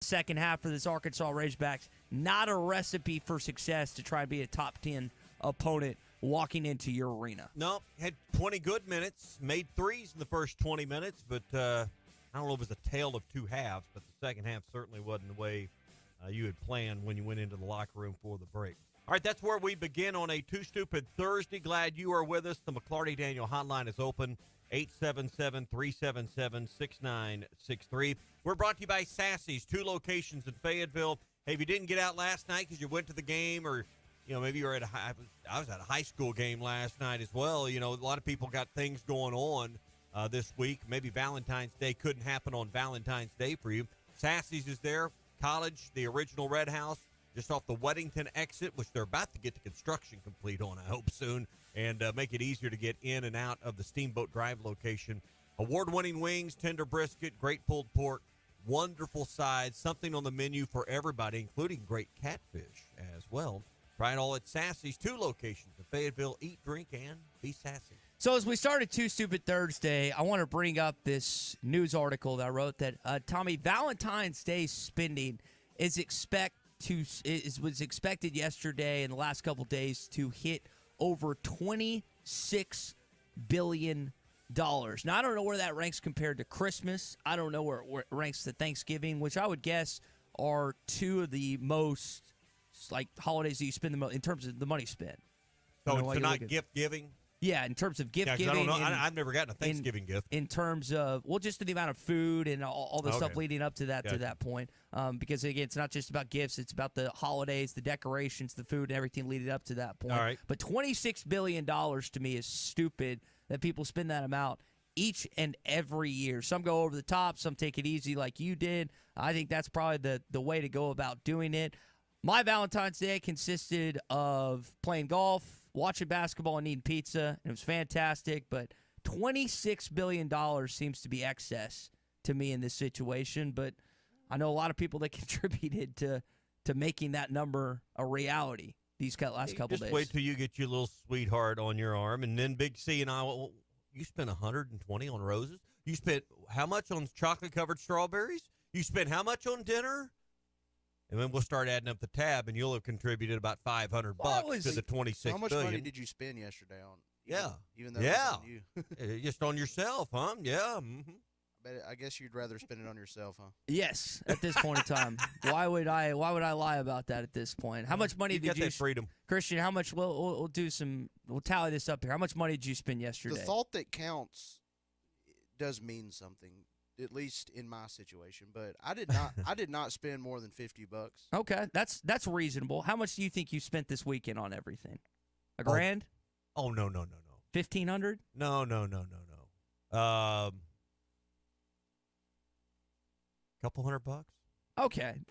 second half for this Arkansas Razorbacks. Not a recipe for success to try and be a top 10 opponent walking into your arena. Nope. Had 20 good minutes, made threes in the first 20 minutes, but I don't know if it was a tale of two halves, but the second half certainly wasn't the way you had planned when you went into the locker room for the break. All right, that's where we begin on a Too Stupid Thursday. Glad you are with us. The McClarty Daniel hotline is open, 877-377-6963. We're brought to you by Sassy's, 2 locations in Fayetteville. Hey, if you didn't get out last night because you went to the game, or maybe you were I was at a high school game last night as well. A lot of people got things going on this week. Maybe Valentine's Day couldn't happen on Valentine's Day for you. Sassy's is there. College, the original Red House, just off the Weddington exit, which they're about to get the construction complete on, I hope soon, and make it easier to get in and out of the Steamboat Drive location. Award-winning wings, tender brisket, great pulled pork, wonderful sides, something on the menu for everybody, including great catfish as well. Try it all at Sassy's, 2 locations in Fayetteville. Eat, drink, and be sassy. So as we started Too Stupid Thursday, I want to bring up this news article that I wrote that, Tommy, Valentine's Day spending was expected yesterday and the last couple days to hit over $26 billion. Now, I don't know where that ranks compared to Christmas. I don't know where it ranks to Thanksgiving, which I would guess are 2 of the most holidays that you spend the most in terms of the money spent. So it's not gift giving? Yeah, in terms of gift giving. I don't know. I've never gotten a Thanksgiving gift. In terms of, just the amount of food and all the stuff leading up to that point. Because, again, it's not just about gifts. It's about the holidays, the decorations, the food, and everything leading up to that point. All right. But $26 billion to me is stupid that people spend that amount each and every year. Some go over the top. Some take it easy like you did. I think that's probably the way to go about doing it. My Valentine's Day consisted of playing golf, watching basketball, and eating pizza. It was fantastic, but $26 billion seems to be excess to me in this situation. But I know a lot of people that contributed to making that number a reality these last couple days. Just wait till you get your little sweetheart on your arm, and then Big C and I, you spent $120 on roses? You spent how much on chocolate-covered strawberries? You spent how much on dinner? And then we'll start adding up the tab, and you'll have contributed about $500 to the $26 billion. How much money did you spend yesterday on? Even though it was on you? Just on yourself, huh? Yeah. Mm-hmm. I guess you'd rather spend it on yourself, huh? Yes, at this point in time. Why would I lie about that at this point? How much money did you? That freedom, Christian? How much? We'll tally this up here. How much money did you spend yesterday? The thought that counts does mean something. At least in my situation, but I did not spend more than $50. Okay, that's reasonable. How much do you think you spent this weekend on everything? A grand? Oh no. 1,500? No. Couple $100. Okay,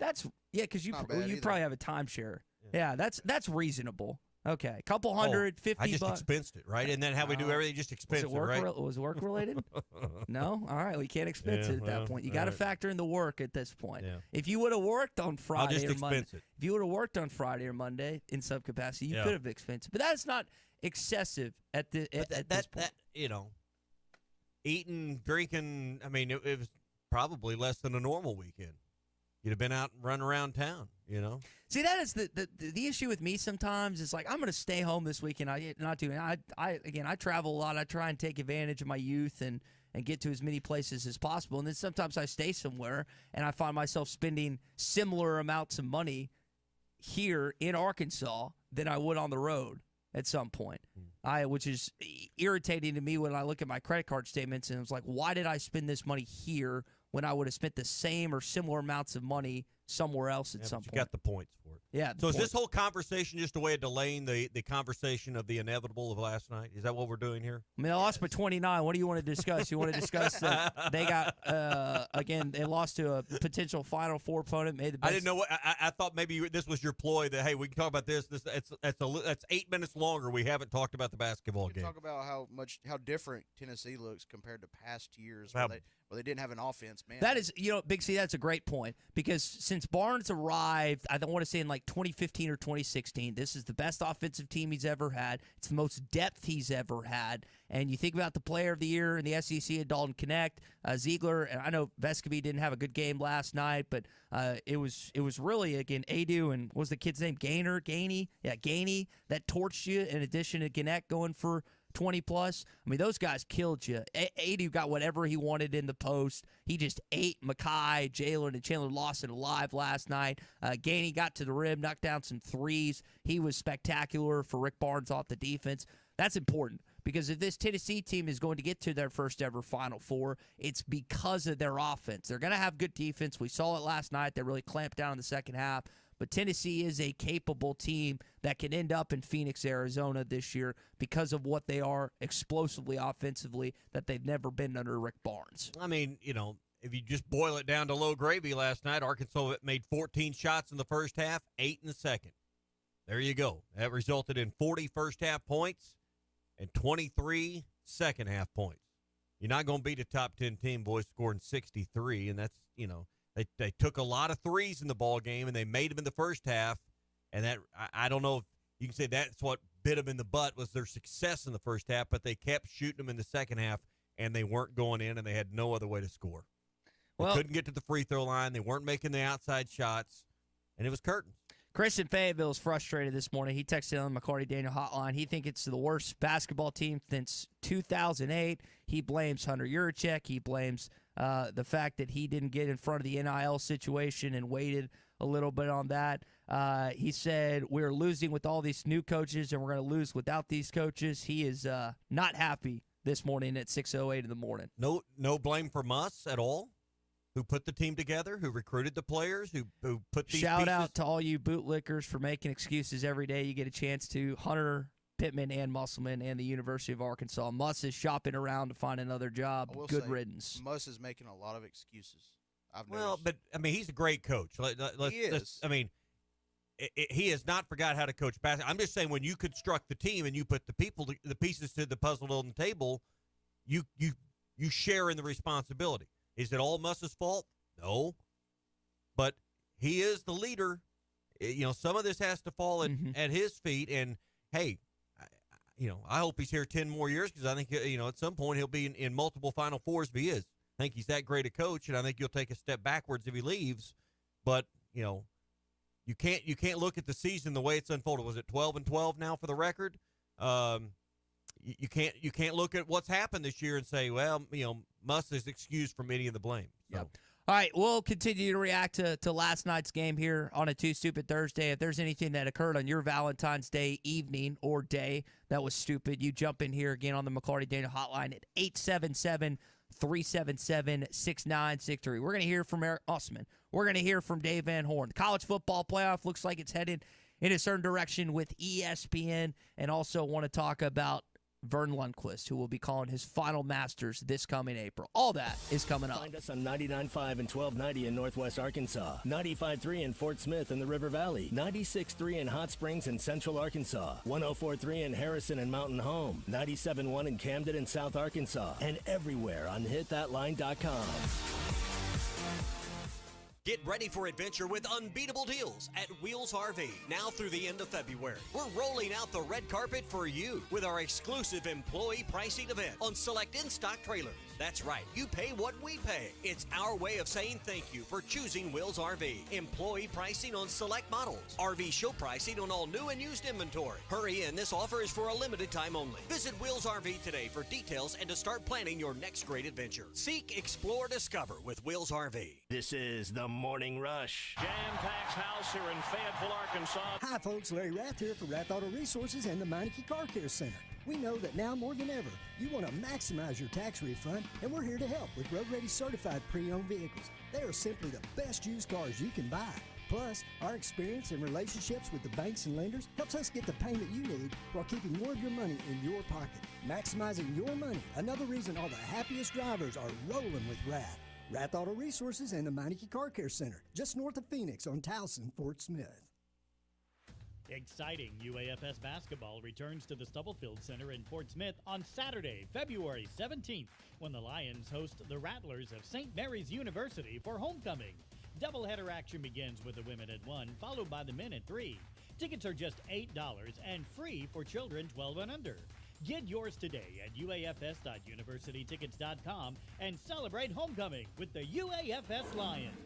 because you probably have a timeshare. Yeah, that's reasonable. Okay, a couple hundred, $50. I just expensed it, right? And then how we do everything, just expense it, right? Was it work related? No? All right, we can't expense it at that point. You got to factor in the work at this point. Yeah. If you would have worked on Friday or Monday, if you would have worked on Friday or Monday in some capacity, you could have expensed it. But that's not excessive at this point. Eating, drinking, I mean, it was probably less than a normal weekend. You'd have been out and run around town, See, that is the issue with me sometimes. It's like, I'm going to stay home this weekend. I travel a lot. I try and take advantage of my youth and get to as many places as possible. And then sometimes I stay somewhere and I find myself spending similar amounts of money here in Arkansas than I would on the road at some point. Which is irritating to me when I look at my credit card statements and it's like, why did I spend this money here when I would have spent the same or similar amounts of money somewhere else at some point? You got the points for it. Yeah. So is this whole conversation just a way of delaying the conversation of the inevitable of last night? Is that what we're doing here? I mean, I lost by 29. What do you want to discuss? You want to discuss that they got, again, they lost to a potential Final Four opponent. Made the best. I didn't know what I thought maybe this was your ploy that, hey, we can talk about this. That's 8 minutes longer. We haven't talked about the basketball game. Talk about how different Tennessee looks compared to past years or they didn't have an offense, man. That is, Big C, that's a great point because since Barnes arrived, I don't want to say in like 2015 or 2016, this is the best offensive team he's ever had. It's the most depth he's ever had. And you think about the player of the year in the SEC at Dalton Connect, Ziegler, and I know Vescovi didn't have a good game last night, but it was really, again, Adu and what was the kid's name? Gainey? Yeah, Gainey, that torched you in addition to Connect going for 20-plus. I mean, those guys killed you. Adu got whatever he wanted in the post. He just ate Mackay, Jalen, and Chandler Lawson alive last night. Gainey got to the rim, knocked down some threes. He was spectacular for Rick Barnes off the defense. That's important because if this Tennessee team is going to get to their first ever Final Four, it's because of their offense. They're going to have good defense. We saw it last night. They really clamped down in the second half. But Tennessee is a capable team that can end up in Phoenix, Arizona this year because of what they are explosively offensively that they've never been under Rick Barnes. I mean, if you just boil it down to low gravy last night, Arkansas made 14 shots in the first half, 8 in the second. There you go. That resulted in 40 first-half points and 23 second-half points. You're not going to beat a top 10 team, boys, scoring 63, and that's, They took a lot of threes in the ball game, and they made them in the first half. And that I don't know if you can say that's what bit them in the butt was their success in the first half, but they kept shooting them in the second half, and they weren't going in, and they had no other way to score. They couldn't get to the free throw line. They weren't making the outside shots, and it was curtains. Chris in Fayetteville is frustrated this morning. He texted on the McCarty Daniel hotline. He thinks it's the worst basketball team since 2008. He blames Hunter Yurachek. He blames the fact that he didn't get in front of the NIL situation and waited a little bit on that. He said, we're losing with all these new coaches, and we're going to lose without these coaches. He is not happy this morning at 6:08 in the morning. No blame from us at all, who put the team together, who recruited the players, who put these Shout pieces. out to all you bootlickers for making excuses every day you get a chance to. Hunter, Pittman, and Musselman, and the University of Arkansas. Muss is shopping around to find another job. Good riddance. Muss is making a lot of excuses. But I mean, he's a great coach. He is. He has not forgot how to coach basketball. I'm just saying, when you construct the team and you put the pieces to the puzzle on the table, you share in the responsibility. Is it all Muss's fault? No, but he is the leader. Some of this has to fall at his feet. And hey, I hope he's here 10 more years because I think at some point he'll be in multiple Final Fours if he is. I think he's that great a coach, and I think you'll take a step backwards if he leaves. But you can't look at the season the way it's unfolded. Was it 12-12 now for the record? You can't look at what's happened this year and say, well, Muss is excused from any of the blame. So. Yep. All right, we'll continue to react to last night's game here on a Too Stupid Thursday. If there's anything that occurred on your Valentine's Day evening or day that was stupid, you jump in here again on the McCarty Daniel hotline at 877-377-6963. We're going to hear from Eric Usman. We're going to hear from Dave Van Horn. The college football playoff looks like it's headed in a certain direction with ESPN, and also want to talk about Vern Lundquist, who will be calling his final Masters this coming April. All that is coming up. Find us on 99.5 and 1290 in Northwest Arkansas, 95.3 in Fort Smith in the River Valley, 96.3 in Hot Springs in Central Arkansas, 104.3 in Harrison and Mountain Home, 97.1 in Camden and South Arkansas, and everywhere on hitthatline.com. Get ready for adventure with unbeatable deals at Wheels RV now through the end of February. We're rolling out the red carpet for you with our exclusive employee pricing event on select in-stock trailers. That's right, you pay what we pay. It's our way of saying thank you for choosing Wheels RV. Employee pricing on select models. RV show pricing on all new and used inventory. Hurry in, this offer is for a limited time only. Visit Wheels RV today for details and to start planning your next great adventure. Seek, explore, discover with Wheels RV. This is the Morning Rush. Jam-packed house here in Fayetteville, Arkansas. Hi, folks. Larry Rath here for Rath Auto Resources and the Meineke Car Care Center. We know that now more than ever, you want to maximize your tax refund, and we're here to help with road-ready certified pre-owned vehicles. They are simply the best used cars you can buy. Plus, our experience and relationships with the banks and lenders helps us get the payment you need while keeping more of your money in your pocket. Maximizing your money, another reason all the happiest drivers are rolling with Rath. Rath Auto Resources and the Meineke Car Care Center, just north of Phoenix on Towson, Fort Smith. Exciting UAFS basketball returns to the Stubblefield Center in Fort Smith on Saturday, February 17th, when the Lions host the Rattlers of St. Mary's University for homecoming. Doubleheader action begins with the women at 1, followed by the men at 3. Tickets are just $8 and free for children 12 and under. Get yours today at uafs.universitytickets.com and celebrate homecoming with the UAFS Lions.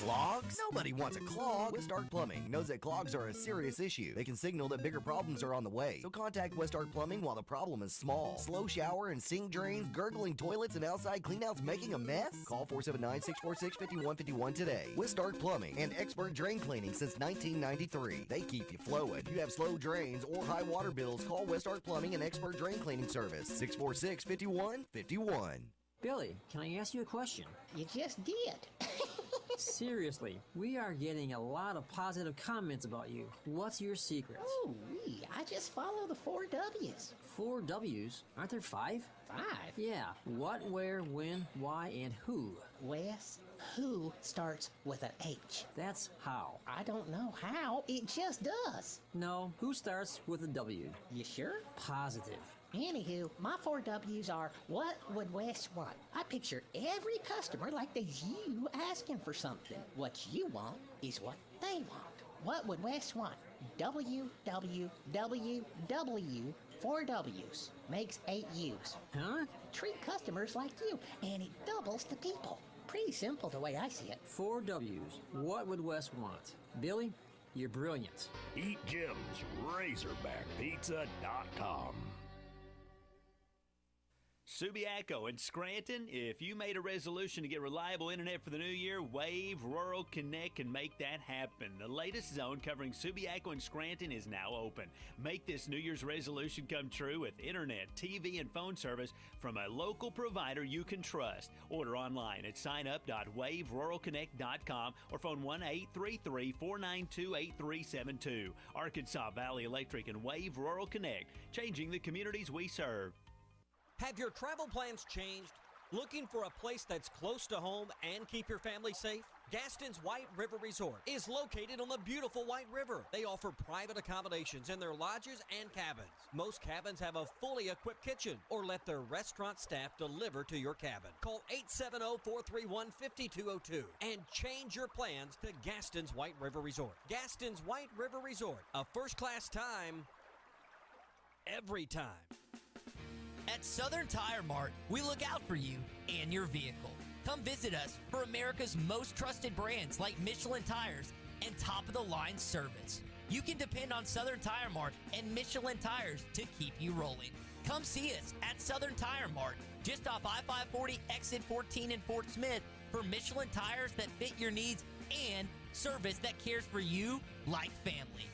Clogs? Nobody wants a clog. West Ark Plumbing knows that clogs are a serious issue. They can signal that bigger problems are on the way. So contact West Ark Plumbing while the problem is small. Slow shower and sink drains, gurgling toilets, and outside cleanouts making a mess? Call 479-646-5151 today. West Ark Plumbing and expert drain cleaning since 1993. They keep you flowing. If you have slow drains or high water bills, call West Ark Plumbing and expert drain cleaning service. 646-5151. Billy, can I ask you a question? You just did. Seriously, we are getting a lot of positive comments about you. What's your secret? Oh, I just follow the 4 W's. 4 W's? Aren't there 5? 5? Yeah. What, where, when, why, and who? Wes, who starts with an H? That's how. I don't know how. It just does. No, who starts with a W? You sure? Positive. Anywho, my 4 W's are, what would Wes want? I picture every customer like there's you asking for something. What you want is what they want. What would Wes want? WWWW, 4 W's, makes 8 U's. Huh? Treat customers like you, and it doubles the people. Pretty simple the way I see it. 4 W's. What would Wes want? Billy, you're brilliant. Eat Jim's RazorbackPizza.com. Subiaco in Scranton, if you made a resolution to get reliable internet for the new year, Wave Rural Connect can make that happen. The latest zone covering Subiaco in Scranton is now open. Make this New Year's resolution come true with internet, TV, and phone service from a local provider you can trust. Order online at signup.waveruralconnect.com or phone 1-833-492-8372. Arkansas Valley Electric and Wave Rural Connect, changing the communities we serve. Have your travel plans changed? Looking for a place that's close to home and keep your family safe? Gaston's White River Resort is located on the beautiful White River. They offer private accommodations in their lodges and cabins. Most cabins have a fully equipped kitchen or let their restaurant staff deliver to your cabin. Call 870-431-5202 and change your plans to Gaston's White River Resort. Gaston's White River Resort, a first-class time, every time. At Southern Tire Mart, we look out for you and your vehicle. Come visit us for America's most trusted brands like Michelin Tires and top-of-the-line service. You can depend on Southern Tire Mart and Michelin Tires to keep you rolling. Come see us at Southern Tire Mart, just off I-540 exit 14 in Fort Smith, for Michelin tires that fit your needs and service that cares for you like family.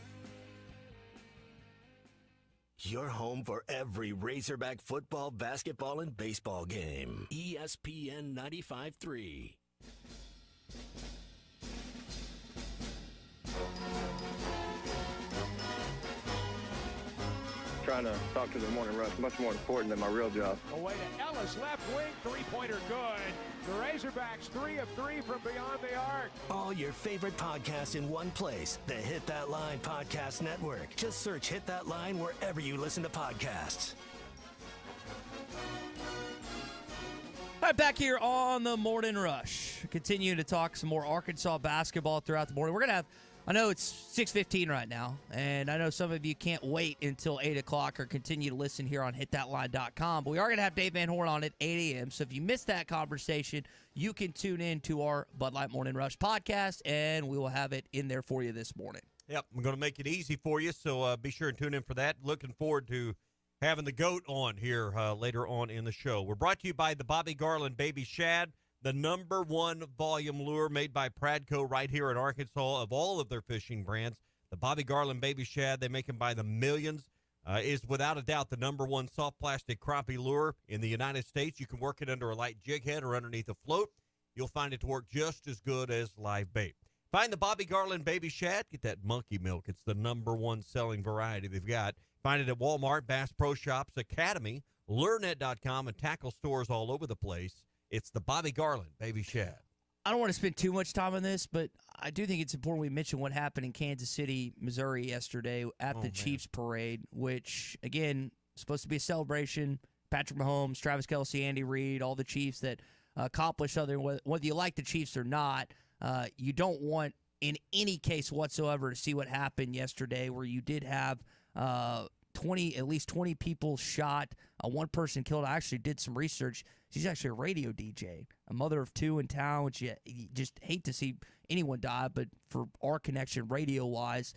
Your home for every Razorback football, basketball, and baseball game. ESPN 95.3. Trying to talk to the morning rush, much more important than my real job. Away to Ellis, left wing, three-pointer good. The Razorbacks 3 of 3 from beyond the arc. All your favorite podcasts in one place. The Hit That Line Podcast Network. Just search Hit That Line wherever you listen to podcasts. All right, back here on the Morning Rush. Continue to talk some more Arkansas basketball throughout the morning. We're going to have, I know it's 6:15 right now, and I know some of you can't wait until 8 o'clock or continue to listen here on hitthatline.com, but we are going to have Dave Van Horn on at 8 a.m., so if you missed that conversation, you can tune in to our Bud Light Morning Rush podcast, and we will have it in there for you this morning. Yep, I'm going to make it easy for you, so be sure and tune in for that. Looking forward to having the GOAT on here later on in the show. We're brought to you by the Bobby Garland Baby Shad, the #1 volume lure made by Pradco right here in Arkansas of all of their fishing brands. The Bobby Garland Baby Shad, they make them by the millions, is without a doubt the #1 soft plastic crappie lure in the United States. You can work it under a light jig head or underneath a float. You'll find it to work just as good as live bait. Find the Bobby Garland Baby Shad. Get that monkey milk. It's the #1 selling variety they've got. Find it at Walmart, Bass Pro Shops, Academy, LureNet.com, and tackle stores all over the place. It's the Bobby Garland Baby Shad. I don't want to spend too much time on this, but I do think it's important we mention what happened in Kansas City, Missouri yesterday at the Chiefs parade, which, again, supposed to be a celebration. Patrick Mahomes, Travis Kelce, Andy Reid, all the Chiefs that accomplished something. Whether you like the Chiefs or not, you don't want, in any case whatsoever, to see what happened yesterday where you did have at least 20 people shot, one person killed. I actually did some research. She's actually a radio DJ, a mother of two in town, which you just hate to see anyone die, but for our connection radio-wise,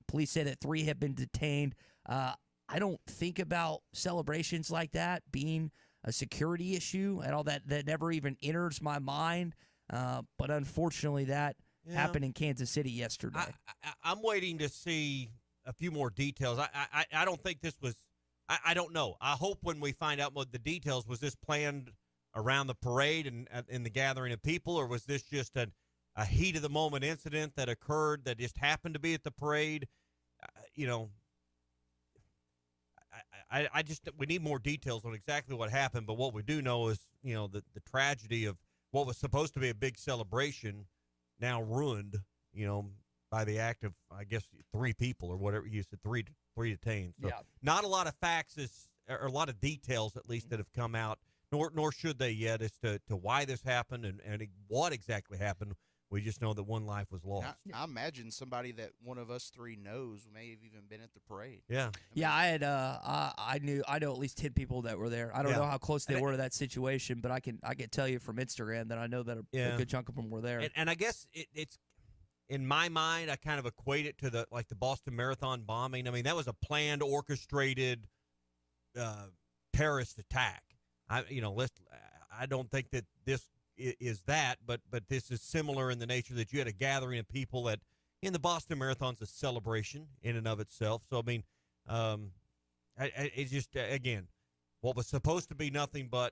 police say that 3 have been detained. I don't think about celebrations like that being a security issue and all that. That never even enters my mind, but unfortunately that happened in Kansas City yesterday. I'm waiting to see a few more details. I don't think this was – I don't know. I hope when we find out what the details, was this planned around the parade and in the gathering of people, or was this just a heat-of-the-moment incident that occurred that just happened to be at the parade? We need more details on exactly what happened, but what we do know is, the tragedy of what was supposed to be a big celebration now ruined, by the act of, I guess, 3 people or whatever you said, 3 detained. So not a lot of facts or a lot of details, at least, that have come out, nor should they yet, as to why this happened and what exactly happened. We just know that one life was lost. I imagine somebody that one of us 3 knows may have even been at the parade. Yeah. I know at least 10 people that were there. I don't know how close they were to that situation, but I can tell you from Instagram that I know that a good chunk of them were there. And I guess it's in my mind, I kind of equate it to the Boston Marathon bombing. I mean, that was a planned, orchestrated terrorist attack. I don't think that this is that, but this is similar in the nature that you had a gathering of people that, in the Boston Marathon's a celebration in and of itself. So, I mean, it's just, again, what was supposed to be nothing but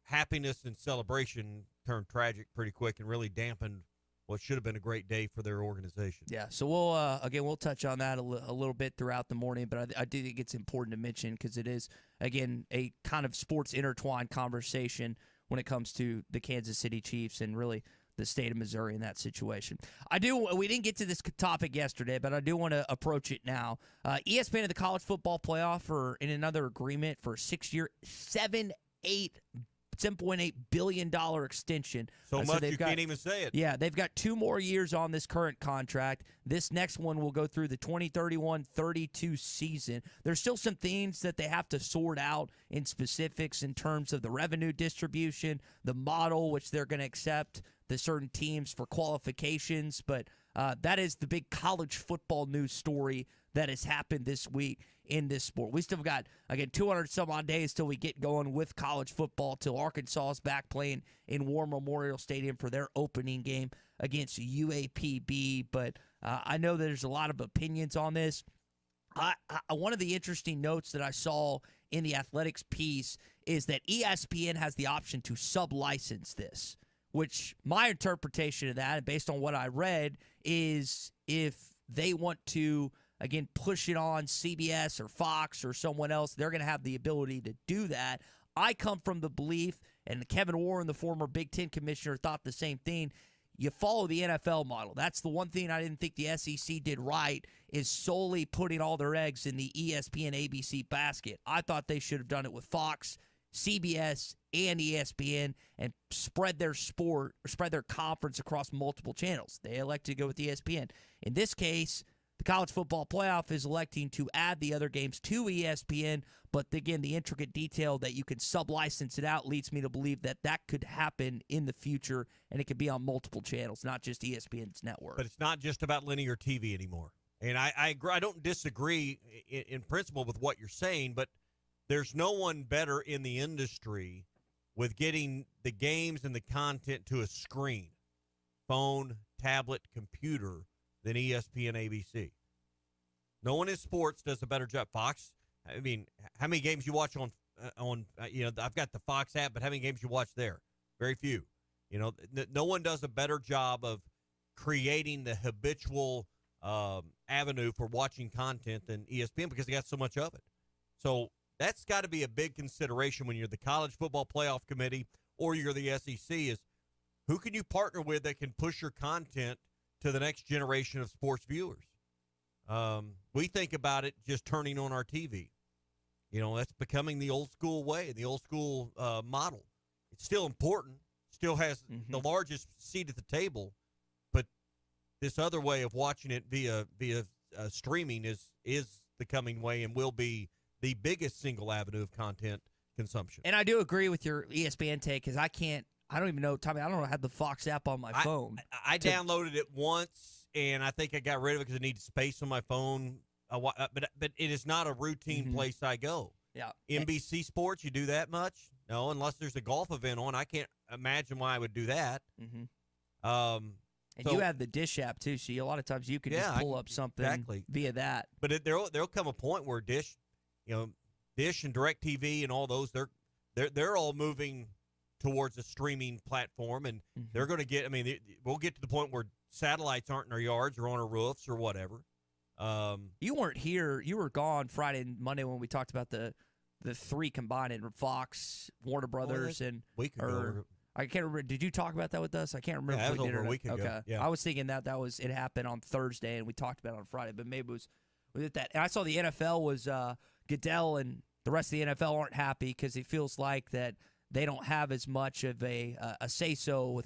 happiness and celebration turned tragic pretty quick and really dampened what should have been a great day for their organization. Yeah, so we'll touch on that a little bit throughout the morning, but I do think it's important to mention because it is, again, a kind of sports intertwined conversation when it comes to the Kansas City Chiefs and really the state of Missouri in that situation. We didn't get to this topic yesterday, but I do want to approach it now. ESPN and the College Football Playoff are in another agreement for a 6-year, $7.8 billion extension. So much you can't even say it. Yeah, they've got 2 more years on this current contract. This next one will go through the 2031-32 season. There's still some things that they have to sort out in specifics in terms of the revenue distribution, the model which they're going to accept the certain teams for qualifications. But that is the big college football news story that has happened this week in this sport. We still got, again, 200 some odd days till we get going with college football, till Arkansas is back playing in War Memorial Stadium for their opening game against UAPB. But I know there's a lot of opinions on this. One of the interesting notes that I saw in the Athletics piece is that ESPN has the option to sub-license this, which my interpretation of that, based on what I read, is if they want to, again, push it on CBS or Fox or someone else, they're going to have the ability to do that. I come from the belief, and Kevin Warren, the former Big Ten commissioner, thought the same thing. You follow the NFL model. That's the one thing I didn't think the SEC did right, is solely putting all their eggs in the ESPN ABC basket. I thought they should have done it with Fox, CBS, and ESPN and spread their conference across multiple channels. They elected to go with ESPN. In this case, the College Football Playoff is electing to add the other games to ESPN, but again, the intricate detail that you can sub-license it out leads me to believe that that could happen in the future, and it could be on multiple channels, not just ESPN's network. But it's not just about linear TV anymore. And I agree. I don't disagree in principle with what you're saying, but there's no one better in the industry with getting the games and the content to a screen, phone, tablet, computer, than ESPN ABC. No one in sports does a better job. Fox, I mean, how many games you watch on I've got the Fox app, but how many games you watch there? Very few. No one does a better job of creating the habitual avenue for watching content than ESPN because they got so much of it. So that's got to be a big consideration when you're the College Football Playoff Committee or you're the SEC, is who can you partner with that can push your content to the next generation of sports viewers? We think about it just turning on our TV. That's becoming the old school way, the old school model. It's still important, still has the largest seat at the table, but this other way of watching it via streaming is the coming way and will be the biggest single avenue of content consumption. And I do agree with your ESPN take because I don't even know, Tommy, I don't have the Fox app on my phone. I downloaded it once, and I think I got rid of it because it needed space on my phone. But it is not a routine place I go. Yeah. NBC Sports, you do that much? No, unless there's a golf event on. I can't imagine why I would do that. And you have the Dish app, too, so a lot of times you can just pull up something via that. But there'll come a point where Dish and DirecTV and all those, they're all moving towards a streaming platform, and they're going to get, we'll get to the point where satellites aren't in our yards or on our roofs or whatever. You weren't here. You were gone Friday and Monday when we talked about the three combining Fox, Warner Brothers, and week ago. I can't remember. Did you talk about that with us? I can't remember. Yeah, that was over a week ago. Okay. Yeah. I was thinking it happened on Thursday, and we talked about it on Friday, but maybe it was that. And I saw the NFL was Goodell and the rest of the NFL aren't happy because it feels like that they don't have as much of a say-so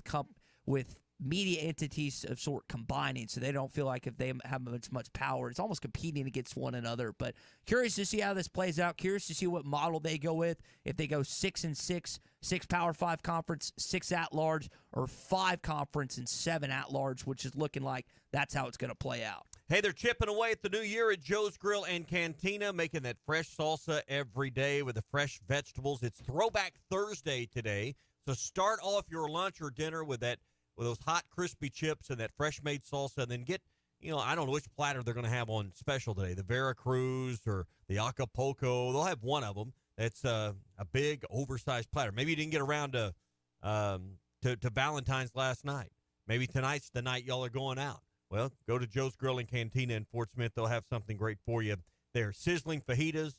with media entities of sort combining, so they don't feel like if they have much power, it's almost competing against one another. But curious to see how this plays out. Curious to see what model they go with. If they go 6-6, 6 Power 5 conference, 6 at-large, or 5 conference and 7 at-large, which is looking like that's how it's going to play out. Hey, they're chipping away at the new year at Joe's Grill and Cantina, making that fresh salsa every day with the fresh vegetables. It's Throwback Thursday today, so start off your lunch or dinner with those hot, crispy chips and that fresh-made salsa, and then get, I don't know which platter they're going to have on special today, the Veracruz or the Acapulco. They'll have one of them that's a big, oversized platter. Maybe you didn't get around to Valentine's last night. Maybe tonight's the night y'all are going out. Well, go to Joe's Grill and Cantina in Fort Smith. They'll have something great for you. They're sizzling fajitas,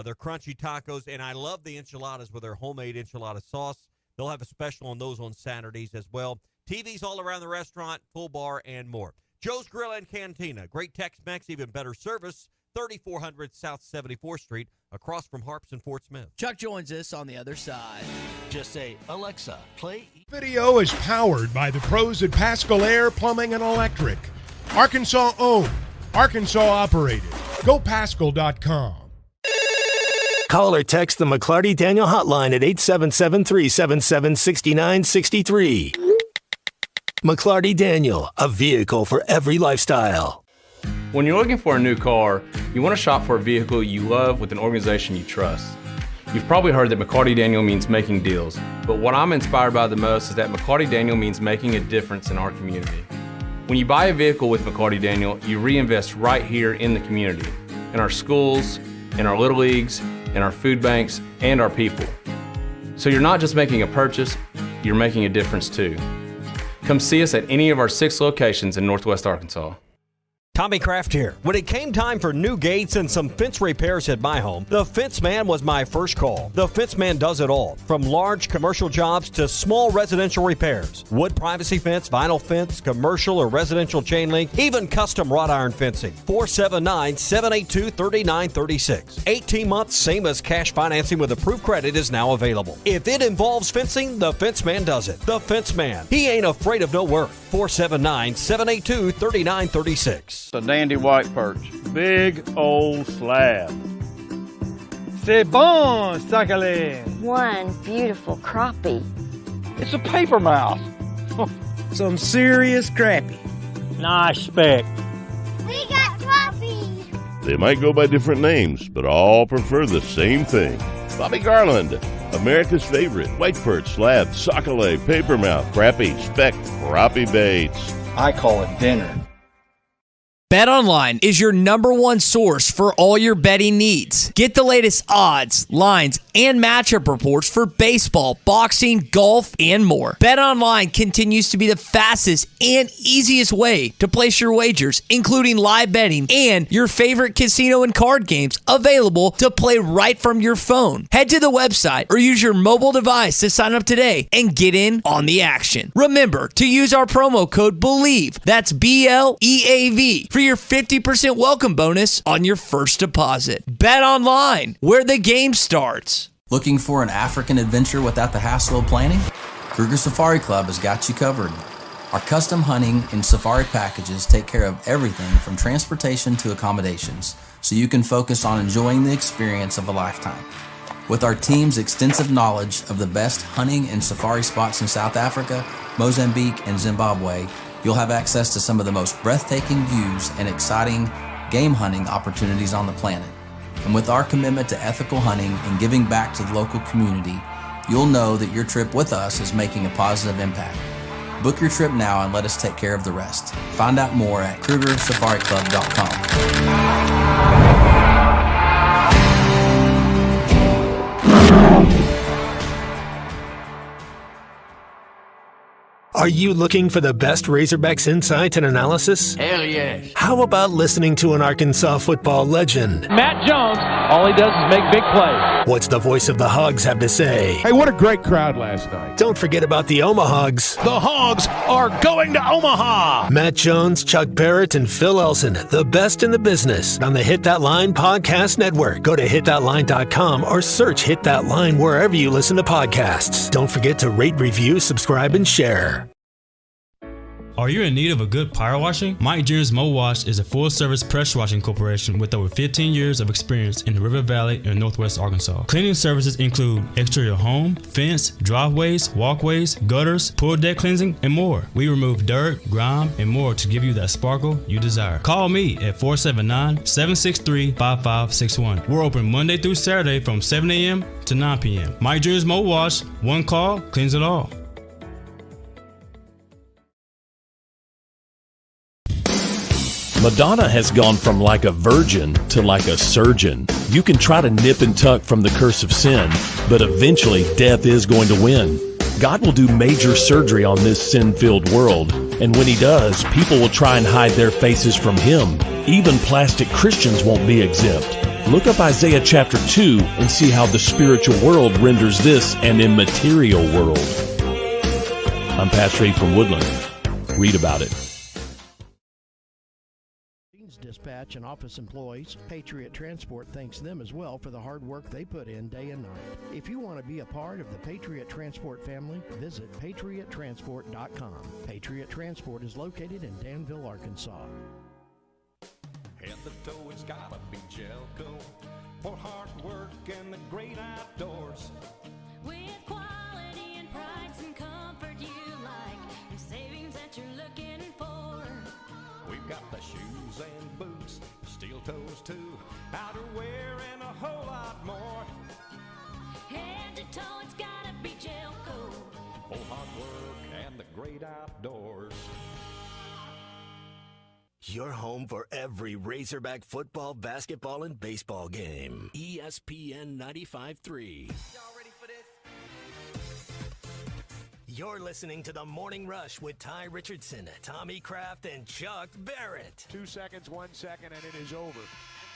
they're crunchy tacos, and I love the enchiladas with their homemade enchilada sauce. They'll have a special on those on Saturdays as well. TVs all around the restaurant, full bar, and more. Joe's Grill and Cantina. Great Tex-Mex, even better service. 3400 South 74th Street, across from Harps in Fort Smith. Chuck joins us on the other side. Just say, Alexa, play. Video is powered by the pros at Pascal Air Plumbing and Electric. Arkansas owned, Arkansas operated. GoPascal.com. Call or text the McClarty Daniel hotline at 877-377-6963. McClarty Daniel, a vehicle for every lifestyle. When you're looking for a new car, you want to shop for a vehicle you love with an organization you trust. You've probably heard that McClarty Daniel means making deals, but what I'm inspired by the most is that McClarty Daniel means making a difference in our community. When you buy a vehicle with McClarty Daniel, you reinvest right here in the community, in our schools, in our little leagues, in our food banks, and our people. So you're not just making a purchase, you're making a difference too. Come see us at any of our 6 locations in Northwest Arkansas. Tommy Kraft here. When it came time for new gates and some fence repairs at my home, the Fence Man was my first call. The Fence Man does it all, from large commercial jobs to small residential repairs. Wood privacy fence, vinyl fence, commercial or residential chain link, even custom wrought iron fencing. 479-782-3936. 18 months, same as cash financing with approved credit is now available. If it involves fencing, the Fence Man does it. The Fence Man. He ain't afraid of no work. 479-782-3936. A dandy white perch. Big old slab. C'est bon, sacalé. One beautiful crappie. It's a paper mouth. Some serious crappie. Nice speck. We got crappies. They might go by different names, but all prefer the same thing. Bobby Garland, America's favorite white perch, slab, sockeye, papermouth, crappie, speck, crappie baits. I call it dinner. BetOnline is your number one source for all your betting needs. Get the latest odds, lines, and matchup reports for baseball, boxing, golf, and more. BetOnline continues to be the fastest and easiest way to place your wagers, including live betting and your favorite casino and card games available to play right from your phone. Head to the website or use your mobile device to sign up today and get in on the action. Remember to use our promo code BELIEVE, that's BLEAV, for your 50% welcome bonus on your first deposit. Bet online, where the game starts. Looking for an African adventure without the hassle of planning? Kruger Safari Club has got you covered. Our custom hunting and safari packages take care of everything from transportation to accommodations, so you can focus on enjoying the experience of a lifetime. With our team's extensive knowledge of the best hunting and safari spots in South Africa, Mozambique, and Zimbabwe, you'll have access to some of the most breathtaking views and exciting game hunting opportunities on the planet. And with our commitment to ethical hunting and giving back to the local community, you'll know that your trip with us is making a positive impact. Book your trip now and let us take care of the rest. Find out more at KrugerSafariClub.com. Are you looking for the best Razorbacks insight and analysis? Hell yes. How about listening to an Arkansas football legend? Matt Jones, all he does is make big plays. What's the voice of the Hogs have to say? Hey, what a great crowd last night. Don't forget about the Omahogs. The Hogs are going to Omaha. Matt Jones, Chuck Barrett, and Phil Elson, the best in the business on the Hit That Line Podcast Network. Go to hitthatline.com or search Hit That Line wherever you listen to podcasts. Don't forget to rate, review, subscribe, and share. Are you in need of a good power washing? Mike Jr.'s Mo Wash is a full-service pressure washing corporation with over 15 years of experience in the River Valley and Northwest Arkansas. Cleaning services include exterior home, fence, driveways, walkways, gutters, pool deck cleansing, and more. We remove dirt, grime, and more to give you that sparkle you desire. Call me at 479-763-5561. We're open Monday through Saturday from 7 a.m. to 9 p.m. Mike Jr.'s Mo Wash, one call, cleans it all. Madonna has gone from like a virgin to like a surgeon. You can try to nip and tuck from the curse of sin, but eventually death is going to win. God will do major surgery on this sin-filled world, and when He does, people will try and hide their faces from Him. Even plastic Christians won't be exempt. Look up Isaiah chapter 2 and see how the spiritual world renders this an immaterial world. I'm Pastor A from Woodland. Read about it. Dispatch and office employees, Patriot Transport thanks them as well for the hard work they put in day and night. If you want to be a part of the Patriot Transport family, visit patriottransport.com. Patriot Transport is located in Danville, Arkansas. Head to toe, it's gotta be Jelco for hard work and the great outdoors. With quality and price and comfort you like, and savings that you're looking for. We've got the shoes and boots, steel toes too, outerwear and a whole lot more. Head to toe, it's gotta be Jelco. For hard work and the great outdoors. Your home for every Razorback football, basketball, and baseball game. ESPN 95.3. You're listening to The Morning Rush with Ty Richardson, Tommy Kraft, and Chuck Barrett. 2 seconds, 1 second, and it is over.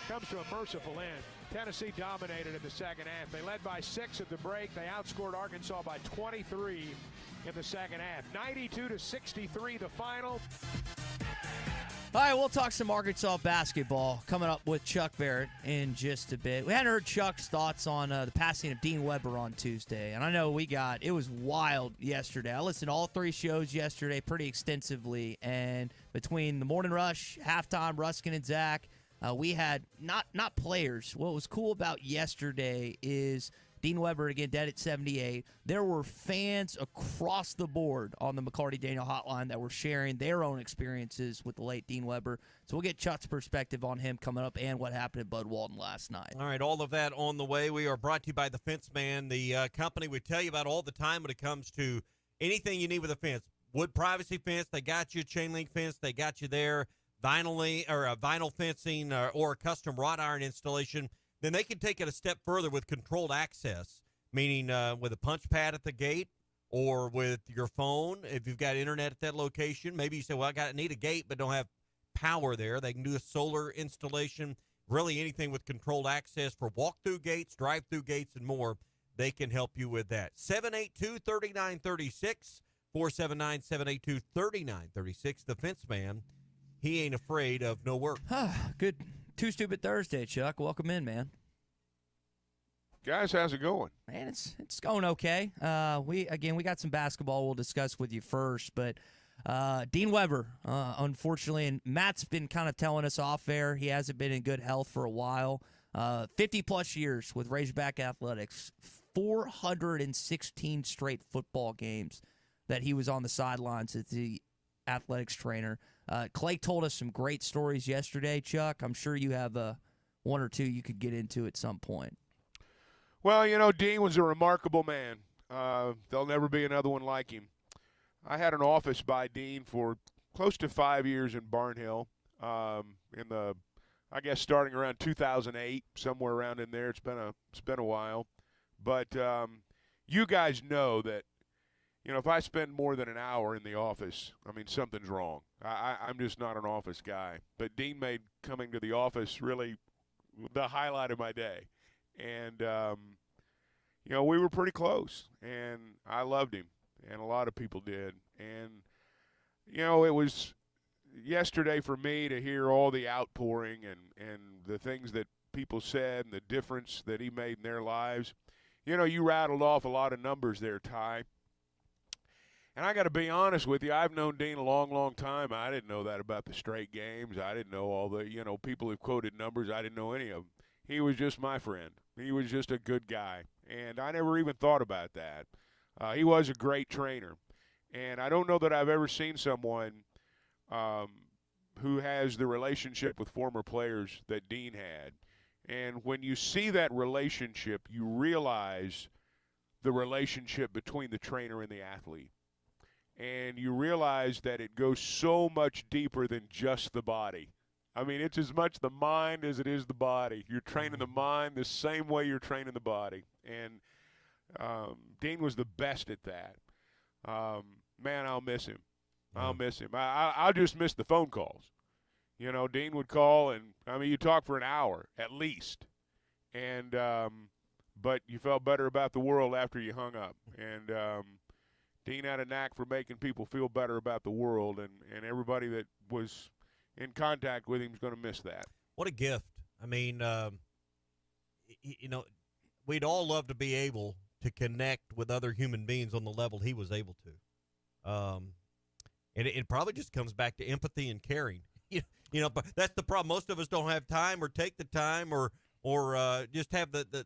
Comes to a merciful end. Tennessee dominated in the second half. They led by 6 at the break. They outscored Arkansas by 23 in the second half. 92-63 the final. All right, we'll talk some Arkansas basketball coming up with Chuck Barrett in just a bit. We hadn't heard Chuck's thoughts on the passing of Dean Weber on Tuesday, and I know it was wild yesterday. I listened to all 3 shows yesterday pretty extensively, and between the Morning Rush, halftime, Ruskin and Zach, we had not players. What was cool about yesterday is Dean Weber, again, dead at 78. There were fans across the board on the McCarty Daniel hotline that were sharing their own experiences with the late Dean Weber. So we'll get Chuck's perspective on him coming up and what happened at Bud Walton last night. All right, all of that on the way. We are brought to you by The Fence Man, the company we tell you about all the time when it comes to anything you need with a fence. Wood privacy fence, they got you. Chain link fence, they got you there. vinyl fencing or a custom wrought iron installation, then they can take it a step further with controlled access, meaning with a punch pad at the gate or with your phone. If you've got internet at that location, maybe you say, well, I need a gate but don't have power there. They can do a solar installation, really anything with controlled access for walk-through gates, drive-through gates, and more. They can help you with that. 782-3936, 479-782-3936. The Fence Man, he ain't afraid of no work. Good. Too Stupid Thursday, Chuck. Welcome in, man. Guys, how's it going? Man, it's going okay. We got some basketball we'll discuss with you first, but Dean Weber, unfortunately, and Matt's been kind of telling us off air, he hasn't been in good health for a while. 50-plus years with Razorback Athletics, 416 straight football games that he was on the sidelines as the athletics trainer. Clay told us some great stories yesterday, Chuck. I'm sure you have one or two you could get into at some point. Well, Dean was a remarkable man. There'll never be another one like him. I had an office by Dean for close to 5 years in Barnhill. Starting around 2008, somewhere around in there. It's been a while, but you guys know that if I spend more than an hour in the office, I mean something's wrong. I'm just not an office guy. But Dean made coming to the office really the highlight of my day. And, we were pretty close, and I loved him, and a lot of people did. And, it was yesterday for me to hear all the outpouring and the things that people said and the difference that he made in their lives. You rattled off a lot of numbers there, Ty. And I got to be honest with you, I've known Dean a long, long time. I didn't know that about the straight games. I didn't know all the, people who quoted numbers. I didn't know any of them. He was just my friend. He was just a good guy, and I never even thought about that. He was a great trainer, and I don't know that I've ever seen someone who has the relationship with former players that Dean had. And when you see that relationship, you realize the relationship between the trainer and the athlete. And you realize that it goes so much deeper than just the body. I mean, it's as much the mind as it is the body. You're training the mind the same way you're training the body. And Dean was the best at that. Man, I'll miss him. I'll miss him. I'll just miss the phone calls. Dean would call, and, you talk for an hour at least. And but you felt better about the world after you hung up. And Dean had a knack for making people feel better about the world, and everybody that was in contact with him is going to miss that. What a gift. I mean, we'd all love to be able to connect with other human beings on the level he was able to. And it probably just comes back to empathy and caring. But that's the problem. Most of us don't have time or take the time or just have the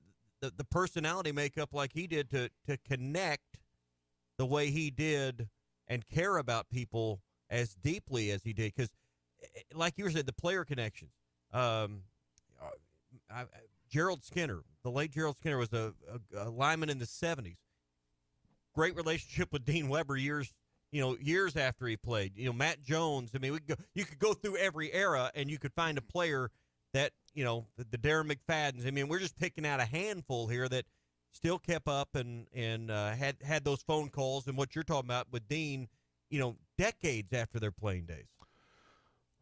personality makeup like he did to connect the way he did and care about people as deeply as he did. Because, like you said, the player connections. Gerald Skinner, the late Gerald Skinner, was a lineman in the 70s. Great relationship with Dean Weber years after he played. Matt Jones. I mean, you could go through every era and you could find a player that, the Darren McFaddens. I mean, we're just picking out a handful here that still kept up and had those phone calls and what you're talking about with Dean, decades after their playing days.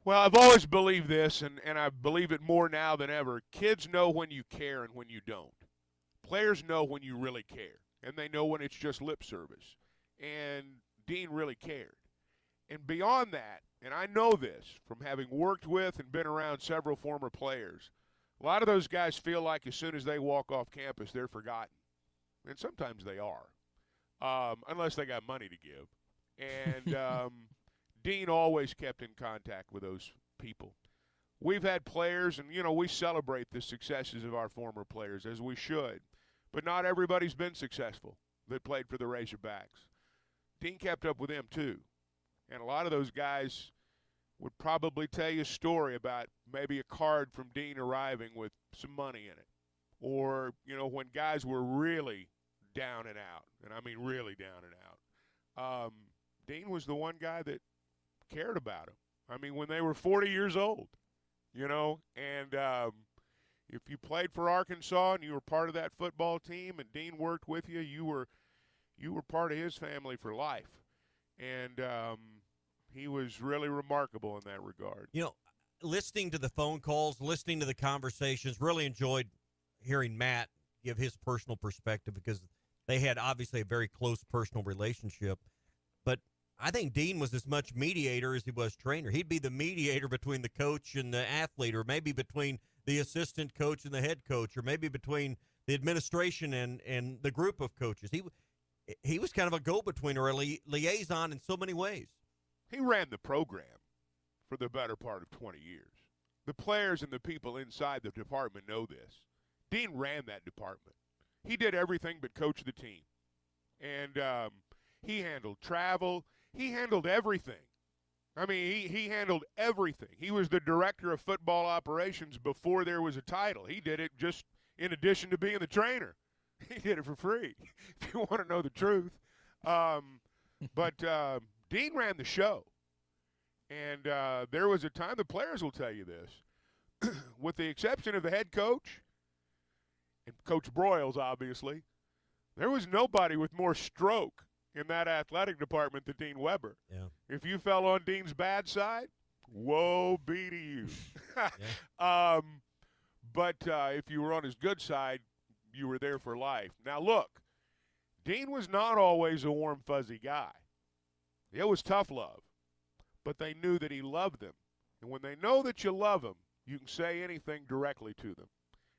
Well, I've always believed this, and I believe it more now than ever. Kids know when you care and when you don't. Players know when you really care, and they know when it's just lip service. And Dean really cared. And beyond that, and I know this from having worked with and been around several former players, a lot of those guys feel like as soon as they walk off campus, they're forgotten. And sometimes they are, unless they got money to give. And Dean always kept in contact with those people. We've had players, and, we celebrate the successes of our former players, as we should. But not everybody's been successful that played for the Razorbacks. Dean kept up with them, too. And a lot of those guys would probably tell you a story about maybe a card from Dean arriving with some money in it. Or, when guys were really down and out, and I mean really down and out. Dean was the one guy that cared about him. I mean, when they were 40 years old, and if you played for Arkansas and you were part of that football team and Dean worked with you, you were part of his family for life. And he was really remarkable in that regard. Listening to the phone calls, listening to the conversations, really enjoyed hearing Matt give his personal perspective because they had obviously a very close personal relationship. But I think Dean was as much mediator as he was trainer. He'd be the mediator between the coach and the athlete, or maybe between the assistant coach and the head coach, or maybe between the administration and the group of coaches. He was kind of a go-between or a liaison in so many ways. He ran the program for the better part of 20 years. The players and the people inside the department know this. Dean ran that department. He did everything but coach the team. And he handled travel. He handled everything. I mean, he handled everything. He was the director of football operations before there was a title. He did it just in addition to being the trainer. He did it for free, if you want to know the truth. But Dean ran the show. And there was a time, the players will tell you this, with the exception of the head coach, and Coach Broyles, obviously, there was nobody with more stroke in that athletic department than Dean Weber. Yeah. If you fell on Dean's bad side, woe be to you. But if you were on his good side, you were there for life. Now, look, Dean was not always a warm, fuzzy guy. It was tough love. But they knew that he loved them. And when they know that you love them, you can say anything directly to them.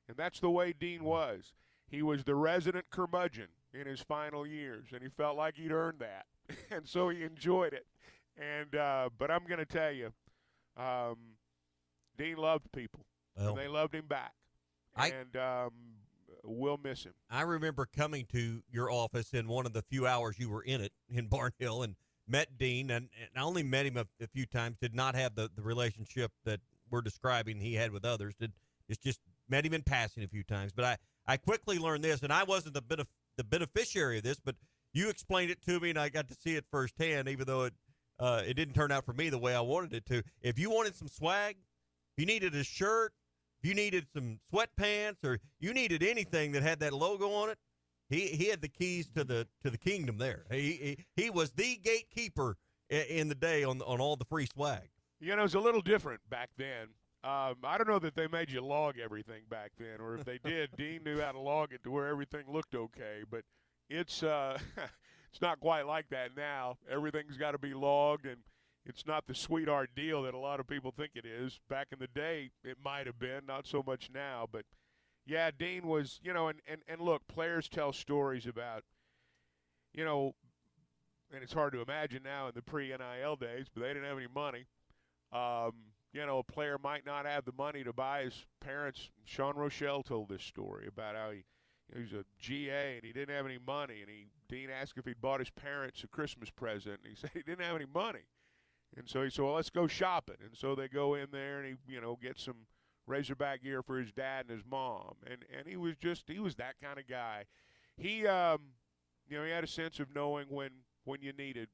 And that's the way Dean was. He was the resident curmudgeon in his final years, and he felt like he'd earned that. And so he enjoyed it. And but I'm going to tell you, Dean loved people, and they loved him back. And we'll miss him. I remember coming to your office in one of the few hours you were in it in Barnhill and met Dean, and I only met him a few times, did not have the relationship that we're describing he had with others. Just met him in passing a few times. But I quickly learned this, and I wasn't the beneficiary of this, but you explained it to me, and I got to see it firsthand, even though it didn't turn out for me the way I wanted it to. If you wanted some swag, if you needed a shirt, if you needed some sweatpants, or you needed anything that had that logo on it, he had the keys to the kingdom there. He was the gatekeeper in the day on all the free swag. It was a little different back then. I don't know that they made you log everything back then, or if they did, Dean knew how to log it to where everything looked okay. But it's it's not quite like that now. Everything's got to be logged, and it's not the sweetheart deal that a lot of people think it is. Back in the day, it might have been, not so much now. But, yeah, Dean was, and look, players tell stories about, and it's hard to imagine now in the pre-NIL days, but they didn't have any money. A player might not have the money to buy his parents. Sean Rochelle told this story about how he was a GA and he didn't have any money. And Dean asked if he'd bought his parents a Christmas present, and he said he didn't have any money. And so he said, well, let's go shopping. And so they go in there and he, gets some Razorback gear for his dad and his mom. And he was that kind of guy. He, he had a sense of knowing when you needed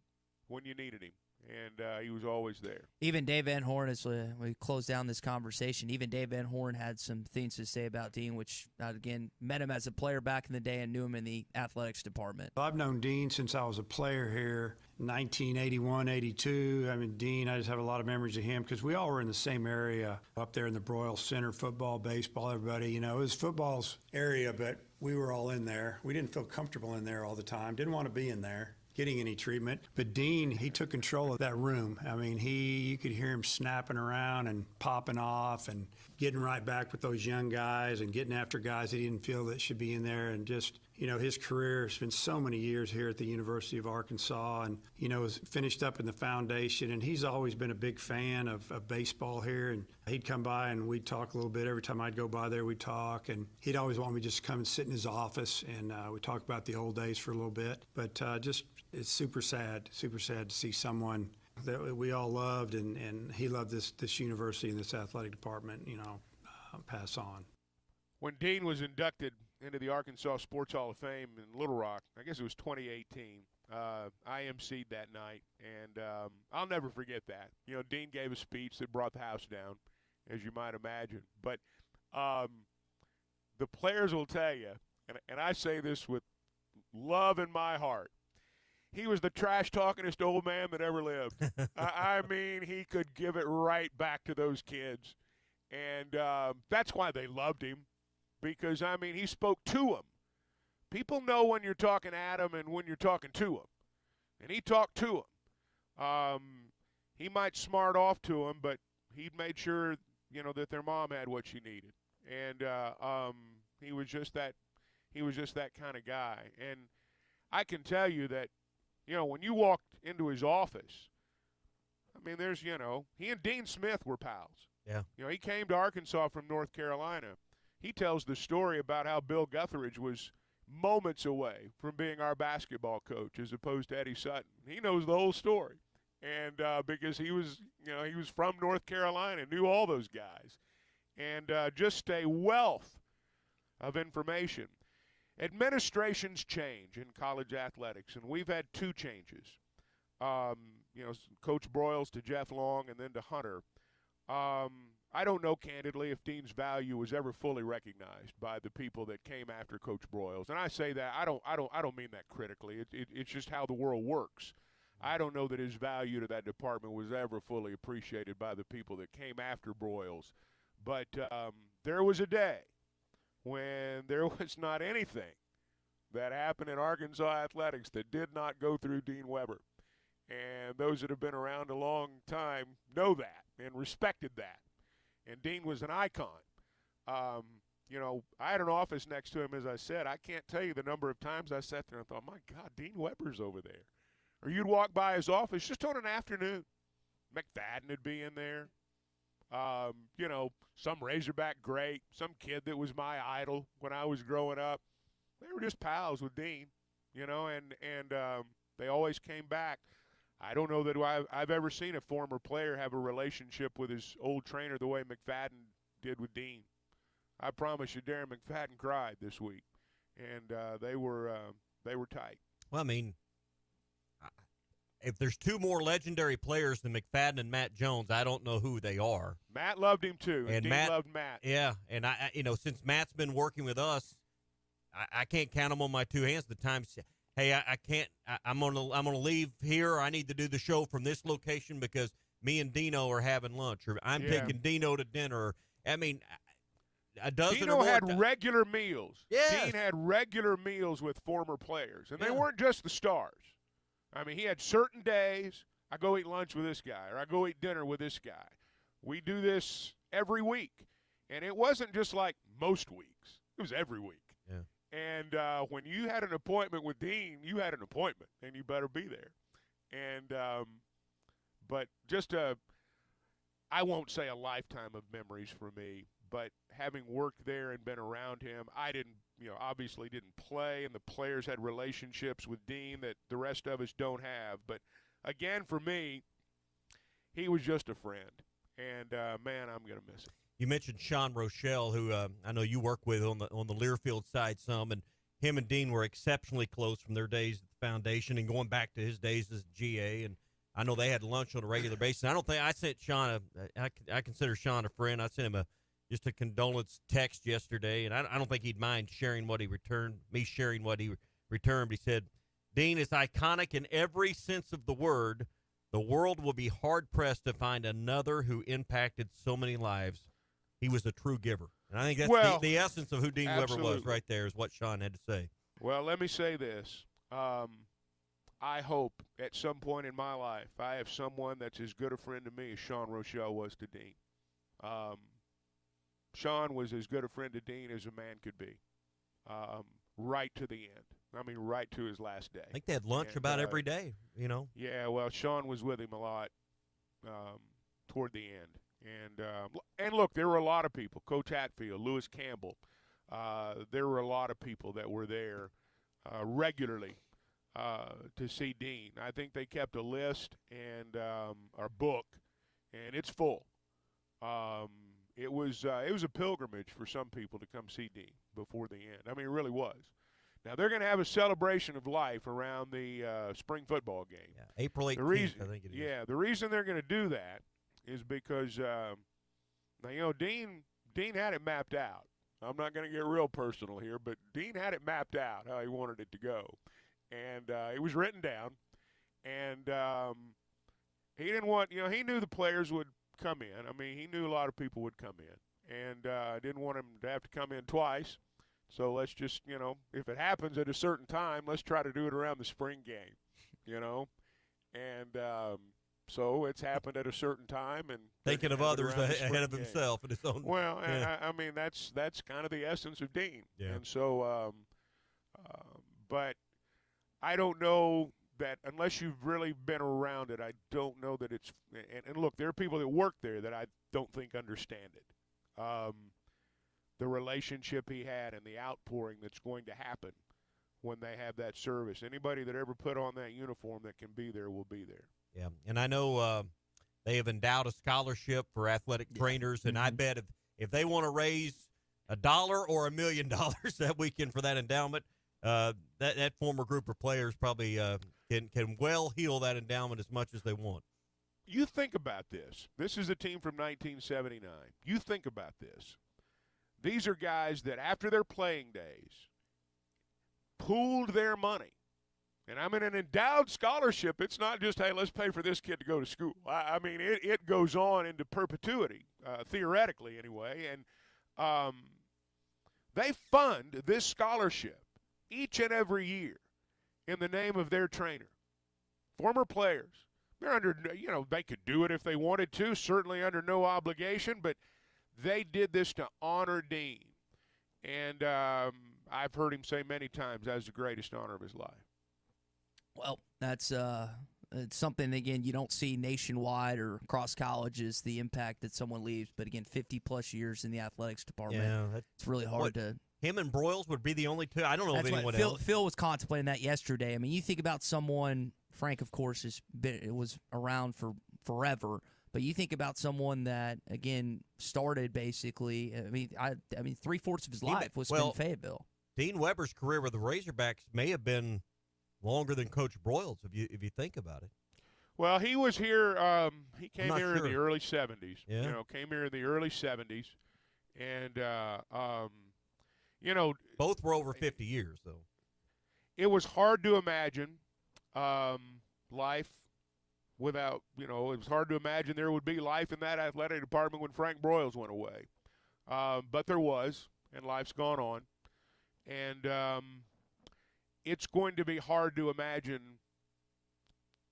him. And he was always there. Even Dave Van Horn, as we close down this conversation, even Dave Van Horn had some things to say about Dean, which, again, met him as a player back in the day and knew him in the athletics department. I've known Dean since I was a player here, 1981, 82. I mean, Dean, I just have a lot of memories of him because we all were in the same area up there in the Broyles Center, football, baseball, everybody. It was football's area, but we were all in there. We didn't feel comfortable in there all the time, didn't want to be in there getting any treatment. But Dean, he took control of that room. I mean, you could hear him snapping around and popping off and getting right back with those young guys and getting after guys that he didn't feel that should be in there. And just, his career has been so many years here at the University of Arkansas and, was finished up in the foundation. And he's always been a big fan of baseball here. And he'd come by and we'd talk a little bit. Every time I'd go by there, we'd talk. And he'd always want me to just come and sit in his office and we'd talk about the old days for a little bit. But it's super sad to see someone that we all loved and he loved this university and this athletic department, pass on. When Dean was inducted into the Arkansas Sports Hall of Fame in Little Rock, I guess it was 2018, I emceed that night, and I'll never forget that. You know, Dean gave a speech that brought the house down, as you might imagine. But the players will tell you, and I say this with love in my heart, he was the trash-talkingest old man that ever lived. I mean, he could give it right back to those kids. And that's why they loved him, because, I mean, he spoke to them. People know when you're talking at them and when you're talking to them. And he talked to them. He might smart off to them, but he made sure, you know, that their mom had what she needed. And he was just that kind of guy. And I can tell you that, you know, when you walked into his office, I mean, there's, you know, he and Dean Smith were pals. Yeah. You know, he came to Arkansas from North Carolina. He tells the story about how Bill Guthridge was moments away from being our basketball coach as opposed to Eddie Sutton. He knows the whole story. And because he was from North Carolina, knew all those guys. And just a wealth of information. Administrations change in college athletics, and we've had two changes. You know, Coach Broyles to Jeff Long and then to Hunter. I don't know, candidly, if Dean's value was ever fully recognized by the people that came after Coach Broyles. And I say that I don't mean that critically. It's just how the world works. I don't know that his value to that department was ever fully appreciated by the people that came after Broyles. But there was a day when there was not anything that happened in Arkansas athletics that did not go through Dean Weber. And those that have been around a long time know that and respected that. And Dean was an icon. You know, I had an office next to him, as I said. I can't tell you the number of times I sat there and thought, my God, Dean Weber's over there. Or you'd walk by his office just on an afternoon. McFadden would be in there. You know, some Razorback great, some kid that was my idol when I was growing up. They were just pals with Dean, you know, and they always came back. I don't know that I've ever seen a former player have a relationship with his old trainer the way McFadden did with Dean. I promise you, Darren McFadden cried this week, and they were tight. Well, I mean, if there's two more legendary players than McFadden and Matt Jones, I don't know who they are. Matt loved him too, and Dean loved Matt. Yeah, and I you know, since Matt's been working with us, I can't count them on my two hands. The times, hey, I can't. I'm gonna leave here. I need to do the show from this location because me and Dino are having lunch, or I'm taking Dino to dinner. I mean, a dozen. Dino or more had regular meals. Yes. Dean had regular meals with former players, and they weren't just the stars. I mean, he had certain days. I go eat lunch with this guy, or I go eat dinner with this guy. We do this every week, and it wasn't just like most weeks. It was every week. Yeah. And when you had an appointment with Dean, you had an appointment, and you better be there. And but just I won't say a lifetime of memories for me, but having worked there and been around him, I didn't, obviously didn't play, and the players had relationships with Dean that the rest of us don't have. But again, for me, he was just a friend, and man, I'm gonna miss him. You mentioned Sean Rochelle, who I know you work with on the Learfield side some, and him and Dean were exceptionally close from their days at the foundation and going back to his days as GA. And I know they had lunch on a regular basis. I don't think I sent Sean I consider Sean a friend. I sent him just a condolence text yesterday, and I don't think he'd mind sharing what he returned. Me sharing what he returned. He said, "Dean is iconic in every sense of the word. The world will be hard pressed to find another who impacted so many lives. He was a true giver." And I think that's the essence of who Dean Weber was right there, is what Sean had to say. Well, let me say this. I hope at some point in my life I have someone that's as good a friend to me as Sean Rochelle was to Dean. Sean was as good a friend to Dean as a man could be, right to the end. I mean, right to his last day. I think they had lunch about every day, Yeah, well, Sean was with him a lot toward the end. And look, there were a lot of people. Coach Hatfield, Lewis Campbell. There were a lot of people that were there regularly to see Dean. I think they kept a list and our book, and it's full. It was a pilgrimage for some people to come see Dean before the end. I mean, it really was. Now, they're going to have a celebration of life around the spring football game. Yeah, April 18th, I think it is. Yeah, the reason they're going to do that is because, now, Dean had it mapped out. I'm not going to get real personal here, but Dean had it mapped out how he wanted it to go. And it was written down. And he didn't want, he knew the players would come in. I mean, he knew a lot of people would come in. And didn't want them to have to come in twice. So let's just, if it happens at a certain time, let's try to do it around the spring game, And so it's happened at a certain time. And thinking of others ahead of himself and his own. Well, I mean, that's kind of the essence of Dean. Yeah. And so, but I don't know that unless you've really been around it, I don't know that it's – and look, there are people that work there that I don't think understand it. The relationship he had and the outpouring that's going to happen when they have that service. Anybody that ever put on that uniform that can be there will be there. Yeah, and I know they have endowed a scholarship for athletic trainers, and I bet if they want to raise $1 or $1 million that weekend for that endowment, that former group of players probably can well heal that endowment as much as they want. You think about this. This is a team from 1979. You think about this. These are guys that after their playing days pooled their money. And I'm in an endowed scholarship. It's not just, hey, let's pay for this kid to go to school. I mean, it goes on into perpetuity, theoretically anyway. And they fund this scholarship each and every year in the name of their trainer. Former players. They're under, they could do it if they wanted to, certainly under no obligation, but they did this to honor Dean. And I've heard him say many times that was the greatest honor of his life. Well, that's it's something, again, you don't see nationwide or across colleges, the impact that someone leaves. But, again, 50-plus years in the athletics department, it's really hard to – Him and Broyles would be the only two. I don't know of anyone else. Phil was contemplating that yesterday. I mean, you think about someone – Frank, of course, was around for forever. But you think about someone that, again, started basically. I mean, 3/4 of his life was spent in Fayetteville. Dean Weber's career with the Razorbacks may have been longer than Coach Broyles, if you think about it. Well, he was here. He came here in the early '70s. Yeah. Came here in the early '70s, and both were over 50 years, though. It was hard to imagine life without, it was hard to imagine there would be life in that athletic department when Frank Broyles went away. But there was, and life's gone on. And it's going to be hard to imagine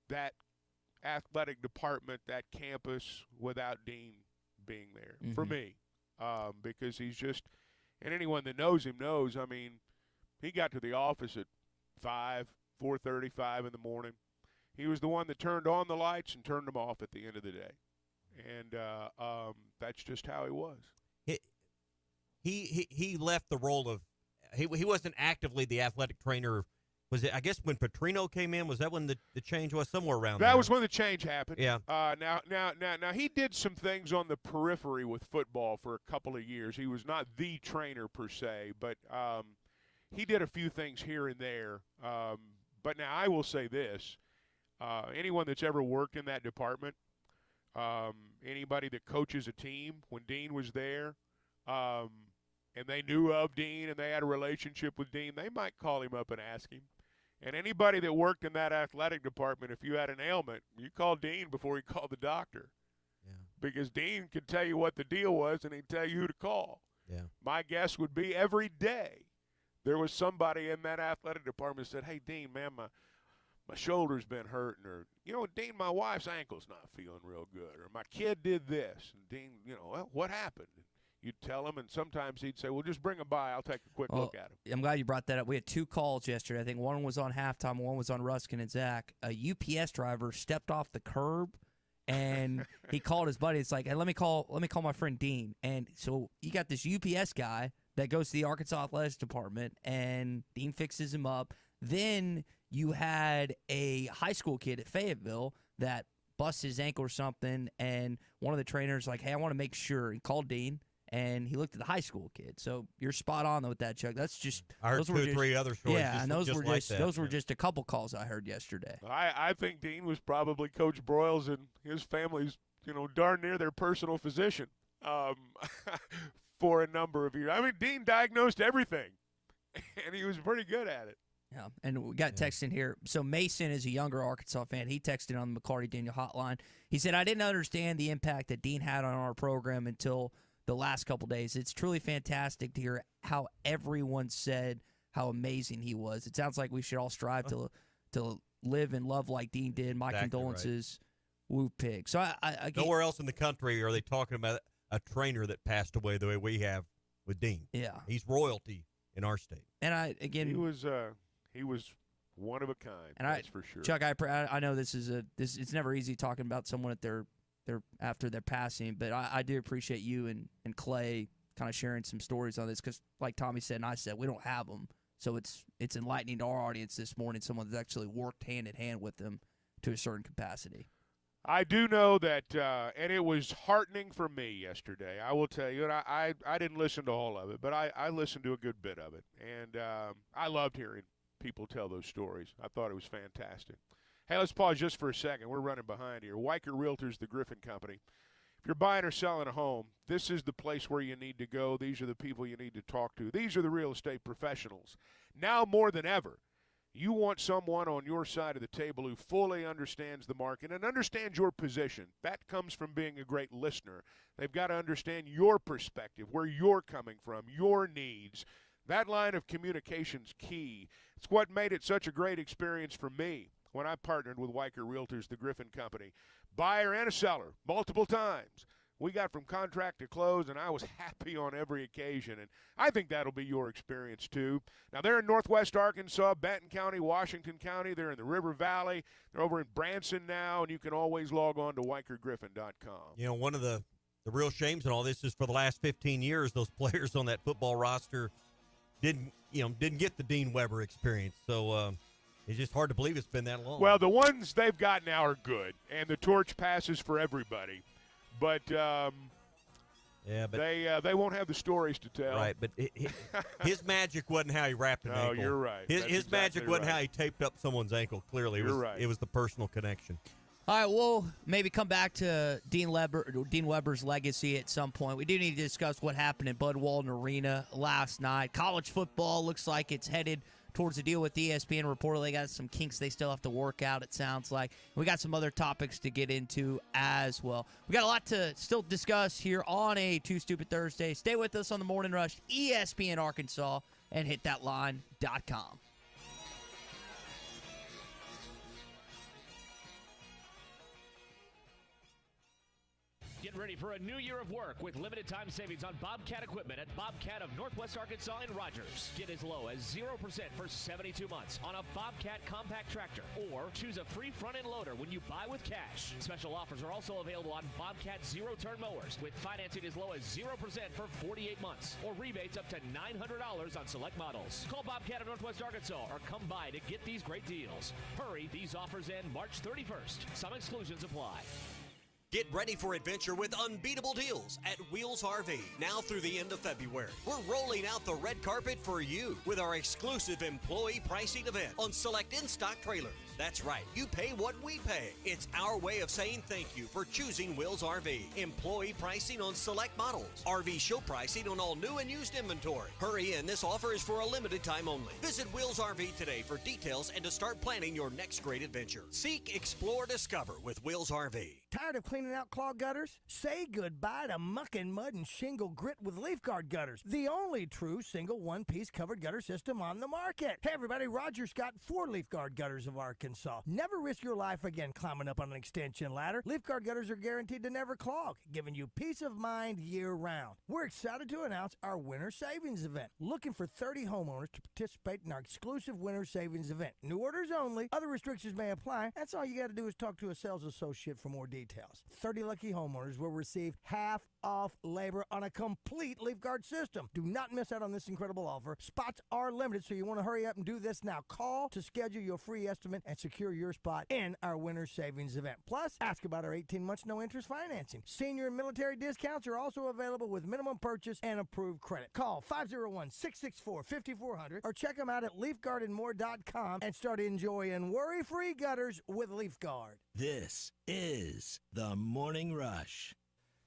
that athletic department, that campus, without Dean being there, for me. Because he's just – and anyone that knows him knows, I mean, he got to the office at 4:35 in the morning. He was the one that turned on the lights and turned them off at the end of the day. And that's just how he was. He left the role of he wasn't actively the athletic trainer. Was it, I guess, when Petrino came in? Was that when the change was? Somewhere around there. That was when the change happened. Yeah. Now he did some things on the periphery with football for a couple of years. He was not the trainer per se, but he did a few things here and there. But now I will say this. Anyone that's ever worked in that department, anybody that coaches a team, when Dean was there, and they knew of Dean and they had a relationship with Dean, they might call him up and ask him. And anybody that worked in that athletic department, if you had an ailment, you called Dean before he called the doctor. Yeah. Because Dean could tell you what the deal was and he'd tell you who to call. Yeah. My guess would be every day there was somebody in that athletic department that said, hey, Dean, man, my shoulder's been hurting, or, Dean, my wife's ankle's not feeling real good, or my kid did this. And Dean, well, what happened? You'd tell him, and sometimes he'd say, well, just bring him by. I'll take a quick look at him. I'm glad you brought that up. We had 2 calls yesterday. I think one was on halftime, one was on Ruskin and Zach. A UPS driver stepped off the curb, and he called his buddy. It's like, hey, let me call my friend Dean. And so you got this UPS guy that goes to the Arkansas Athletics Department, and Dean fixes him up. Then you had a high school kid at Fayetteville that busted his ankle or something, and one of the trainers like, hey, I want to make sure. He called Dean, and he looked at the high school kid. So you're spot on with that, Chuck. That's just I heard those two were or just, three other stories. Yeah, and those just were like just that. those were just a couple calls I heard yesterday. I think Dean was probably Coach Broyles and his family's, darn near their personal physician for a number of years. I mean, Dean diagnosed everything, and he was pretty good at it. Yeah, and we got text in here. So Mason is a younger Arkansas fan. He texted on the McCarty Daniel hotline. He said, I didn't understand the impact that Dean had on our program until the last couple days. It's truly fantastic to hear how everyone said how amazing he was. It sounds like we should all strive to live and love like Dean did. My Exactly condolences, Woo Pig. So I nowhere else in the country are they talking about a trainer that passed away the way we have with Dean. Yeah. He's royalty in our state. And he was one of a kind. And that's for sure. Chuck, I know this is it's never easy talking about someone at their after their passing, but I do appreciate you and Clay kind of sharing some stories on this because, like Tommy said and I said, we don't have them, so it's enlightening to our audience this morning. Someone that's actually worked hand in hand with them to a certain capacity. I do know that, and it was heartening for me yesterday. I will tell you, and I didn't listen to all of it, but I listened to a good bit of it, and I loved hearing people tell those stories. I thought it was fantastic. Hey, let's pause just for a second. We're running behind here. Weicker Realtors, the Griffin Company. If you're buying or selling a home, this is the place where you need to go. These are the people you need to talk to. These are the real estate professionals. Now more than ever, you want someone on your side of the table who fully understands the market and understands your position. That comes from being a great listener. They've got to understand your perspective, where you're coming from, your needs. That line of communication's key. It's what made it such a great experience for me when I partnered with Weicker Realtors, the Griffin Company. Buyer and a seller, multiple times. We got from contract to close, and I was happy on every occasion. And I think that'll be your experience, too. Now, they're in northwest Arkansas, Benton County, Washington County. They're in the River Valley. They're over in Branson now, and you can always log on to WeicherGriffin.com. One of the real shames in all this is for the last 15 years, those players on that football roster didn't get the Dean Weber experience. So it's just hard to believe it's been that long. Well, the ones they've got now are good, and the torch passes for everybody. But they won't have the stories to tell. Right, but his magic wasn't how he wrapped an ankle. No, you're right. His magic wasn't how he taped up someone's ankle. Clearly, it was the personal connection. All right, we'll maybe come back to Dean Weber's legacy at some point. We do need to discuss what happened in Bud Walton Arena last night. College football looks like it's headed towards a deal with ESPN. Reportedly, they got some kinks they still have to work out, it sounds like. We got some other topics to get into as well. We got a lot to still discuss here on a Too Stupid Thursday. Stay with us on the Morning Rush, ESPN Arkansas, and hitthatline.com. Get ready for a new year of work with limited time savings on Bobcat equipment at Bobcat of Northwest Arkansas and Rogers. Get as low as 0% for 72 months on a Bobcat compact tractor, or choose a free front-end loader when you buy with cash. Special offers are also available on Bobcat zero-turn mowers with financing as low as 0% for 48 months, or rebates up to $900 on select models. Call Bobcat of Northwest Arkansas or come by to get these great deals. Hurry, these offers end March 31st. Some exclusions apply. Get ready for adventure with unbeatable deals at Wheels RV now through the end of February. We're rolling out the red carpet for you with our exclusive employee pricing event on select in-stock trailers. That's right, you pay what we pay. It's our way of saying thank you for choosing Wheels RV. Employee pricing on select models. RV show pricing on all new and used inventory. Hurry in, this offer is for a limited time only. Visit Wheels RV today for details and to start planning your next great adventure. Seek, explore, discover with Wheels RV. Tired of cleaning out clogged gutters? Say goodbye to muck and mud and shingle grit with Leaf Guard gutters, the only true single one-piece covered gutter system on the market. Hey everybody, Roger Scott for Leaf Guard Gutters of Arkansas. Never risk your life again climbing up on an extension ladder. Leaf Guard gutters are guaranteed to never clog, giving you peace of mind year-round. We're excited to announce our Winter Savings Event. Looking for 30 homeowners to participate in our exclusive Winter Savings Event. New orders only. Other restrictions may apply. That's all you got to do is talk to a sales associate for more details. 30 lucky homeowners will receive half off labor on a complete Leaf Guard system. Do not miss out on this incredible offer. Spots are limited, so you want to hurry up and do this now. Call to schedule your free estimate and secure your spot in our winter savings event. Plus, ask about our 18 months no interest financing. Senior and military discounts are also available with minimum purchase and approved credit. Call 501-664-5400 or check them out at leafguardandmore.com and start enjoying worry-free gutters with LeafGuard. This is the Morning Rush.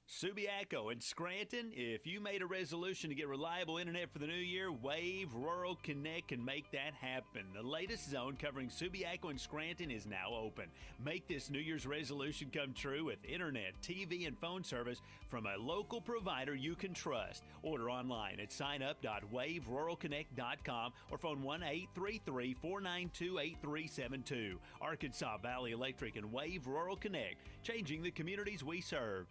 Subiaco in Scranton, if you made a resolution to get reliable internet for the new year, Wave Rural Connect can make that happen. The latest zone covering Subiaco in Scranton is now open. Make this New Year's resolution come true with internet, TV, and phone service from a local provider you can trust. Order online at signup.waveruralconnect.com or phone 1-833-492-8372. Arkansas Valley Electric and Wave Rural Connect, changing the communities we serve.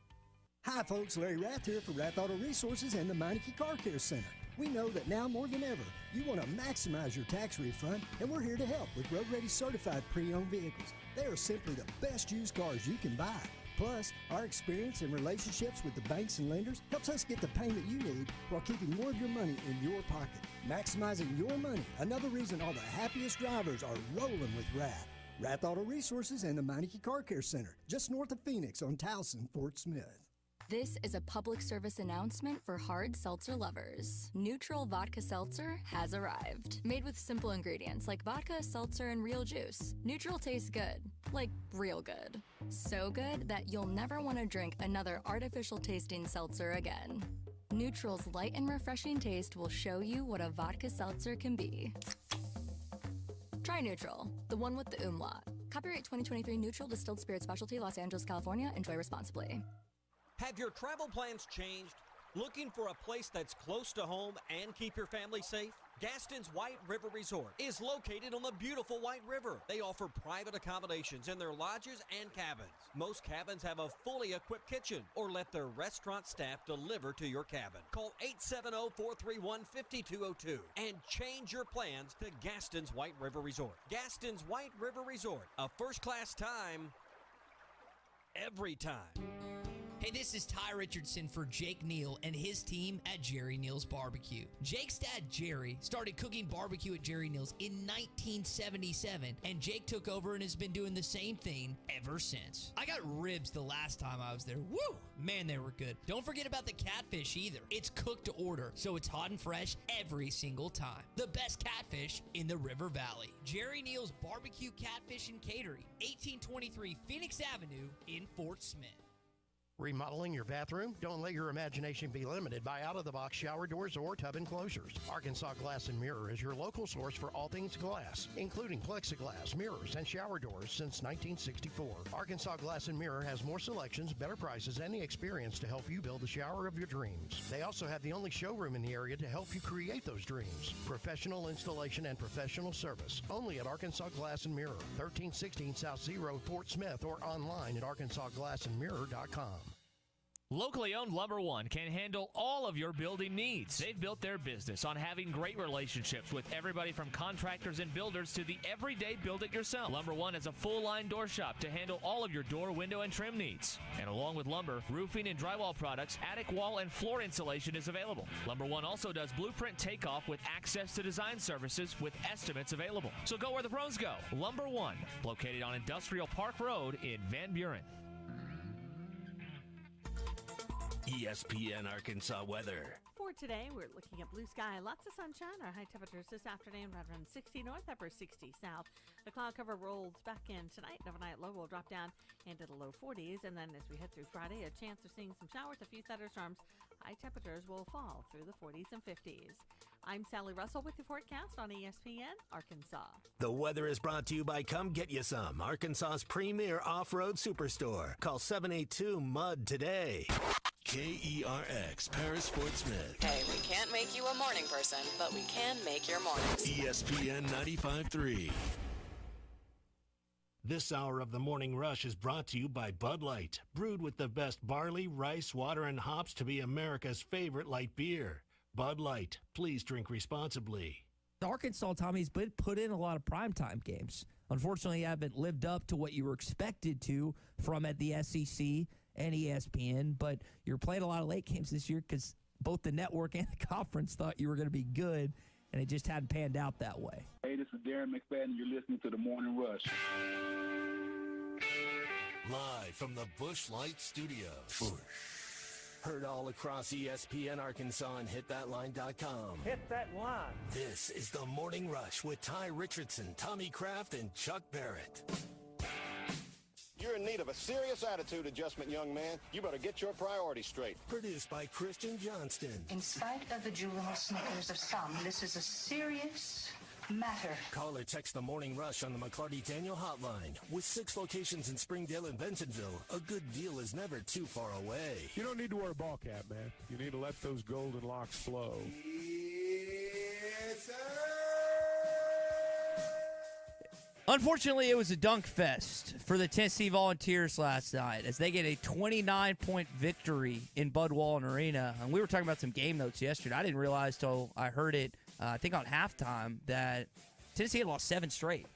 Hi folks, Larry Rath here for Rath Auto Resources and the Meineke Car Care Center. We know that now more than ever, you want to maximize your tax refund, and we're here to help with road-ready certified pre-owned vehicles. They are simply the best used cars you can buy. Plus, our experience and relationships with the banks and lenders helps us get the payment you need while keeping more of your money in your pocket. Maximizing your money, another reason all the happiest drivers are rolling with Rath. Rath Auto Resources and the Meineke Car Care Center, just north of Phoenix on Towson, Fort Smith. This is a public service announcement for hard seltzer lovers. Neutral Vodka Seltzer has arrived. Made with simple ingredients like vodka, seltzer, and real juice. Neutral tastes good. Like real good. So good that you'll never want to drink another artificial tasting seltzer again. Neutral's light and refreshing taste will show you what a vodka seltzer can be. Try Neutral, the one with the umlaut. Copyright 2023 Neutral Distilled Spirit Specialty, Los Angeles, California. Enjoy responsibly. Have your travel plans changed? Looking for a place that's close to home and keep your family safe? Gaston's White River Resort is located on the beautiful White River. They offer private accommodations in their lodges and cabins. Most cabins have a fully equipped kitchen or let their restaurant staff deliver to your cabin. Call 870-431-5202 and change your plans to Gaston's White River Resort. Gaston's White River Resort, a first-class time, every time. Hey, this is Ty Richardson for Jake Neal and his team at Jerry Neal's Barbecue. Jake's dad, Jerry, started cooking barbecue at Jerry Neal's in 1977, and Jake took over and has been doing the same thing ever since. I got ribs the last time I was there. Woo! Man, they were good. Don't forget about the catfish either. It's cooked to order, so it's hot and fresh every single time. The best catfish in the River Valley. Jerry Neal's Barbecue, Catfish, and Catering, 1823 Phoenix Avenue in Fort Smith. Remodeling your bathroom? Don't let your imagination be limited by out-of-the-box shower doors or tub enclosures. Arkansas Glass and Mirror is your local source for all things glass, including plexiglass, mirrors, and shower doors since 1964. Arkansas Glass and Mirror has more selections, better prices, and the experience to help you build the shower of your dreams. They also have the only showroom in the area to help you create those dreams. Professional installation and professional service. Only at Arkansas Glass and Mirror, 1316 South Zero, Fort Smith, or online at arkansasglassandmirror.com. Locally owned Lumber One can handle all of your building needs. They've built their business on having great relationships with everybody from contractors and builders to the everyday build-it-yourself. Lumber One is a full-line door shop to handle all of your door, window, and trim needs. And along with lumber, roofing and drywall products, attic wall and floor insulation is available. Lumber One also does blueprint takeoff with access to design services with estimates available. So go where the pros go. Lumber One, located on Industrial Park Road in Van Buren. ESPN Arkansas weather. For today, we're looking at blue sky, lots of sunshine. Our high temperatures this afternoon right around 60 north, upper 60 south. The cloud cover rolls back in tonight. Overnight low will drop down into the low 40s. And then as we head through Friday, a chance of seeing some showers, a few thunderstorms. High temperatures will fall through the 40s and 50s. I'm Sally Russell with the forecast on ESPN Arkansas. The weather is brought to you by Come Get You Some, Arkansas's premier off-road superstore. Call 782-MUD today. KERX, Paris, Fort Smith. Hey, we can't make you a morning person, but we can make your mornings. ESPN 95.3. This hour of the Morning Rush is brought to you by Bud Light, brewed with the best barley, rice, water, and hops to be America's favorite light beer. Bud Light, please drink responsibly. Arkansas, Tommy's been put in a lot of primetime games. Unfortunately, haven't lived up to what you were expected to from at the SEC and ESPN, but you're playing a lot of late games this year because both the network and the conference thought you were going to be good. and it just hadn't panned out that way. Hey, this is Darren McFadden, and you're listening to The Morning Rush. Live from the Bush Light Studios. Heard all across ESPN Arkansas and hitthatline.com. Hit that line. This is the Morning Rush with Ty Richardson, Tommy Kraft, and Chuck Barrett. You're in need of a serious attitude adjustment, young man. You better get your priorities straight. Produced by Christian Johnston. In spite of the juvenile snickers of some, this is a serious matter. Call or text the Morning Rush on the McClarty Daniel hotline. With 6 locations in Springdale and Bentonville, a good deal is never too far away. You don't need to wear a ball cap, man. You need to let those golden locks flow. Yes, sir. Unfortunately, it was a dunk fest for the Tennessee Volunteers last night as they get a 29-point victory in Bud Walton Arena. And we were talking about some game notes yesterday. I didn't realize till I heard it, I think on halftime, that Tennessee had lost 7 straight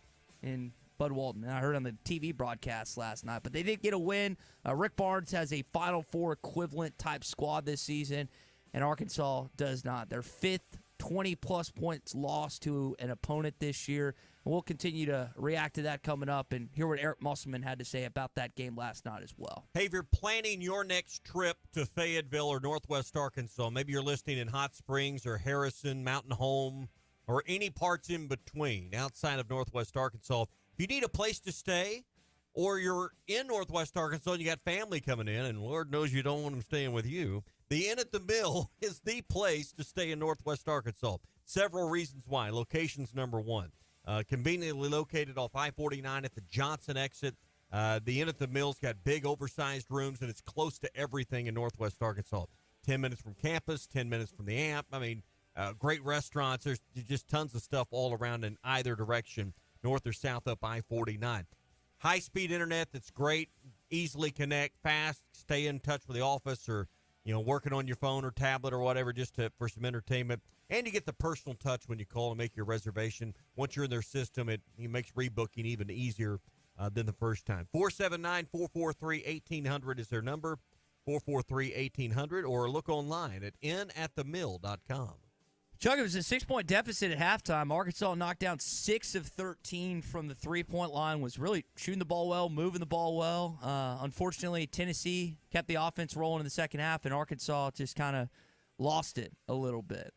in Bud Walton. And I heard on the TV broadcast last night. But they did get a win. Rick Barnes has a Final Four equivalent type squad this season, and Arkansas does not. Their 5th 20-plus points loss to an opponent this year. And we'll continue to react to that coming up and hear what Eric Musselman had to say about that game last night as well. Hey, if you're planning your next trip to Fayetteville or Northwest Arkansas, maybe you're listening in Hot Springs or Harrison, Mountain Home, or any parts in between outside of Northwest Arkansas, if you need a place to stay or you're in Northwest Arkansas and you got family coming in, and Lord knows you don't want them staying with you, the Inn at the Mill is the place to stay in Northwest Arkansas. Several reasons why. Location's number one. Conveniently located off I-49 at the Johnson exit. The Inn at the Mill's got big, oversized rooms, and it's close to everything in Northwest Arkansas. 10 minutes from campus, 10 minutes from the AMP. I mean, great restaurants. There's just tons of stuff all around in either direction, north or south up I-49. High-speed internet that's great, easily connect, fast, stay in touch with the office or, working on your phone or tablet or whatever just for some entertainment. And you get the personal touch when you call and make your reservation. Once you're in their system, it makes rebooking even easier than the first time. 479-443-1800 is their number, 443-1800, or look online at inatthemill.com. Chuck, it was a 6-point deficit at halftime. Arkansas knocked down 6 of 13 from the three-point line, was really shooting the ball well, moving the ball well. Unfortunately, Tennessee kept the offense rolling in the second half, and Arkansas just kind of lost it a little bit.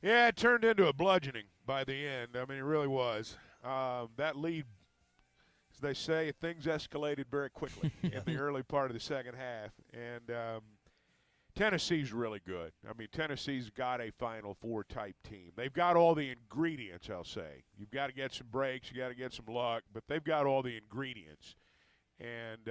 Yeah, it turned into a bludgeoning by the end. I mean, it really was. That lead, as they say, things escalated very quickly in the early part of the second half. And Tennessee's really good. I mean, Tennessee's got a Final Four type team. They've got all the ingredients, I'll say. You've got to get some breaks, you got to get some luck, but they've got all the ingredients. And,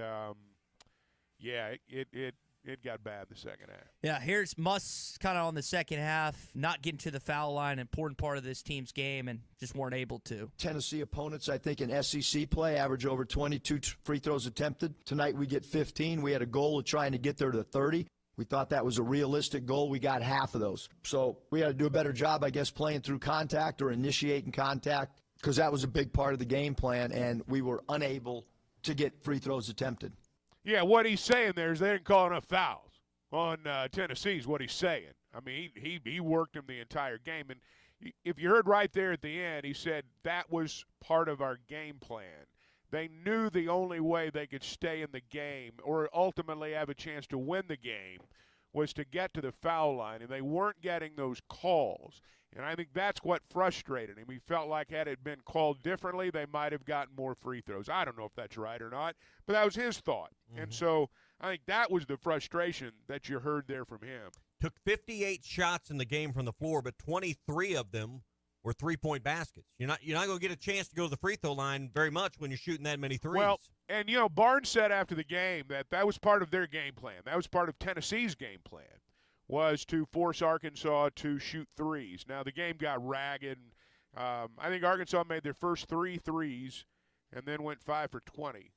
it got bad the second half. Yeah, here's Muss kind of on the second half, not getting to the foul line, important part of this team's game, and just weren't able to. Tennessee opponents, I think, in SEC play average over 22 free throws attempted. Tonight we get 15. We had a goal of trying to get there to 30. We thought that was a realistic goal. We got half of those. So we had to do a better job, I guess, playing through contact or initiating contact, because that was a big part of the game plan, and we were unable to get free throws attempted. Yeah, what he's saying there is they didn't call enough fouls on Tennessee is what he's saying. I mean, he worked him the entire game. And if you heard right there at the end, he said that was part of our game plan. They knew the only way they could stay in the game or ultimately have a chance to win the game was to get to the foul line, and they weren't getting those calls. And I think that's what frustrated him. He felt like had it been called differently, they might have gotten more free throws. I don't know if that's right or not, but that was his thought. Mm-hmm. And so I think that was the frustration that you heard there from him. Took 58 shots in the game from the floor, but 23 of them were three-point baskets. You're not going to get a chance to go to the free throw line very much when you're shooting that many threes. Well, and, Barnes said after the game that was part of their game plan. That was part of Tennessee's game plan, was to force Arkansas to shoot threes. Now, the game got ragged. I think Arkansas made their first 3 threes and then went 5 for 20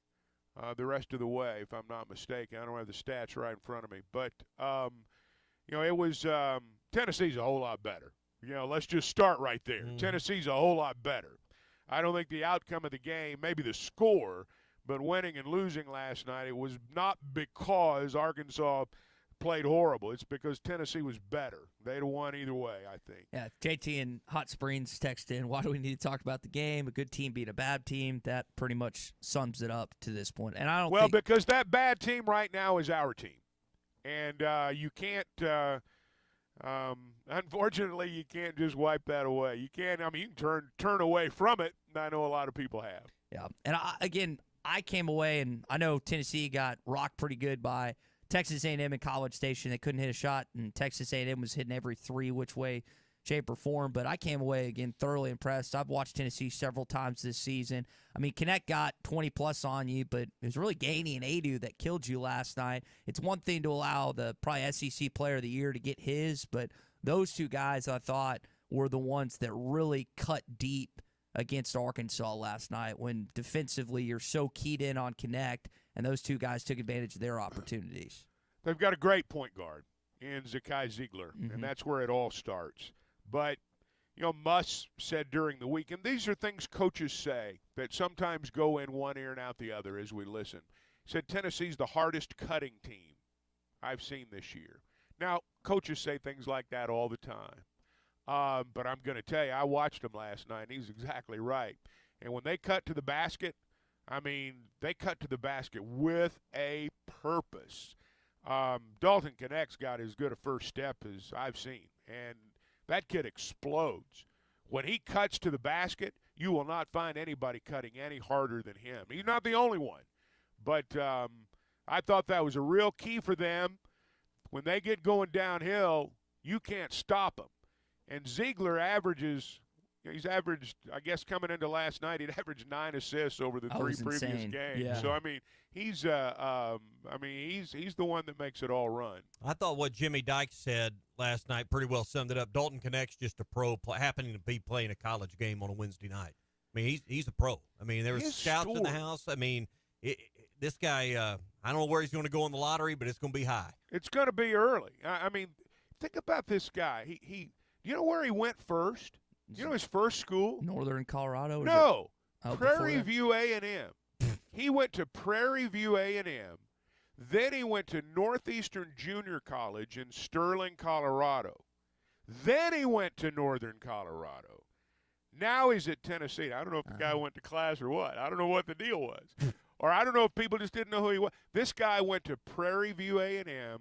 the rest of the way, if I'm not mistaken. I don't have the stats right in front of me. But, it was Tennessee's a whole lot better. Let's just start right there. Tennessee's a whole lot better. I don't think the outcome of the game, maybe the score, but winning and losing last night, it was not because Arkansas played horrible. It's because Tennessee was better. They'd have won either way, I think. Yeah, JT in Hot Springs text in, why do we need to talk about the game? A good team beat a bad team. That pretty much sums it up to this point. And I don't think because that bad team right now is our team. And you can't unfortunately, you can't just wipe that away. You can't. I mean, you can turn away from it, and I know a lot of people have. Yeah, and I came away, and I know Tennessee got rocked pretty good by Texas A&M in College Station. They couldn't hit a shot, and Texas A&M was hitting every three which way, shape, or form. But I came away, again, thoroughly impressed. I've watched Tennessee several times this season. I mean, Connect got 20-plus on you, but it was really Gainey and Adu that killed you last night. It's one thing to allow the probably SEC Player of the Year to get his, but those two guys I thought were the ones that really cut deep against Arkansas last night when defensively you're so keyed in on Connect, and those two guys took advantage of their opportunities. They've got a great point guard in Zakai Ziegler, and that's where it all starts. But, Muss said during the week, and these are things coaches say that sometimes go in one ear and out the other as we listen. He said Tennessee's the hardest cutting team I've seen this year. Now, coaches say things like that all the time. But I'm going to tell you, I watched them last night, and he's exactly right. And when they cut to the basket, I mean, they cut to the basket with a purpose. Dalton Connect's got as good a first step as I've seen, and that kid explodes. When he cuts to the basket, you will not find anybody cutting any harder than him. He's not the only one. But I thought that was a real key for them. When they get going downhill, you can't stop them. And Ziegler he's averaged, I guess coming into last night, he'd averaged 9 assists over the three previous games. Yeah. So, I mean, he's the one that makes it all run. I thought what Jimmy Dykes said last night pretty well summed it up. Dalton Connect's just a pro, happening to be playing a college game on a Wednesday night. I mean, he's a pro. I mean, there was scouts in the house. I mean, this guy, I don't know where he's going to go in the lottery, but it's going to be high. It's going to be early. I mean, think about this guy. You know where he went first? You know his first school? Northern Colorado? No. Prairie View A&M. He went to Prairie View A&M. Then he went to Northeastern Junior College in Sterling, Colorado. Then he went to Northern Colorado. Now he's at Tennessee. I don't know if the guy went to class or what. I don't know what the deal was. Or I don't know if people just didn't know who he was. This guy went to Prairie View A&M,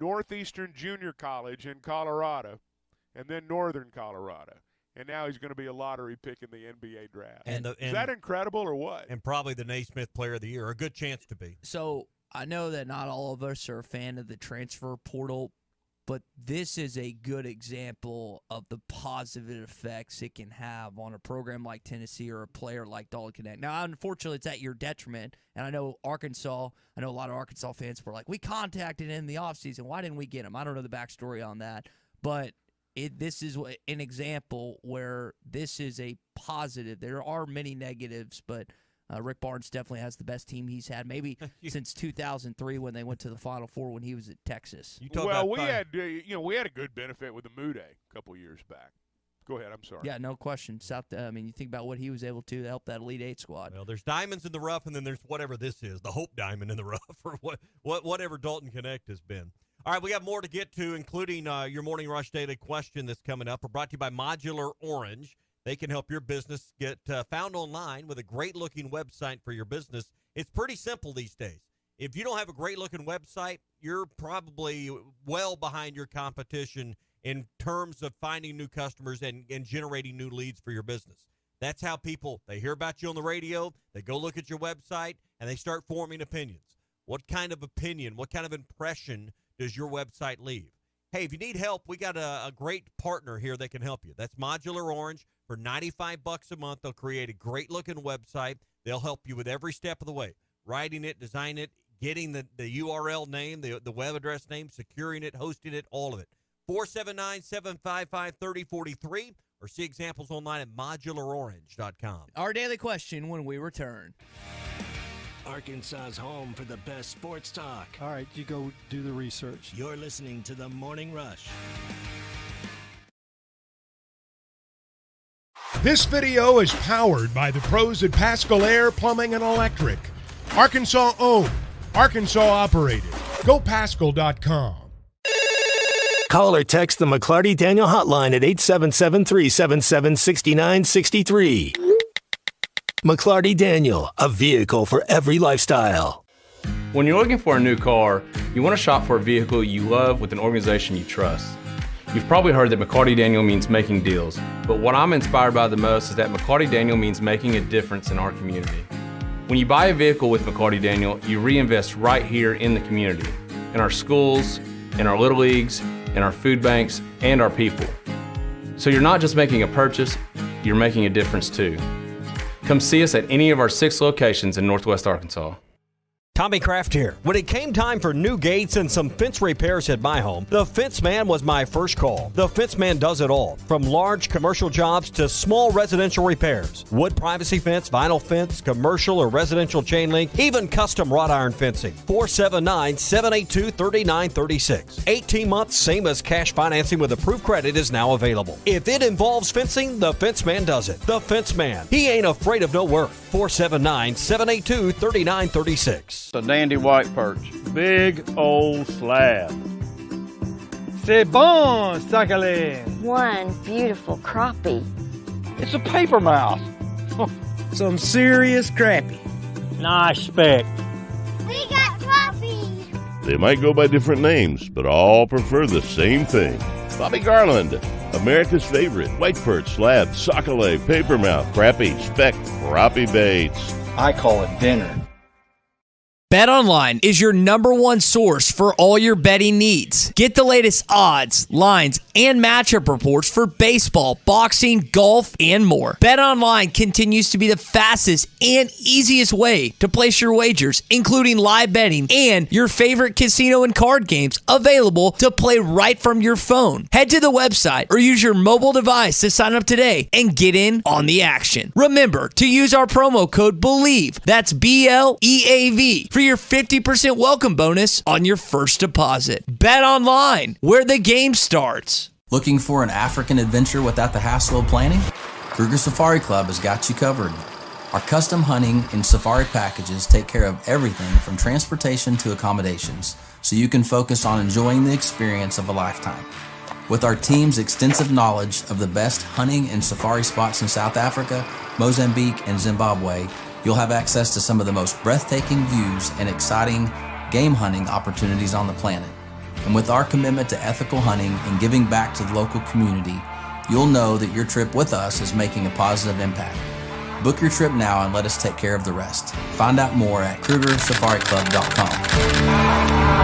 Northeastern Junior College in Colorado, and then Northern Colorado. And now he's going to be a lottery pick in the NBA draft. Is that incredible or what? And probably the Naismith Player of the Year, a good chance to be. So I know that not all of us are a fan of the transfer portal, but this is a good example of the positive effects it can have on a program like Tennessee or a player like Dalton Connect. Now, unfortunately, it's at your detriment. And I know a lot of Arkansas fans were like, we contacted him in the offseason. Why didn't we get him? I don't know the backstory on that. But this is an example where this is a positive. There are many negatives, but Rick Barnes definitely has the best team he's had maybe since 2003 when they went to the Final Four when he was at Texas. We had a good benefit with the Mude a couple years back. Go ahead, I'm sorry. Yeah, no question. You think about what he was able to help that Elite Eight squad. Well, there's diamonds in the rough, and then there's whatever this is, the Hope Diamond in the rough, or whatever Dalton Connect has been. All right, we got more to get to, including your Morning Rush Daily question that's coming up. We're brought to you by Modular Orange. They can help your business get found online with a great-looking website for your business. It's pretty simple these days. If you don't have a great-looking website, you're probably well behind your competition in terms of finding new customers and generating new leads for your business. That's how they hear about you on the radio, they go look at your website, and they start forming opinions. What kind of opinion, what kind of impression does your website leave? Hey, if you need help, we got a great partner here that can help you. That's Modular Orange. For $95 a month, they'll create a great-looking website. They'll help you with every step of the way, writing it, designing it, getting the URL name, the web address name, securing it, hosting it, all of it. 479-755-3043, or see examples online at modularorange.com. Our daily question when we return. Arkansas's home for the best sports talk. All right, you go do the research. You're listening to The Morning Rush. This video is powered by the pros at Pascal Air Plumbing and Electric. Arkansas owned, Arkansas operated. GoPascal.com. Call or text the McClarty Daniel hotline at 877-377-6963. McClarty Daniel, a vehicle for every lifestyle. When you're looking for a new car, you want to shop for a vehicle you love with an organization you trust. You've probably heard that McClarty Daniel means making deals, but what I'm inspired by the most is that McClarty Daniel means making a difference in our community. When you buy a vehicle with McClarty Daniel, you reinvest right here in the community, in our schools, in our little leagues, in our food banks, and our people. So you're not just making a purchase, you're making a difference too. Come see us at any of our 6 locations in Northwest Arkansas. Tommy Kraft here. When it came time for new gates and some fence repairs at my home, the Fence Man was my first call. The Fence Man does it all, from large commercial jobs to small residential repairs. Wood privacy fence, vinyl fence, commercial or residential chain link, even custom wrought iron fencing. 479-782-3936. 18 months, same as cash financing with approved credit is now available. If it involves fencing, the Fence Man does it. The Fence Man. He ain't afraid of no work. 479-782-3936. A dandy white perch. Big old slab. C'est bon, sacalé. One beautiful crappie. It's a paper mouse. Some serious crappie. Nice speck. We got crappie. They might go by different names, but all prefer the same thing. Bobby Garland, America's favorite white perch, slab, sockeye, papermouth, crappie, speck, crappie baits. I call it dinner. BetOnline is your #1 source for all your betting needs. Get the latest odds, lines, and matchup reports for baseball, boxing, golf, and more. BetOnline continues to be the fastest and easiest way to place your wagers, including live betting and your favorite casino and card games available to play right from your phone. Head to the website or use your mobile device to sign up today and get in on the action. Remember to use our promo code BELIEVE, that's BLEAV, for your 50% welcome bonus on your first deposit. Bet online, where the game starts. Looking for an African adventure without the hassle of planning? Kruger Safari Club has got you covered. Our custom hunting and safari packages take care of everything from transportation to accommodations, so you can focus on enjoying the experience of a lifetime. With our team's extensive knowledge of the best hunting and safari spots in South Africa, Mozambique, and Zimbabwe, you'll have access to some of the most breathtaking views and exciting game hunting opportunities on the planet. And with our commitment to ethical hunting and giving back to the local community, you'll know that your trip with us is making a positive impact. Book your trip now and let us take care of the rest. Find out more at KrugerSafariClub.com.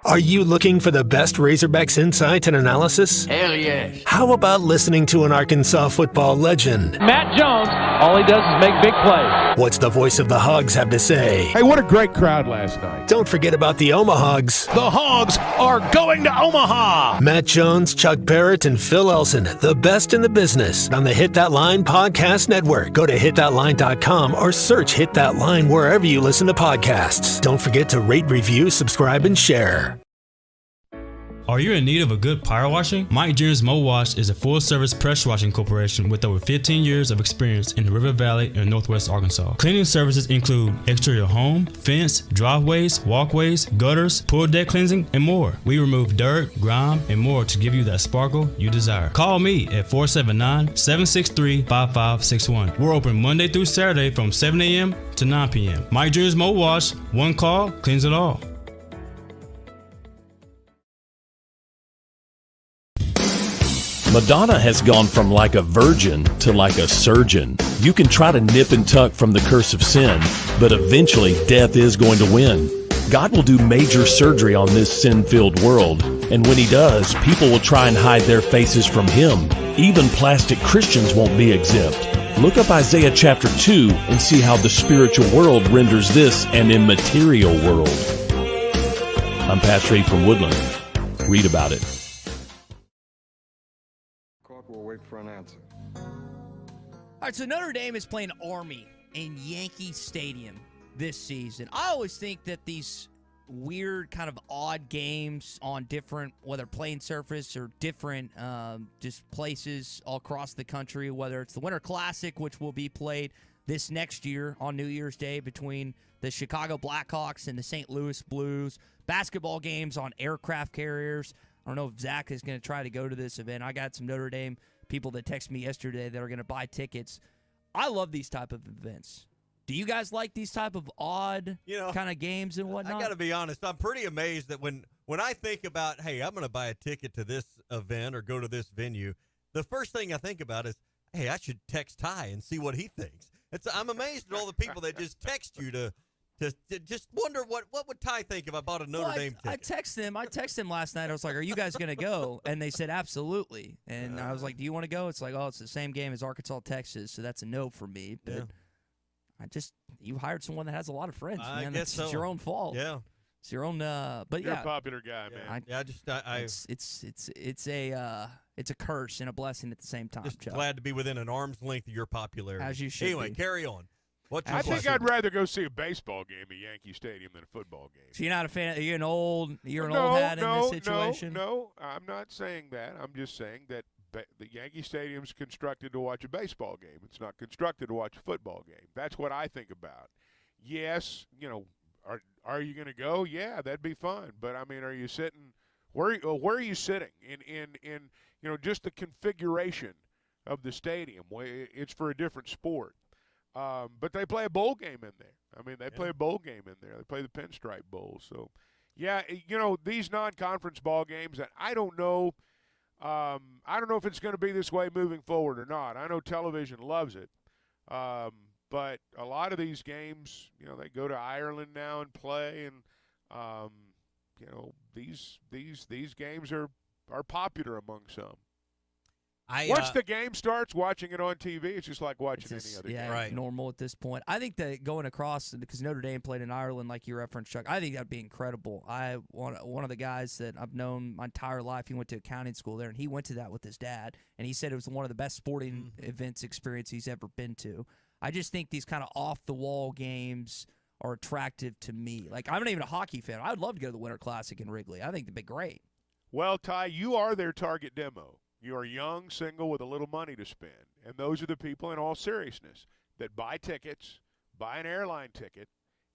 Are you looking for the best Razorbacks insight and analysis? Hell yes. How about listening to an Arkansas football legend? Matt Jones, all he does is make big plays. What's the voice of the Hogs have to say? Hey, what a great crowd last night. Don't forget about the Omahogs. The Hogs are going to Omaha. Matt Jones, Chuck Barrett, and Phil Elson, the best in the business on the Hit That Line Podcast Network. Go to hitthatline.com or search Hit That Line wherever you listen to podcasts. Don't forget to rate, review, subscribe, and share. Are you in need of a good power washing? Mike Jr.'s Mo Wash is a full-service pressure washing corporation with over 15 years of experience in the River Valley and Northwest Arkansas. Cleaning services include exterior home, fence, driveways, walkways, gutters, pool deck cleansing, and more. We remove dirt, grime, and more to give you that sparkle you desire. Call me at 479-763-5561. We're open Monday through Saturday from 7 a.m. to 9 p.m. Mike Jr.'s Mo Wash, one call, cleans it all. Madonna has gone from like a virgin to like a surgeon. You can try to nip and tuck from the curse of sin, but eventually death is going to win. God will do major surgery on this sin-filled world, and when He does, people will try and hide their faces from Him. Even plastic Christians won't be exempt. Look up Isaiah chapter 2 and see how the spiritual world renders this an immaterial world. I'm Pastor Abe from Woodland. Read about it. We'll wait for an answer. All right, so Notre Dame is playing Army in Yankee Stadium this season. I always think that these weird kind of odd games on different, whether playing surface or different just places all across the country, whether it's the Winter Classic, which will be played this next year on New Year's Day between the Chicago Blackhawks and the St. Louis Blues, basketball games on aircraft carriers. I don't know if Zach is going to try to go to this event. I got some Notre Dame people that texted me yesterday that are going to buy tickets. I love these type of events. Do you guys like these type of odd kind of games and whatnot? I got to be honest. I'm pretty amazed that when I think about, hey, I'm going to buy a ticket to this event or go to this venue, the first thing I think about is, hey, I should text Ty and see what he thinks. I'm amazed at all the people that just text you to just wonder what would Ty think if I bought a Notre Dame ticket. I texted him last night. I was like, are you guys going to go? And they said, absolutely. And I was like, do you want to go? It's like, oh, it's the same game as Arkansas, Texas, so that's a no for me. But you hired someone that has a lot of friends, man. Guess so. It's your own fault. Yeah. It's your own, but You're a popular guy, man. It's a curse and a blessing at the same time. Just glad to be within an arm's length of your popularity. As you should. Anyway, be. Carry on. I think I'd rather go see a baseball game at Yankee Stadium than a football game. So you're not a fan? You're an old hat in this situation. No, I'm not saying that. I'm just saying that the Yankee Stadium's constructed to watch a baseball game. It's not constructed to watch a football game. That's what I think about. Yes, are you going to go? Yeah, that'd be fun. But I mean, are you sitting? Where are you sitting in just the configuration of the stadium? It's for a different sport. But they play a bowl game in there. I mean, they play a bowl game in there. They play the Pinstripe Bowl. So, yeah, these non-conference ball games, I don't know. I don't know if it's going to be this way moving forward or not. I know television loves it. But a lot of these games, they go to Ireland now and play, and these games are popular among some. Once the game starts, watching it on TV, it's just like watching any other game. Right. Normal at this point. I think that going across, because Notre Dame played in Ireland, like you referenced, Chuck, I think that'd be incredible. One of the guys that I've known my entire life, he went to accounting school there, and he went to that with his dad, and he said it was one of the best sporting events experience he's ever been to. I just think these kind of off-the-wall games are attractive to me. Like, I'm not even a hockey fan. I would love to go to the Winter Classic in Wrigley. I think it'd be great. Well, Ty, you are their target demo. You are young, single, with a little money to spend. And those are the people, in all seriousness, that buy tickets, buy an airline ticket,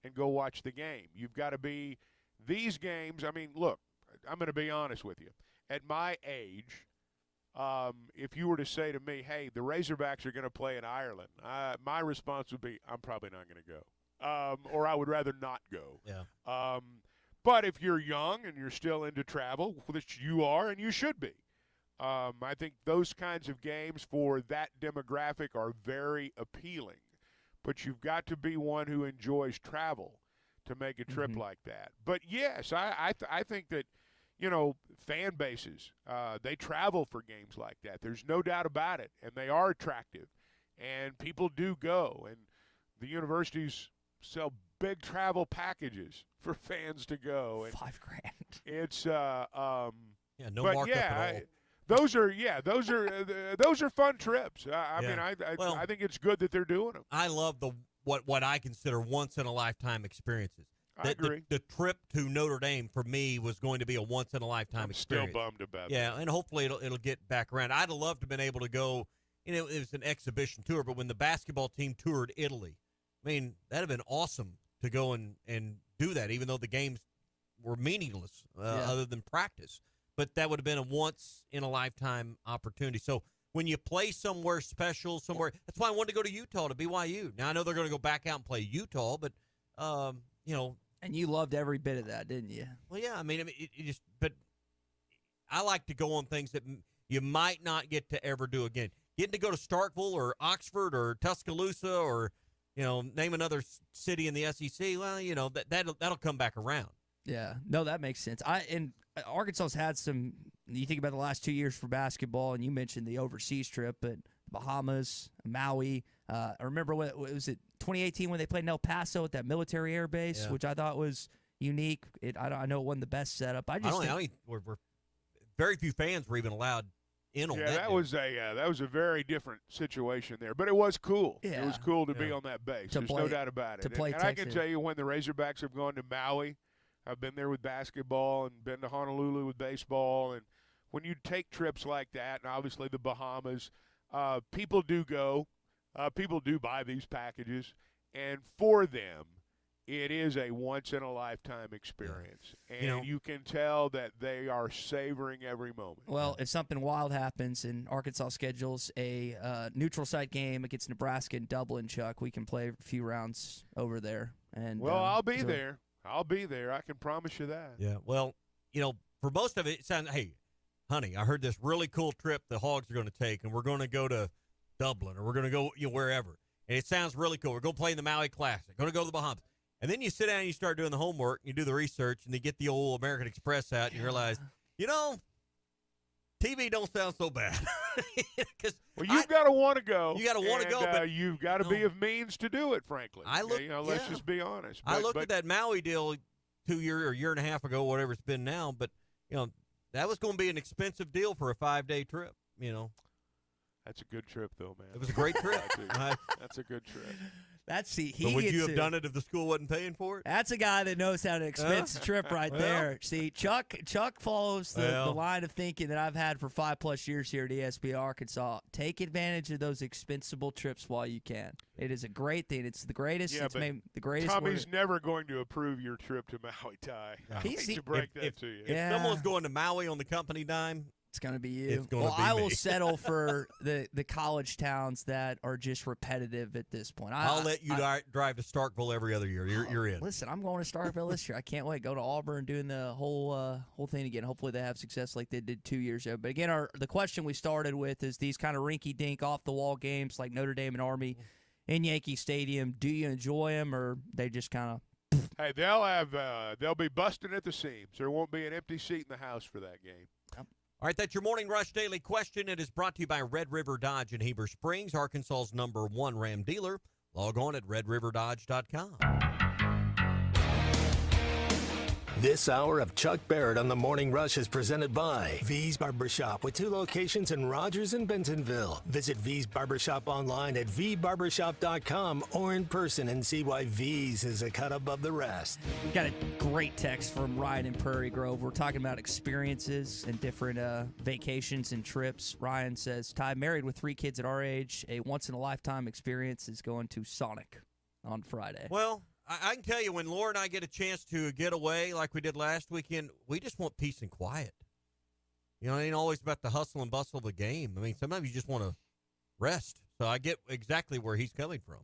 and go watch the game. You've got to be – these games – I mean, look, I'm going to be honest with you. At my age, if you were to say to me, hey, the Razorbacks are going to play in Ireland, my response would be, I'm probably not going to go. Or I would rather not go. Yeah. But if you're young and you're still into travel, which you are and you should be, I think those kinds of games for that demographic are very appealing. But you've got to be one who enjoys travel to make a trip like that. But, yes, I think that, fan bases, they travel for games like that. There's no doubt about it, and they are attractive. And people do go. And the universities sell big travel packages for fans to go. And $5,000. It's no markup at all. Those are fun trips. I mean, I think it's good that they're doing them. I love what I consider once in a lifetime experiences. I agree. The trip to Notre Dame for me was going to be a once in a lifetime experience. Still bummed about that. Yeah, and hopefully it'll get back around. I'd have loved to have been able to go. It was an exhibition tour, but when the basketball team toured Italy, I mean, that'd have been awesome to go and do that, even though the games were meaningless other than practice. But that would have been a once-in-a-lifetime opportunity. So when you play somewhere special, that's why I wanted to go to Utah, to BYU. Now, I know they're going to go back out and play Utah, but, And you loved every bit of that, didn't you? Well, yeah. I mean, but I like to go on things that you might not get to ever do again. Getting to go to Starkville or Oxford or Tuscaloosa or, name another city in the SEC, well, that'll come back around. Yeah. No, that makes sense. Arkansas's had some – you think about the last 2 years for basketball, and you mentioned the overseas trip, but Bahamas, Maui. I remember, what was it, 2018 when they played in El Paso at that military air base, which I thought was unique. I know it wasn't the best setup. We're very few fans were even allowed in on that. Yeah, that was a very different situation there, but it was cool. Yeah. It was cool to be on that base. There's no doubt about it. To play and I can tell you, when the Razorbacks have gone to Maui, I've been there with basketball and been to Honolulu with baseball. And when you take trips like that, and obviously the Bahamas, people do go. People do buy these packages. And for them, it is a once-in-a-lifetime experience. And you can tell that they are savoring every moment. Well, if something wild happens and Arkansas schedules a neutral site game against Nebraska in Dublin, Chuck, we can play a few rounds over there. And I'll be there. I'll be there. I can promise you that. Yeah. Well, for most of it sounds, hey, honey, I heard this really cool trip the Hogs are going to take, and we're going to go to Dublin, or we're going to go wherever. And it sounds really cool. We're going to play in the Maui Classic. Going to go to the Bahamas. And then you sit down and you start doing the homework, and you do the research, and you get the old American Express out, and you realize, TV don't sound so bad. You've got to want to go. You got to want to go, but you've got to be of means to do it. Frankly, let's just be honest. I looked at that Maui deal 2 year or year and a half ago, whatever it's been now. But that was going to be an expensive deal for a 5-day trip. That's a good trip, though, man. It was a great trip. That's a good trip. But would you have done it if the school wasn't paying for it? That's a guy that knows how to expense a trip right there. See, Chuck follows the line of thinking that I've had for 5+ years here at ESPN Arkansas. Take advantage of those expensible trips while you can. It is a great thing. It's the greatest. Yeah, it's made the greatest. Tommy's never going to approve your trip to Maui Tai. I hate to break that to you. If someone's going to Maui on the company dime, it's going to be you. It's going to be I me. will settle for the college towns that are just repetitive at this point. I'll let you drive to Starkville every other year. You're in. Listen, I'm going to Starkville this year. I can't wait. Go to Auburn, doing the whole thing again. Hopefully they have success like they did 2 years ago. But again, the question we started with is these kind of rinky-dink, off-the-wall games like Notre Dame and Army in Yankee Stadium. Do you enjoy them, or they just kind of? Hey, they'll be busting at the seams. There won't be an empty seat in the house for that game. All right, that's your Morning Rush Daily Question. It is brought to you by Red River Dodge in Heber Springs, Arkansas's #1 Ram dealer. Log on at redriverdodge.com. This hour of Chuck Barrett on the Morning Rush is presented by V's Barbershop with 2 locations in Rogers and Bentonville. Visit V's Barbershop online at vbarbershop.com or in person and see why V's is a cut above the rest. We got a great text from Ryan in Prairie Grove. We're talking about experiences and different vacations and trips. Ryan says, Ty, married with 3 kids at our age, a once-in-a-lifetime experience is going to Sonic on Friday. Well, I can tell you, when Laura and I get a chance to get away like we did last weekend, we just want peace and quiet. It ain't always about the hustle and bustle of the game. I mean, sometimes you just want to rest. So I get exactly where he's coming from.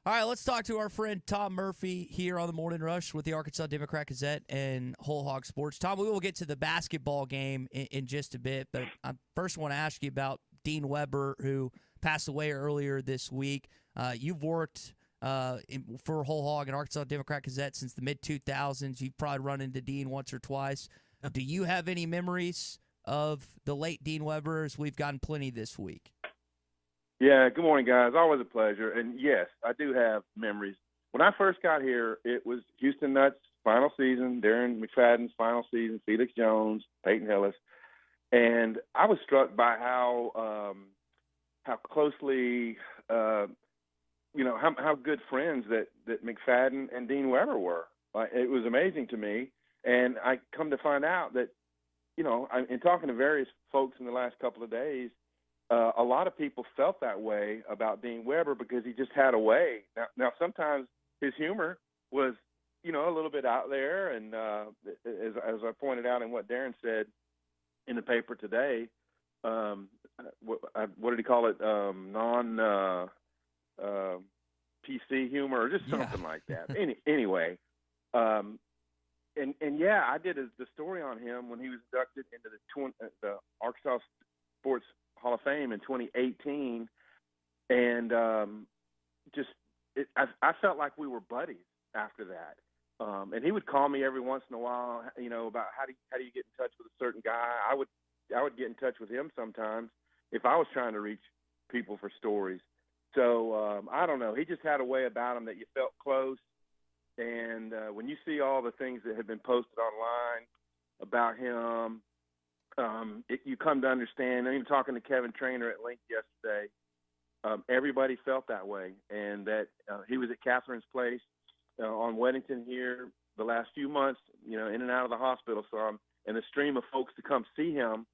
All right, let's talk to our friend Tom Murphy here on the Morning Rush with the Arkansas Democrat-Gazette and Whole Hog Sports. Tom, we will get to the basketball game in just a bit, but I first want to ask you about Dean Weber, who passed away earlier this week. You've worked for Whole Hog and Arkansas Democrat-Gazette since the mid-2000s. You've probably run into Dean once or twice. Do you have any memories of the late Dean Weber, as we've gotten plenty this week? Yeah, good morning, guys. Always a pleasure. And, yes, I do have memories. When I first got here, it was Houston Nutt's final season, Darren McFadden's final season, Felix Jones, Peyton Hillis. And I was struck by how closely how good friends that McFadden and Dean Weber were. It was amazing to me. And I come to find out that, in talking to various folks in the last couple of days, a lot of people felt that way about Dean Weber because he just had a way. Now sometimes his humor was, a little bit out there. And as I pointed out in what Darren said in the paper today, what did he call it? PC humor or just something like that. Anyway, I did the story on him when he was inducted into the Arkansas Sports Hall of Fame in 2018, and I felt like we were buddies after that. And he would call me every once in a while, about how do you get in touch with a certain guy. I would get in touch with him sometimes if I was trying to reach people for stories. So I don't know. He just had a way about him that you felt close. And when you see all the things that have been posted online about him, you come to understand. Even talking to Kevin Trainer at length yesterday, everybody felt that way, and that he was at Catherine's place on Weddington here the last few months, in and out of the hospital some, and the stream of folks to come see him,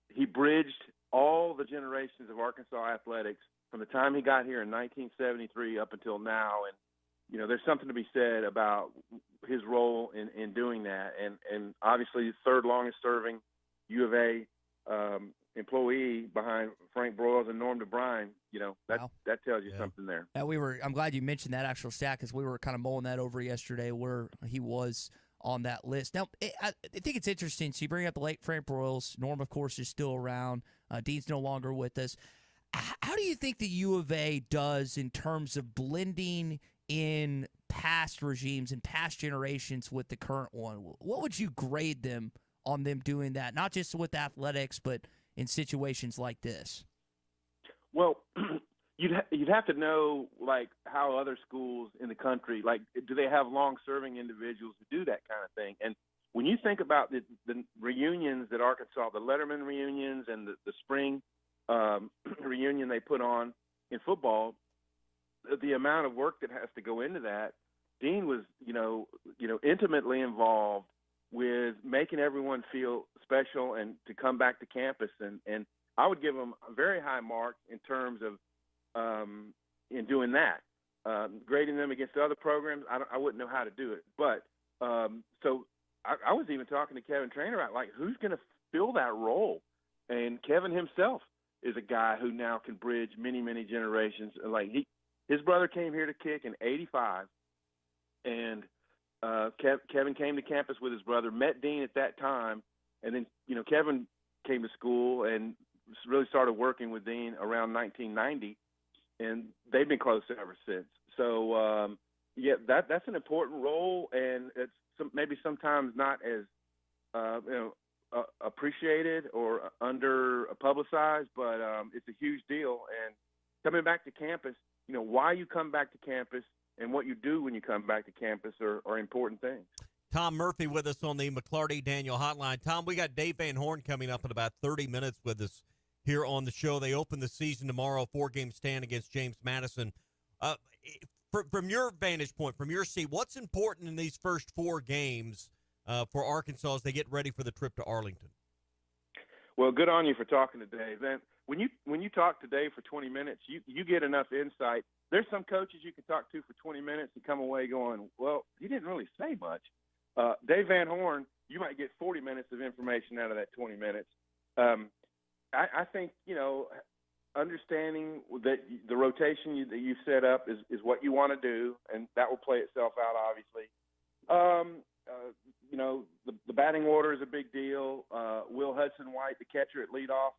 he bridged all the generations of Arkansas athletics from the time he got here in 1973 up until now. And, there's something to be said about his role in doing that. And obviously, third longest serving U of A employee behind Frank Broyles and Norm DeBrine. That tells you something there. I'm glad you mentioned that actual stat, because we were kind of mulling that over yesterday where he was on that list. Now, I think it's interesting. So you bring up the late Frank Broyles. Norm, of course, is still around. Dean's no longer with us. How do you think the U of A does in terms of blending in past regimes and past generations with the current one? What would you grade them on them doing that, not just with athletics, but in situations like this? Well, you'd have to know, like, how other schools in the country, like, do they have long-serving individuals who do that kind of thing? And when you think about the reunions that Arkansas, the Letterman reunions and the spring reunion they put on in football, the amount of work that has to go into that, Dean was, intimately involved with making everyone feel special and to come back to campus. And I would give him a very high mark in terms of in doing that. Grading them against other programs, I wouldn't know how to do it. But so I was even talking to Kevin Trainer about, like, who's going to fill that role? And Kevin himself is a guy who now can bridge many, many generations. Like, his brother came here to kick in '85, and Kevin came to campus with his brother, met Dean at that time, and then, Kevin came to school and really started working with Dean around 1990, and they've been close ever since. So, that's an important role, and it's maybe sometimes not as, appreciated or under publicized, but it's a huge deal. And coming back to campus, why you come back to campus and what you do when you come back to campus are important things. Tom Murphy with us on the McClarty Daniel Hotline. Tom, we got Dave Van Horn coming up in about 30 minutes with us here on the show. They open the season tomorrow, 4-game stand against James Madison. From your vantage point, from your seat, what's important in these first 4 games for Arkansas as they get ready for the trip to Arlington? Well, good on you for talking to Dave. And when you talk to Dave for 20 minutes, you get enough insight. There's some coaches you can talk to for 20 minutes and come away going, well, he didn't really say much. Dave Van Horn, you might get 40 minutes of information out of that 20 minutes. I think, understanding that the rotation that you've set up is what you want to do, and that will play itself out, obviously. The batting order is a big deal. Will Hudson White, the catcher at leadoff,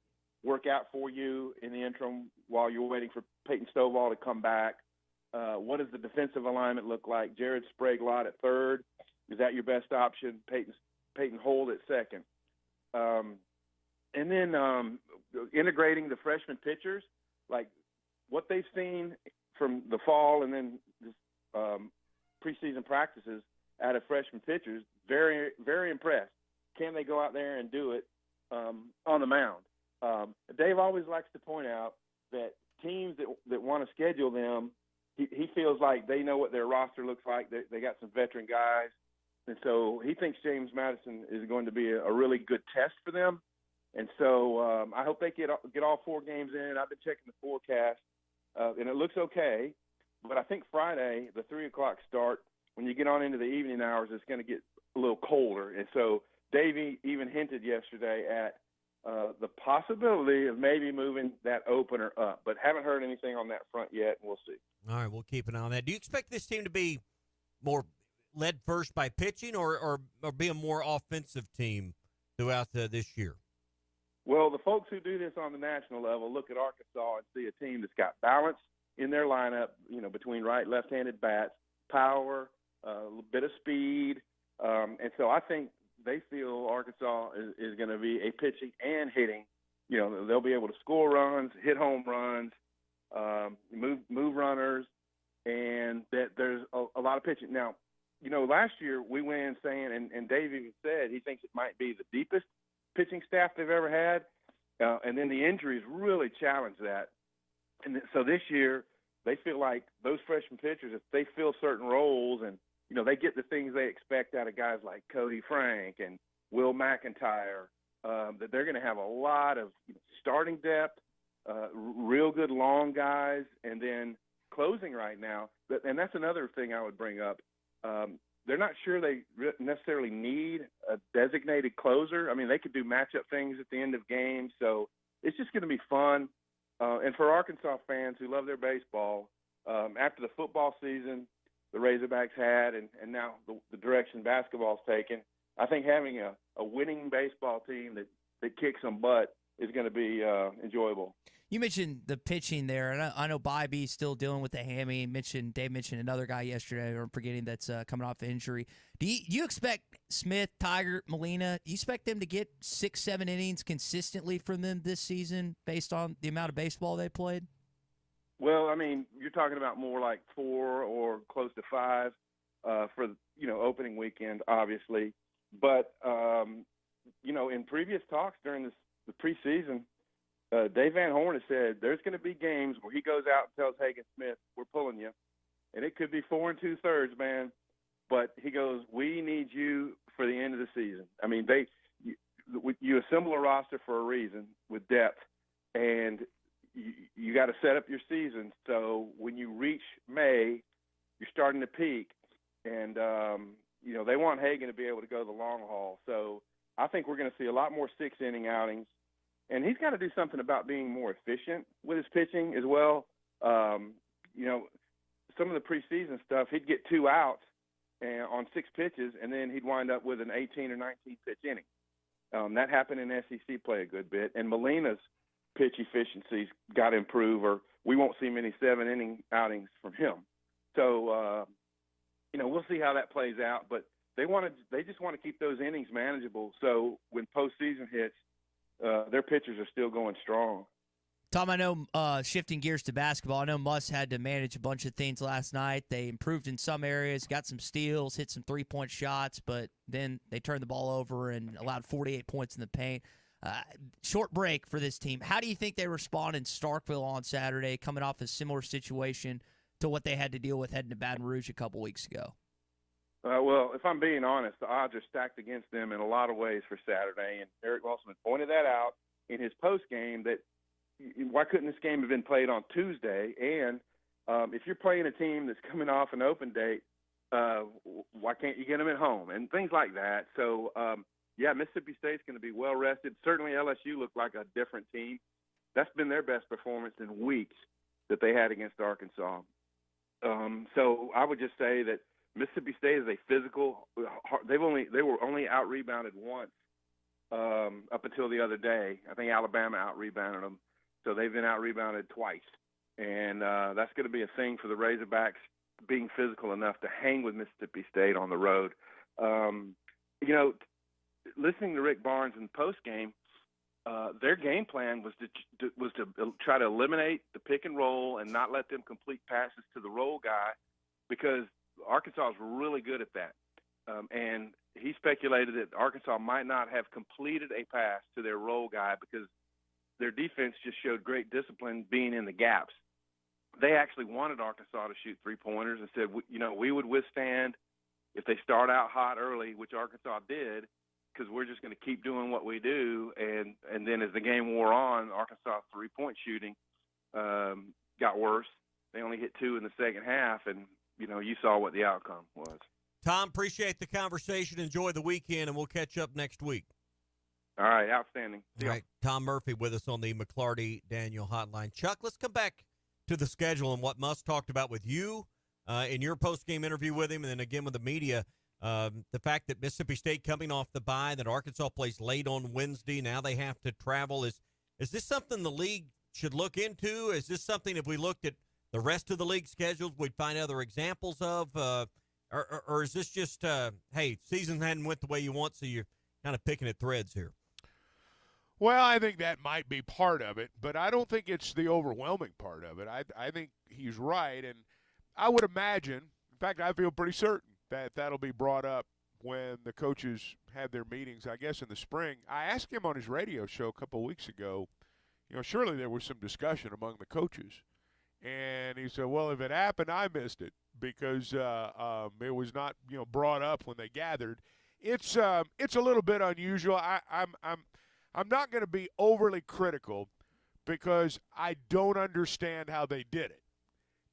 work out for you in the interim while you're waiting for Peyton Stovall to come back? What does the defensive alignment look like? Jared Sprague-Lott at third. Is that your best option? Peyton Hold at second. And then integrating the freshman pitchers, like what they've seen from the fall and then preseason practices out of freshman pitchers, very, very impressed. Can they go out there and do it on the mound? Dave always likes to point out that teams that want to schedule them, he feels like they know what their roster looks like. They got some veteran guys. And so he thinks James Madison is going to be a really good test for them. And so I hope they get all 4 games in. I've been checking the forecast, and it looks okay. But I think Friday, the 3 o'clock start, when you get on into the evening hours, it's going to get a little colder. And so Davey even hinted yesterday at the possibility of maybe moving that opener up. But haven't heard anything on that front yet, and we'll see. All right, we'll keep an eye on that. Do you expect this team to be more led first by pitching or be a more offensive team throughout this year? Well, the folks who do this on the national level look at Arkansas and see a team that's got balance in their lineup, between right and left-handed bats, power, a bit of speed. And so I think they feel Arkansas is going to be a pitching and hitting. They'll be able to score runs, hit home runs, move runners, and that there's a lot of pitching. Now, last year we went in saying, and Dave even said he thinks it might be the deepest pitching staff they've ever had, and then the injuries really challenged that. And so this year they feel like those freshman pitchers, if they fill certain roles and they get the things they expect out of guys like Cody Frank and Will McIntyre, that they're going to have a lot of starting depth, real good long guys, and then closing right now. And that's another thing I would bring up. They're not sure they necessarily need a designated closer. I mean, they could do matchup things at the end of games. So it's just going to be fun. And for Arkansas fans who love their baseball, after the football season the Razorbacks had and now the direction basketball's taken, I think having a winning baseball team that kicks some butt is going to be enjoyable. You mentioned the pitching there, and I know Bybee's still dealing with the hammy. Dave mentioned another guy yesterday, or I'm forgetting, that's coming off injury. Do you expect Smith, Tiger, Molina, do you expect them to get 6-7 innings consistently from them this season based on the amount of baseball they played? Well, I mean, you're talking about more like 4 or close to 5 for opening weekend, obviously. But in previous talks during the preseason, Dave Van Horn has said there's going to be games where he goes out and tells Hagen Smith, "We're pulling you," and it could be 4 2/3, man. But he goes, "We need you for the end of the season." I mean, you assemble a roster for a reason with depth, and you got to set up your season so when you reach May, you're starting to peak, and they want Hagen to be able to go the long haul. So I think we're going to see a lot more 6-inning outings. And he's got to do something about being more efficient with his pitching as well. Some of the preseason stuff, he'd get 2 outs on 6 pitches, and then he'd wind up with an 18 or 19 pitch inning. That happened in SEC play a good bit. And Molina's pitch efficiency's got to improve, or we won't see many 7-inning outings from him. So, we'll see how that plays out. But they just want to keep those innings manageable. So when postseason hits, their pitchers are still going strong. Tom, I know, shifting gears to basketball, I know Muss had to manage a bunch of things last night. They improved in some areas, got some steals, hit some three-point shots, but then they turned the ball over and allowed 48 points in the paint. Short break for this team. How do you think they respond in Starkville on Saturday, coming off a similar situation to what they had to deal with heading to Baton Rouge a couple weeks ago? Well, if I'm being honest, the odds are stacked against them in a lot of ways for Saturday, and Eric Wilson pointed that out in his post game, that why couldn't this game have been played on Tuesday? And if you're playing a team that's coming off an open date, why can't you get them at home? And things like that. So, Mississippi State's going to be well rested. Certainly LSU looked like a different team. That's been their best performance in weeks that they had against Arkansas. So I would just say that Mississippi State is a physical. They were only out rebounded once up until the other day. I think Alabama out rebounded them, so they've been out rebounded twice, and that's going to be a thing for the Razorbacks, being physical enough to hang with Mississippi State on the road. Listening to Rick Barnes in post game, their game plan was to try to eliminate the pick and roll and not let them complete passes to the roll guy, because Arkansas is really good at that. And he speculated that Arkansas might not have completed a pass to their roll guy because their defense just showed great discipline being in the gaps. They actually wanted Arkansas to shoot three-pointers and said, we would withstand if they start out hot early, which Arkansas did, because we're just going to keep doing what we do. And then as the game wore on, Arkansas three-point shooting got worse. They only hit 2 in the second half, and you saw what the outcome was. Tom, appreciate the conversation. Enjoy the weekend, and we'll catch up next week. All right, outstanding. All right, Tom Murphy with us on the McClarty Daniel Hotline. Chuck, let's come back to the schedule and what Muss talked about with you in your post-game interview with him, and then again with the media. The fact that Mississippi State coming off the bye, that Arkansas plays late on Wednesday, now they have to travel. Is this something the league should look into? Is this something, if we looked at the rest of the league schedules, we'd find other examples of? Or is this just, hey, season hadn't went the way you want, so you're kind of picking at threads here? Well, I think that might be part of it, but I don't think it's the overwhelming part of it. I think he's right, and I would imagine, in fact, I feel pretty certain that that'll be brought up when the coaches have their meetings, I guess, in the spring. I asked him on his radio show a couple of weeks ago, surely there was some discussion among the coaches. And he said, well, if it happened, I missed it because it was not, brought up when they gathered. It's a little bit unusual. I'm not going to be overly critical because I don't understand how they did it.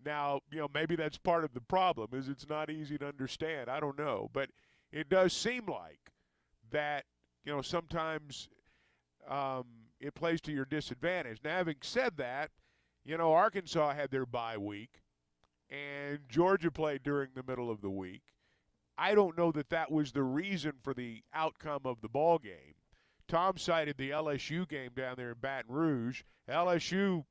Now, maybe that's part of the problem is it's not easy to understand. I don't know. But it does seem like that, sometimes it plays to your disadvantage. Now, having said that, Arkansas had their bye week, and Georgia played during the middle of the week. I don't know that was the reason for the outcome of the ball game. Tom cited the LSU game down there in Baton Rouge. LSU,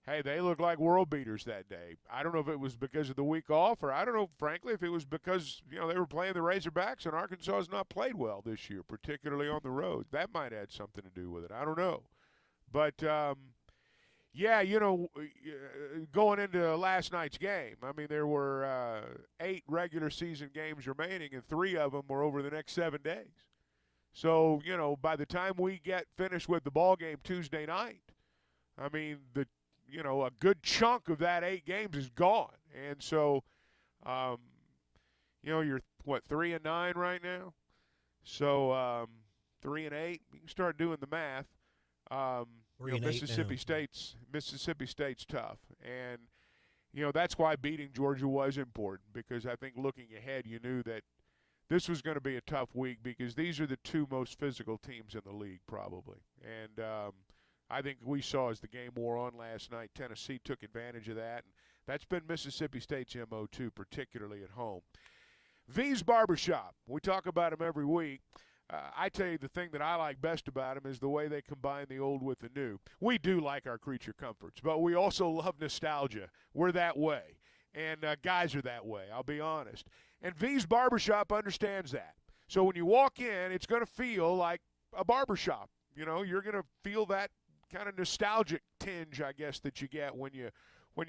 hey, they looked like world beaters that day. I don't know if it was because of the week off, or I don't know, frankly, if it was because, they were playing the Razorbacks, and Arkansas has not played well this year, particularly on the road. That might have something to do with it. I don't know. But, yeah, going into last night's game, I mean, there were 8 regular season games remaining, and 3 of them were over the next 7 days. So, by the time we get finished with the ball game Tuesday night, I mean, a good chunk of that 8 games is gone. And so, you're, 3-9 right now? So, 3-8, you can start doing the math. Mississippi State's tough, and that's why beating Georgia was important, because I think looking ahead, you knew that this was going to be a tough week because these are the 2 most physical teams in the league probably, and I think we saw as the game wore on last night, Tennessee took advantage of that, and that's been Mississippi State's MO too, particularly at home. V's Barbershop, we talk about them every week. I tell you, the thing that I like best about them is the way they combine the old with the new. We do like our creature comforts, but we also love nostalgia. We're that way, and guys are that way, I'll be honest. And V's Barbershop understands that. So when you walk in, it's going to feel like a barbershop. You're going to feel that kind of nostalgic tinge, I guess, that you get when you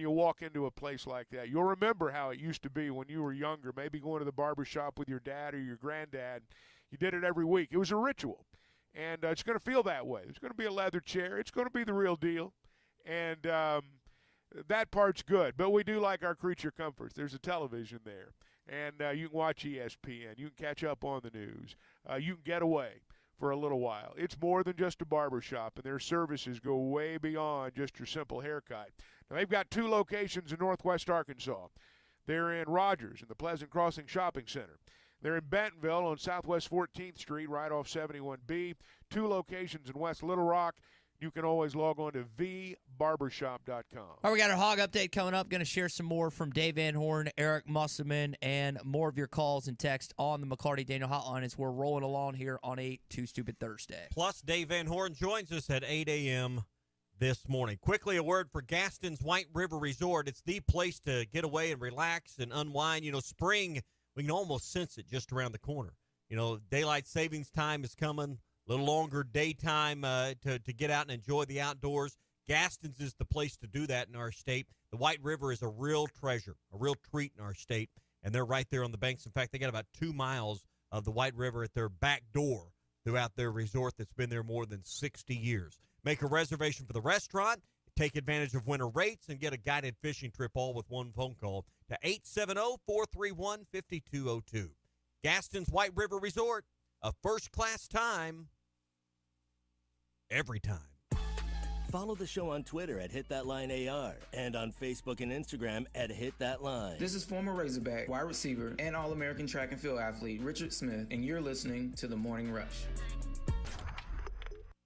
walk into a place like that. You'll remember how it used to be when you were younger, maybe going to the barbershop with your dad or your granddad. You did it every week. It was a ritual, and it's going to feel that way. There's going to be a leather chair. It's going to be the real deal, and that part's good. But we do like our creature comforts. There's a television there, and you can watch ESPN. You can catch up on the news. You can get away for a little while. It's more than just a barbershop, and their services go way beyond just your simple haircut. Now, they've got 2 locations in Northwest Arkansas. They're in Rogers in the Pleasant Crossing Shopping Center. They're in Bentonville on Southwest 14th Street, right off 71B. 2 locations in West Little Rock. You can always log on to vbarbershop.com. All right, we got our Hog Update coming up. Going to share some more from Dave Van Horn, Eric Musselman, and more of your calls and text on the McCarty Daniel Hotline as we're rolling along here on a Too Stupid Thursday. Plus, Dave Van Horn joins us at 8 a.m. this morning. Quickly, a word for Gaston's White River Resort. It's the place to get away and relax and unwind. Spring, we can almost sense it just around the corner. Daylight savings time is coming, a little longer daytime to get out and enjoy the outdoors. Gaston's is the place to do that in our state. The White River is a real treasure, a real treat in our state, and they're right there on the banks. In fact, they got about 2 miles of the White River at their back door throughout their resort that's been there more than 60 years. Make a reservation for the restaurant, take advantage of winter rates, and get a guided fishing trip all with one phone call to 870-431-5202. Gaston's White River Resort, a first-class time, every time. Follow the show on Twitter at HitThatLineAR and on Facebook and Instagram at HitThatLine. This is former Razorback, wide receiver, and All-American track and field athlete Richard Smith, and you're listening to The Morning Rush.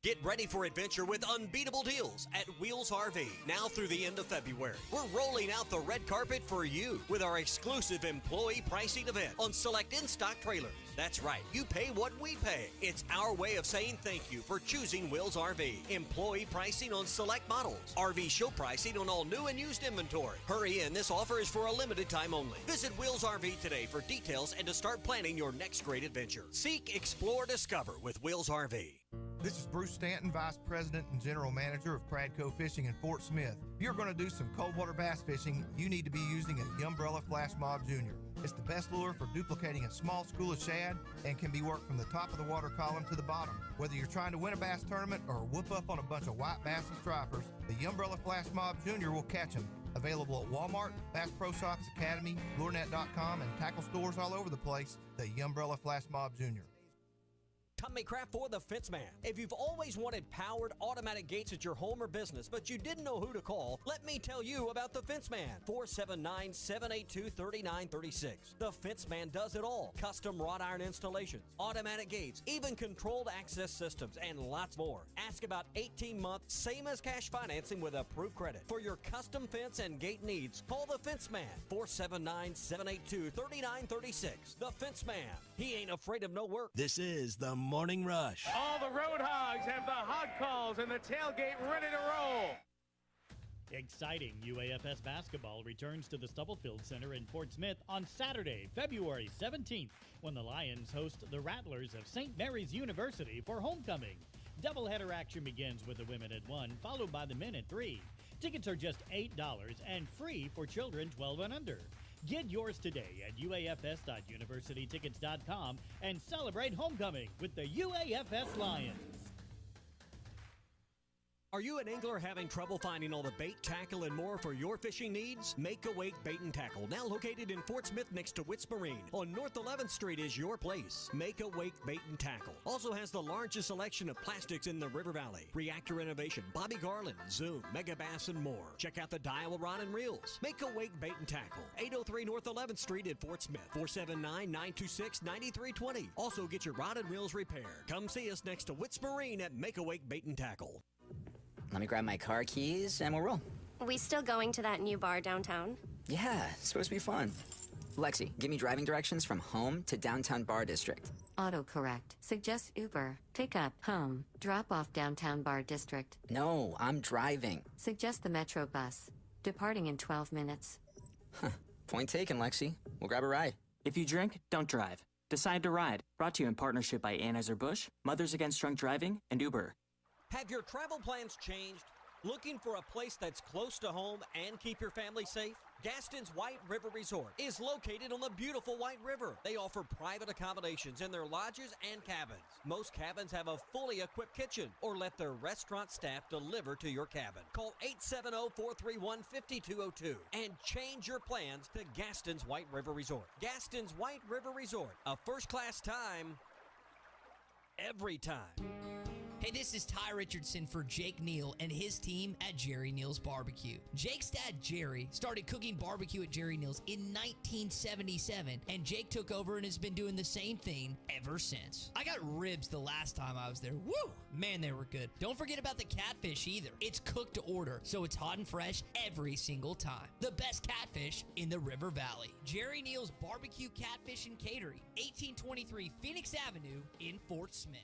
Get ready for adventure with unbeatable deals at Wheels RV. Now through the end of February, we're rolling out the red carpet for you with our exclusive employee pricing event on select in-stock trailers. That's right, you pay what we pay. It's our way of saying thank you for choosing Wheels RV. Employee pricing on select models. RV show pricing on all new and used inventory. Hurry in, this offer is for a limited time only. Visit Wheels RV today for details and to start planning your next great adventure. Seek, explore, discover with Wheels RV. This is Bruce Stanton, Vice President and General Manager of Pradco Fishing in Fort Smith. If you're going to do some cold water bass fishing, you need to be using a Umbrella Flash Mob Jr. It's the best lure for duplicating a small school of shad and can be worked from the top of the water column to the bottom. Whether you're trying to win a bass tournament or whoop up on a bunch of white bass and stripers, the Umbrella Flash Mob Jr. will catch them. Available at Walmart, Bass Pro Shops Academy, LureNet.com, and tackle stores all over the place. The Umbrella Flash Mob Jr. Tommy Craft for the Fence Man. If you've always wanted powered automatic gates at your home or business, but you didn't know who to call, let me tell you about the Fence Man. 479-782-3936. The Fence Man does it all. Custom wrought iron installations, automatic gates, even controlled access systems, and lots more. Ask about 18-month, same as cash financing with approved credit. For your custom fence and gate needs, call the Fence Man. 479-782-3936. The Fence Man. He ain't afraid of no work. This is the Morning Rush. All the Road Hogs have the hog calls and the tailgate ready to roll. Exciting UAFS basketball returns to the Stubblefield Center in Fort Smith on Saturday, February 17th, when the Lions host the Rattlers of St. Mary's University for homecoming. Doubleheader action begins with the women at 1, followed by the men at 3. Tickets are just $8 and free for children 12 and under. Get yours today at uafs.universitytickets.com and celebrate homecoming with the UAFS Lions. Are you an angler having trouble finding all the bait, tackle, and more for your fishing needs? Make Awake Bait and Tackle, now located in Fort Smith next to Wits Marine on North 11th Street, is your place. Make Awake Bait and Tackle also has the largest selection of plastics in the River Valley. Reactor Innovation, Bobby Garland, Zoom, Mega Bass, and more. Check out the Daiwa Rod and Reels. Make Awake Bait and Tackle, 803 North 11th Street at Fort Smith, 479-926-9320. Also get your rod and reels repaired. Come see us next to Wits Marine at Make Awake Bait and Tackle. Let me grab my car keys and we'll roll. We still going to that new bar downtown? Yeah, it's supposed to be fun. Lexi, give me driving directions from home to downtown bar district. Autocorrect. Suggest Uber. Pick up. Home. Drop off downtown bar district. No, I'm driving. Suggest the Metro bus. Departing in 12 minutes. Huh. Point taken, Lexi. We'll grab a ride. If you drink, don't drive. Decide to ride. Brought to you in partnership by Anheuser-Busch, Mothers Against Drunk Driving, and Uber. Have your travel plans changed? Looking for a place that's close to home and keep your family safe? Gaston's White River Resort is located on the beautiful White River. They offer private accommodations in their lodges and cabins. Most cabins have a fully equipped kitchen or let their restaurant staff deliver to your cabin. Call 870-431-5202 and change your plans to Gaston's White River Resort. Gaston's White River Resort, a first-class time, every time. Hey, this is Ty Richardson for Jake Neal and his team at Jerry Neal's Barbecue. Jake's dad, Jerry, started cooking barbecue at Jerry Neal's in 1977, and Jake took over and has been doing the same thing ever since. I got ribs the last time I was there. Woo! Man, they were good. Don't forget about the catfish either. It's cooked to order, so it's hot and fresh every single time. The best catfish in the River Valley. Jerry Neal's Barbecue, Catfish, and Catering, 1823 Phoenix Avenue in Fort Smith.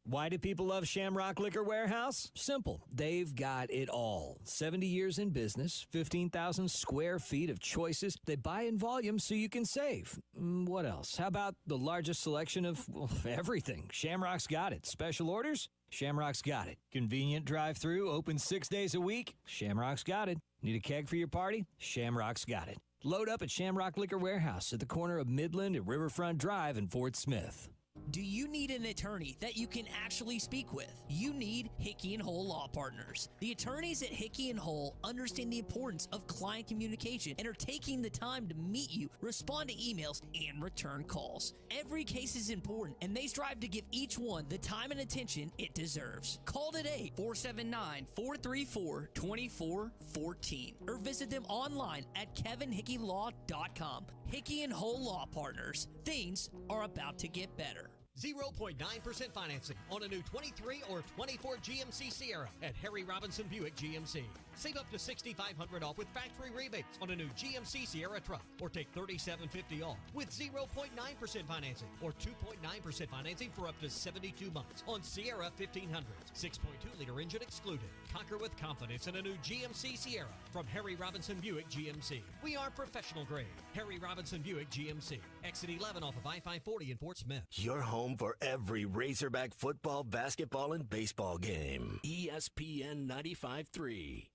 Why do people love Shamrock Liquor Warehouse? Simple. They've got it all. 70 years in business, 15,000 square feet of choices. They buy in volume so you can save. What else? How about the largest selection of everything? Shamrock's got it. Special orders? Shamrock's got it. Convenient drive-through, open 6 days a week? Shamrock's got it. Need a keg for your party? Shamrock's got it. Load up at Shamrock Liquor Warehouse at the corner of Midland and Riverfront Drive in Fort Smith. Do you need an attorney that you can actually speak with? You need Hickey & Hull Law Partners. The attorneys at Hickey & Hull understand the importance of client communication and are taking the time to meet you, respond to emails, and return calls. Every case is important, and they strive to give each one the time and attention it deserves. Call today, 479-434-2414, or visit them online at kevinhickeylaw.com. Hickey & Hull Law Partners. Things are about to get better. 0.9% financing on a new 23 or 24 GMC Sierra at Harry Robinson Buick GMC. Save up to $6,500 off with factory rebates on a new GMC Sierra truck, or take $3,750 off with 0.9% financing or 2.9% financing for up to 72 months on Sierra 1500s. 6.2-liter engine excluded. Conquer with confidence in a new GMC Sierra from Harry Robinson Buick GMC. We are professional grade. Harry Robinson Buick GMC. Exit 11 off of I-540 in Fort Smith. Your home for every Razorback football, basketball, and baseball game. ESPN 95.3.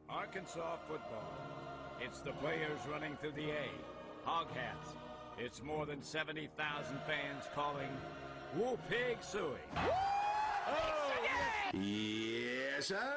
Arkansas football. It's the players running through the A. Hog hats. It's more than 70,000 fans calling Woo Pig Suey. Yes, sir.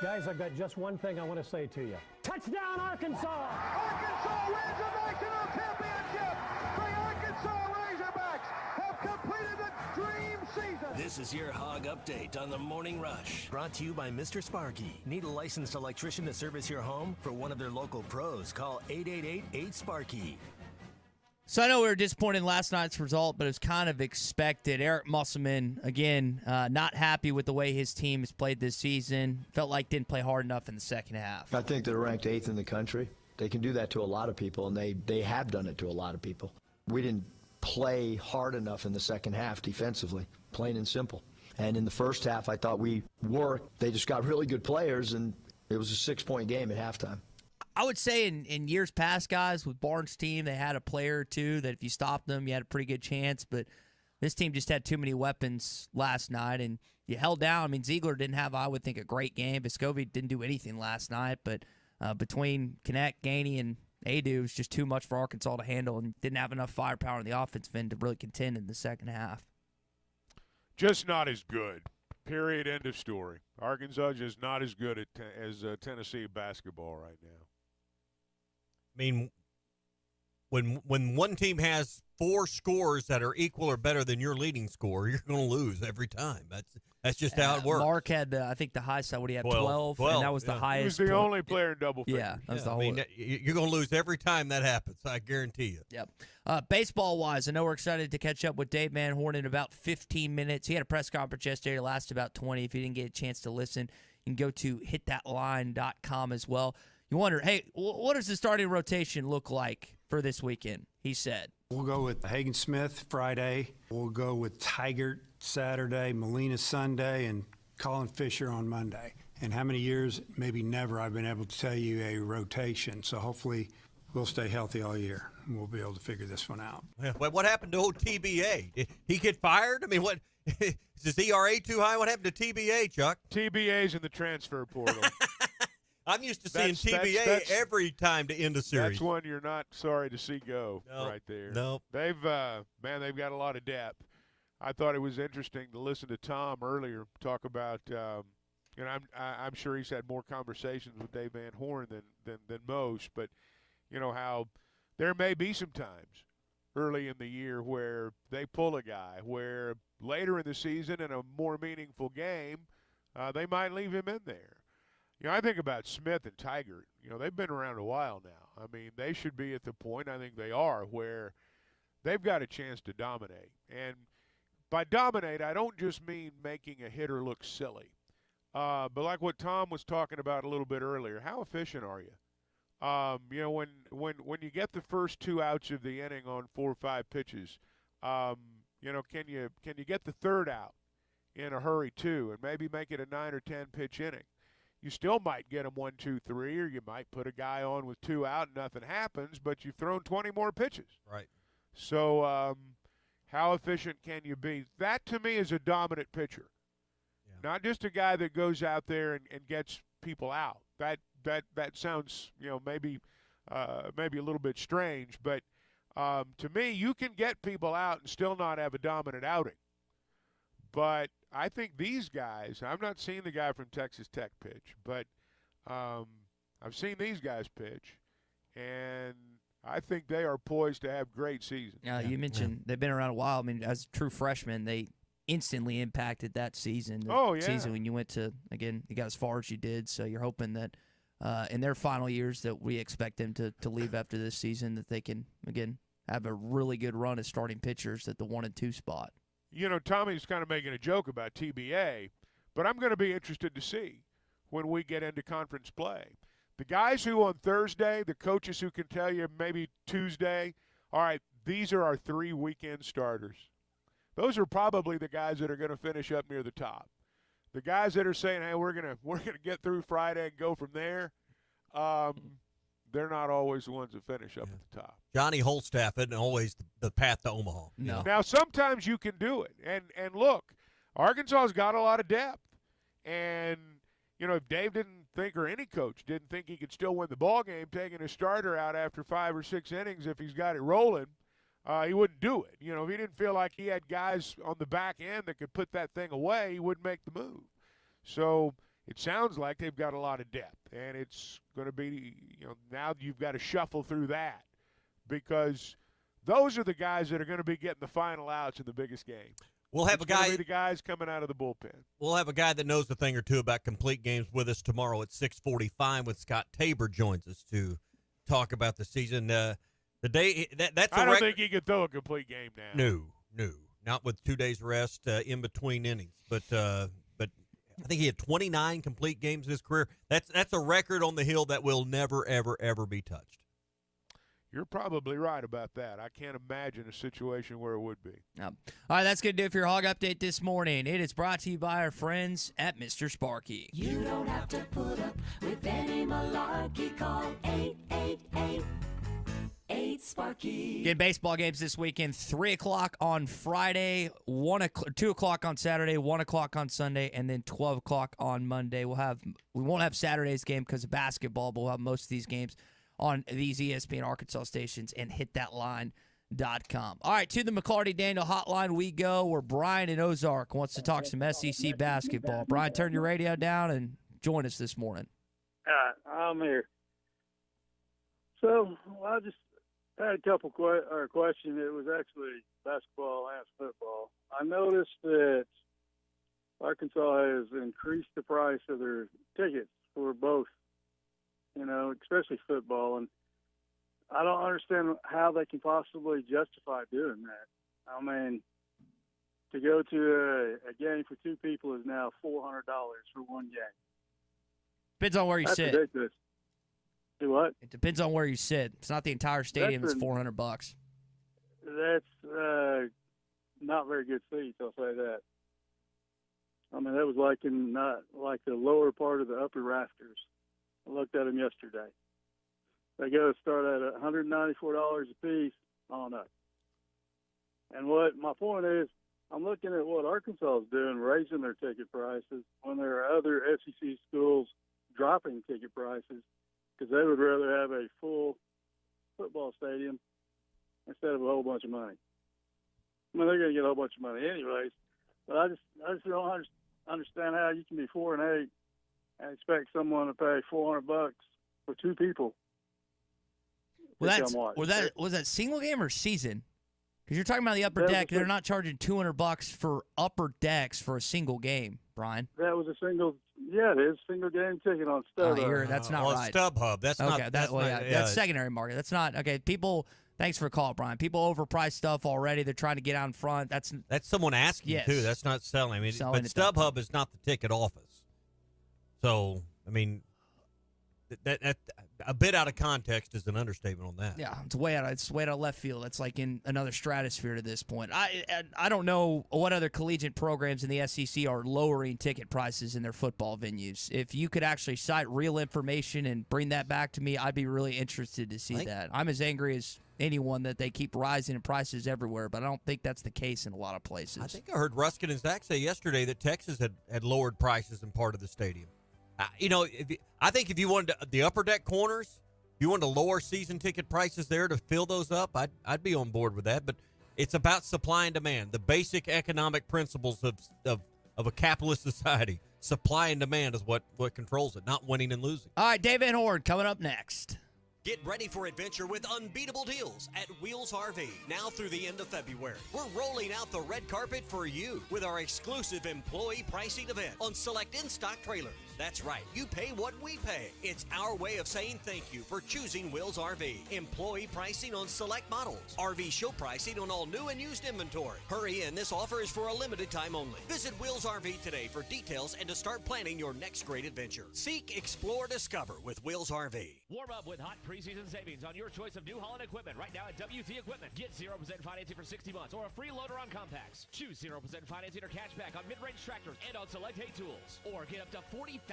Guys, I've got just one thing I want to say to you. Touchdown, Arkansas! Arkansas wins the national championship! The Arkansas Razorbacks have completed the dream season! This is your Hog Update on the Morning Rush. Brought to you by Mr. Sparky. Need a licensed electrician to service your home? For one of their local pros, call 888-8-SPARKY. So I know we were disappointed in last night's result, but it was kind of expected. Eric Musselman, again, not happy with the way his team has played this season. Felt like didn't play hard enough in the second half. I think they're ranked 8th in the country. They can do that to a lot of people, and they have done it to a lot of people. We didn't play hard enough in the second half defensively, plain and simple. And in the first half, I thought we worked. They just got really good players, and it was a 6-point game at halftime. I would say in years past, guys, with Barnes' team, they had a player or two that if you stopped them, you had a pretty good chance. But this team just had too many weapons last night, and you held down. I mean, Ziegler didn't have, I would think, a great game. Vescovi didn't do anything last night. But between Connect, Gainey, and Adu, it was just too much for Arkansas to handle and didn't have enough firepower in the offensive end to really contend in the second half. Just not as good. Period. End of story. Arkansas just not as good as Tennessee basketball right now. I mean, when one team has 4 scores that are equal or better than your leading score, you're going to lose every time. That's just how it works. Mark had, I think, the high side. What he had, 12 and that was the highest. He was the only player in double figures. Yeah, that was the whole. I mean, you're going to lose every time that happens. I guarantee you. Yep. Baseball-wise, I know we're excited to catch up with Dave Van Horn in about 15 minutes. He had a press conference yesterday. It lasted about 20. If you didn't get a chance to listen, you can go to hitthatline.com as well. You wonder, hey, what does the starting rotation look like for this weekend? He said. We'll go with Hagen Smith Friday. We'll go with Tigert Saturday, Molina Sunday, and Colin Fisher on Monday. And how many years, maybe never, I've been able to tell you a rotation. So hopefully we'll stay healthy all year, and we'll be able to figure this one out. What happened to old TBA? Did he get fired? I mean, what is his ERA too high? What happened to TBA, Chuck? TBA's in the transfer portal. I'm used to seeing TBA every time to end a series. That's one you're not sorry to see go right there. No. They've got a lot of depth. I thought it was interesting to listen to Tom earlier talk about, and I'm sure he's had more conversations with Dave Van Horn than most, but you know how there may be some times early in the year where they pull a guy, where later in the season in a more meaningful game, they might leave him in there. You know, I think about Smith and Tigert. You know, they've been around a while now. I mean, they should be at the point, I think they are, where they've got a chance to dominate. And by dominate, I don't just mean making a hitter look silly. But like what Tom was talking about a little bit earlier, how efficient are you? You know, when you get the first 2 outs of the inning on 4 or 5 pitches, you know, can you get the third out in a hurry too, and maybe make it a 9 or 10 pitch inning? You still might get them 1, 2, 3, or you might put a guy on with 2 out and nothing happens, but you've thrown 20 more pitches. Right. So how efficient can you be? That, to me, is a dominant pitcher. Yeah. Not just a guy that goes out there and gets people out. That sounds, you know, maybe a little bit strange, but to me, you can get people out and still not have a dominant outing. But I think these guys, I'm not seeing the guy from Texas Tech pitch, but I've seen these guys pitch, and I think they are poised to have great seasons. You mentioned they've been around a while. I mean, as true freshmen, they instantly impacted that season. Season when you went to, again, you got as far as you did, so you're hoping that in their final years that we expect them to leave after this season, that they can, again, have a really good run as starting pitchers at the 1 and 2 spot. You know, Tommy's kind of making a joke about TBA, but I'm going to be interested to see when we get into conference play. The guys who on Thursday, the coaches who can tell you maybe Tuesday, all right, these are our 3 weekend starters. Those are probably the guys that are going to finish up near the top. The guys that are saying, hey, we're gonna get through Friday and go from there, they're not always the ones that finish up at the top. Johnny Holstaff isn't always the path to Omaha. No. Now, sometimes you can do it. And look, Arkansas's got a lot of depth. And, you know, if Dave didn't think, or any coach didn't think he could still win the ball game, taking a starter out after 5 or 6 innings if he's got it rolling, he wouldn't do it. You know, if he didn't feel like he had guys on the back end that could put that thing away, he wouldn't make the move. So It sounds like they've got a lot of depth, and it's going to be, now you've got to shuffle through that because those are the guys that are going to be getting the final outs in the biggest game. We'll have it's a guy. Be the guys coming out of the bullpen. We'll have a guy that knows a thing or two about complete games with us tomorrow at 6:45 when Scott Tabor joins us to talk about the season. The day that's. I don't think he could throw a complete game now. No, not with 2 days rest in between innings. But I think he had 29 complete games in his career. That's a record on the hill that will never, ever, ever be touched. You're probably right about that. I can't imagine a situation where it would be. Yep. All right, that's going to do it for your Hog Update this morning. It is brought to you by our friends at Mr. Sparky. You don't have to put up with any malarkey. Call 888-8-SPARKY. Again, baseball games this weekend, 3 o'clock on Friday, 2 o'clock on Saturday, 1 o'clock on Sunday, and then 12 o'clock on Monday. We won't have Saturday's game because of basketball, but we'll have most of these games on these ESPN Arkansas stations and hitthatline.com. All right, to the McCarty Daniel hotline we go, where Brian in Ozark wants to talk some SEC basketball. Brian, turn your radio down and join us this morning. I'm here. So I just had a couple questions. It was actually basketball and football. I noticed that Arkansas has increased the price of their tickets for both, especially football. And I don't understand how they can possibly justify doing that. I mean, to go to a game for two people is now $400 for one game. Depends on where you sit. That's ridiculous. Do what? It depends on where you sit. It's not the entire stadium. It's $400. That's not very good seats, I'll say that. I mean, that was like the lower part of the upper rafters. I looked at them yesterday. They go start at $194 a piece on up. And what my point is, I'm looking at what Arkansas is doing, raising their ticket prices when there are other SEC schools dropping ticket prices because they would rather have a full football stadium instead of a whole bunch of money. I mean, they're going to get a whole bunch of money anyways, but I just don't understand how you can be 4-8 and expect someone to pay $400 for two people. Was that single game or season? Because you're talking about the upper deck. They're not charging $200 for upper decks for a single game, Brian. That was a single. Yeah, it is single game ticket on StubHub. That's not right. StubHub. That's okay, not. That's secondary market. That's not okay. People. Thanks for the call, Brian. People overprice stuff already. They're trying to get out in front. That's someone asking too. That's not selling. I mean, but StubHub is not the ticket office. So I mean, that a bit out of context is an understatement on that. Yeah, it's way out of left field. It's like in another stratosphere to this point. I don't know what other collegiate programs in the SEC are lowering ticket prices in their football venues. If you could actually cite real information and bring that back to me, I'd be really interested to see that. I'm as angry as anyone that they keep rising in prices everywhere, but I don't think that's the case in a lot of places. I think I heard Ruskin and Zach say yesterday that Texas had lowered prices in part of the stadium. I think if you wanted the upper deck corners, if you wanted to lower season ticket prices there to fill those up, I'd be on board with that. But it's about supply and demand, the basic economic principles of a capitalist society. Supply and demand is what controls it, not winning and losing. All right, Dave Van Horn coming up next. Get ready for adventure with unbeatable deals at Wheels RV now through the end of February. We're rolling out the red carpet for you with our exclusive employee pricing event on select in-stock trailers. That's right, you pay what we pay. It's our way of saying thank you for choosing Wheels RV. Employee pricing on select models. RV show pricing on all new and used inventory. Hurry in, this offer is for a limited time only. Visit Wheels RV today for details and to start planning your next great adventure. Seek, explore, discover with Wheels RV. Warm up with hot preseason savings on your choice of New Holland equipment right now at WT Equipment. Get 0% financing for 60 months or a free loader on compacts. Choose 0% financing or cash back on mid-range tractors and on select hay tools. Or get up to $40,000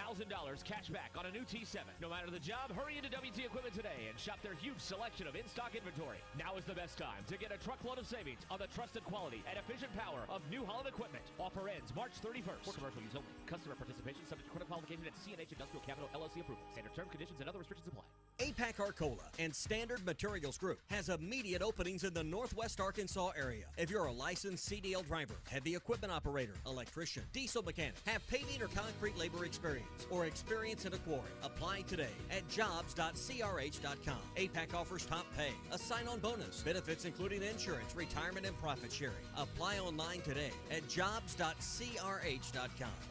cash back on a new T7. No matter the job, hurry into WT Equipment today and shop their huge selection of in-stock inventory. Now is the best time to get a truckload of savings on the trusted quality and efficient power of New Holland Equipment. Offer ends March 31st. For commercial use only. Customer participation subject to credit qualification at CNH Industrial Capital LLC approval. Standard terms, conditions, and other restrictions apply. APAC Arcola and Standard Materials Group has immediate openings in the Northwest Arkansas area. If you're a licensed CDL driver, heavy equipment operator, electrician, diesel mechanic, have paving or concrete labor experience, or experience in a quarry, apply today at jobs.crh.com. APAC offers top pay, a sign-on bonus, benefits including insurance, retirement, and profit sharing. Apply online today at jobs.crh.com.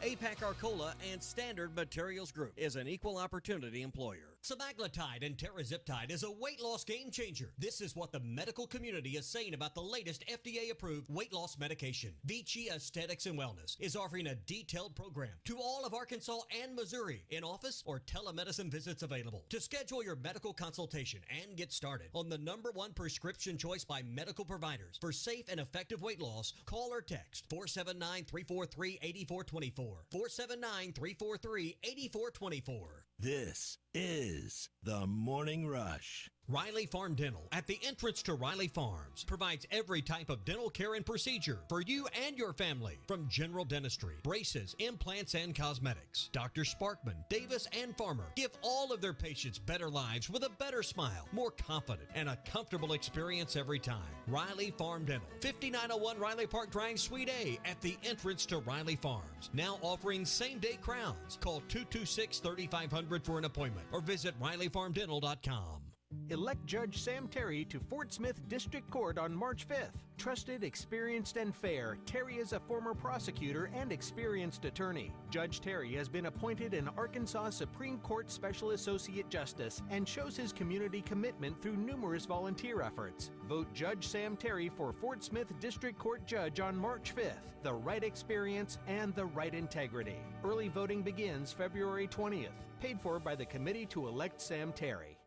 APAC Arcola and Standard Materials Group is an equal opportunity employer. Semaglutide and Terraziptide is a weight loss game changer. This is what the medical community is saying about the latest FDA-approved weight loss medication. Vici Aesthetics and Wellness is offering a detailed program to all of Arkansas and Missouri, in-office or telemedicine visits available. To schedule your medical consultation and get started on the #1 prescription choice by medical providers for safe and effective weight loss, call or text 479-343-8424. 479-343-8424. This is the Morning Rush. Riley Farm Dental, at the entrance to Riley Farms, provides every type of dental care and procedure for you and your family, from general dentistry, braces, implants, and cosmetics. Dr. Sparkman, Davis, and Farmer give all of their patients better lives with a better smile, more confident, and a comfortable experience every time. Riley Farm Dental, 5901 Riley Park Drive, Suite A, at the entrance to Riley Farms. Now offering same-day crowns. Call 226-3500 for an appointment or visit RileyFarmDental.com. Elect Judge Sam Terry to Fort Smith District Court on March 5th. Trusted, experienced, and fair, Terry is a former prosecutor and experienced attorney. Judge Terry has been appointed an Arkansas Supreme Court Special Associate Justice and shows his community commitment through numerous volunteer efforts. Vote Judge Sam Terry for Fort Smith District Court Judge on March 5th. The right experience and the right integrity. Early voting begins February 20th. Paid for by the Committee to Elect Sam Terry.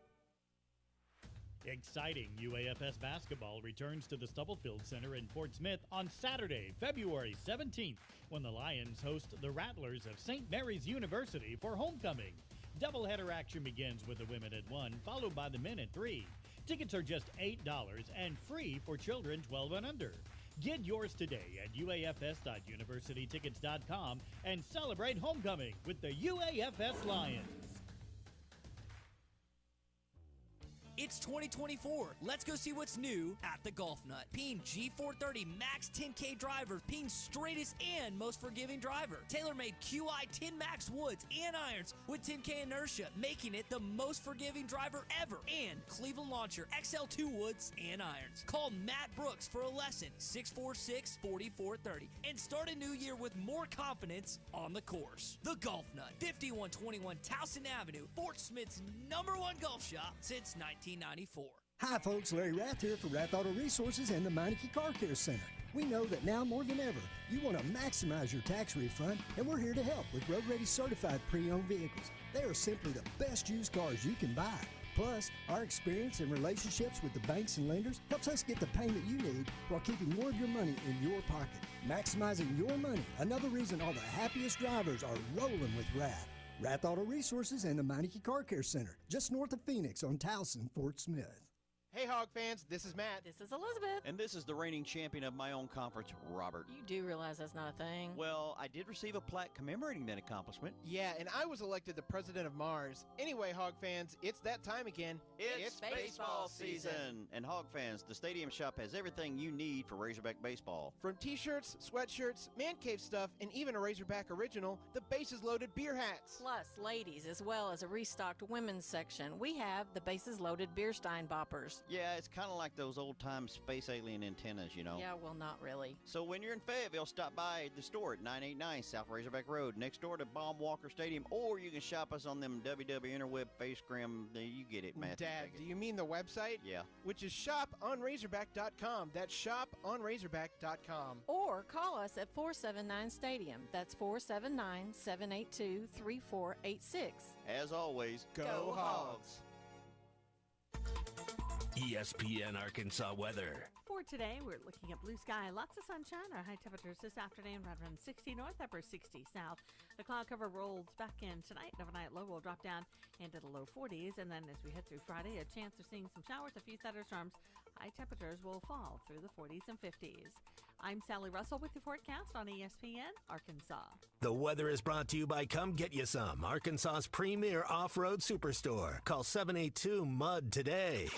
Exciting UAFS basketball returns to the Stubblefield Center in Fort Smith on Saturday, February 17th, when the Lions host the Rattlers of St. Mary's University for homecoming. Doubleheader action begins with the women at 1, followed by the men at 3. Tickets are just $8 and free for children 12 and under. Get yours today at uafs.universitytickets.com and celebrate homecoming with the UAFS Lions. It's 2024. Let's go see what's new at the Golf Nut. Peen G430 Max 10K driver. Peen's straightest and most forgiving driver. TaylorMade QI 10 Max woods and irons with 10K inertia, making it the most forgiving driver ever. And Cleveland Launcher XL2 woods and irons. Call Matt Brooks for a lesson, 646-4430. And start a new year with more confidence on the course. The Golf Nut, 5121 Towson Avenue, Fort Smith's #1 golf shop since 1994. Hi folks, Larry Rath here for Rath Auto Resources and the Meineke Car Care Center. We know that now more than ever, you want to maximize your tax refund, and we're here to help with road-ready certified pre-owned vehicles. They are simply the best used cars you can buy. Plus, our experience and relationships with the banks and lenders helps us get the payment you need while keeping more of your money in your pocket. Maximizing your money, another reason all the happiest drivers are rolling with Rath. Rath Auto Resources and the Meineke Car Care Center, just north of Phoenix on Towson, Fort Smith. Hey, Hog fans, this is Matt. This is Elizabeth. And this is the reigning champion of my own conference, Robert. You do realize that's not a thing. Well, I did receive a plaque commemorating that accomplishment. Yeah, and I was elected the president of Mars. Anyway, Hog fans, it's that time again. It's baseball season. And Hog fans, the Stadium Shop has everything you need for Razorback baseball. From t-shirts, sweatshirts, man cave stuff, and even a Razorback original, the Bases Loaded beer hats. Plus, ladies, as well as a restocked women's section. We have the Bases Loaded beer stein boppers. Yeah, it's kind of like those old-time space alien antennas, you know. Yeah, well, not really. So when you're in Fayetteville, stop by the store at 989 South Razorback Road, next door to Baum Walker Stadium, or you can shop us on them WW Interweb Facegram. You get it, Matthew. Dad, do you mean the website? Yeah. Which is shoponrazorback.com. That's shoponrazorback.com. Or call us at 479-STADIUM. That's 479-782-3486. As always, go Hogs! ESPN Arkansas weather. For today, we're looking at blue sky, lots of sunshine. Our high temperatures this afternoon right around 60 north, upper 60 south. The cloud cover rolls back in tonight. Overnight low will drop down into the low 40s. And then as we head through Friday, a chance of seeing some showers, a few thunderstorms. High temperatures will fall through the 40s and 50s. I'm Sally Russell with the forecast on ESPN Arkansas. The weather is brought to you by Come Get You Some, Arkansas's premier off-road superstore. Call 782-MUD today.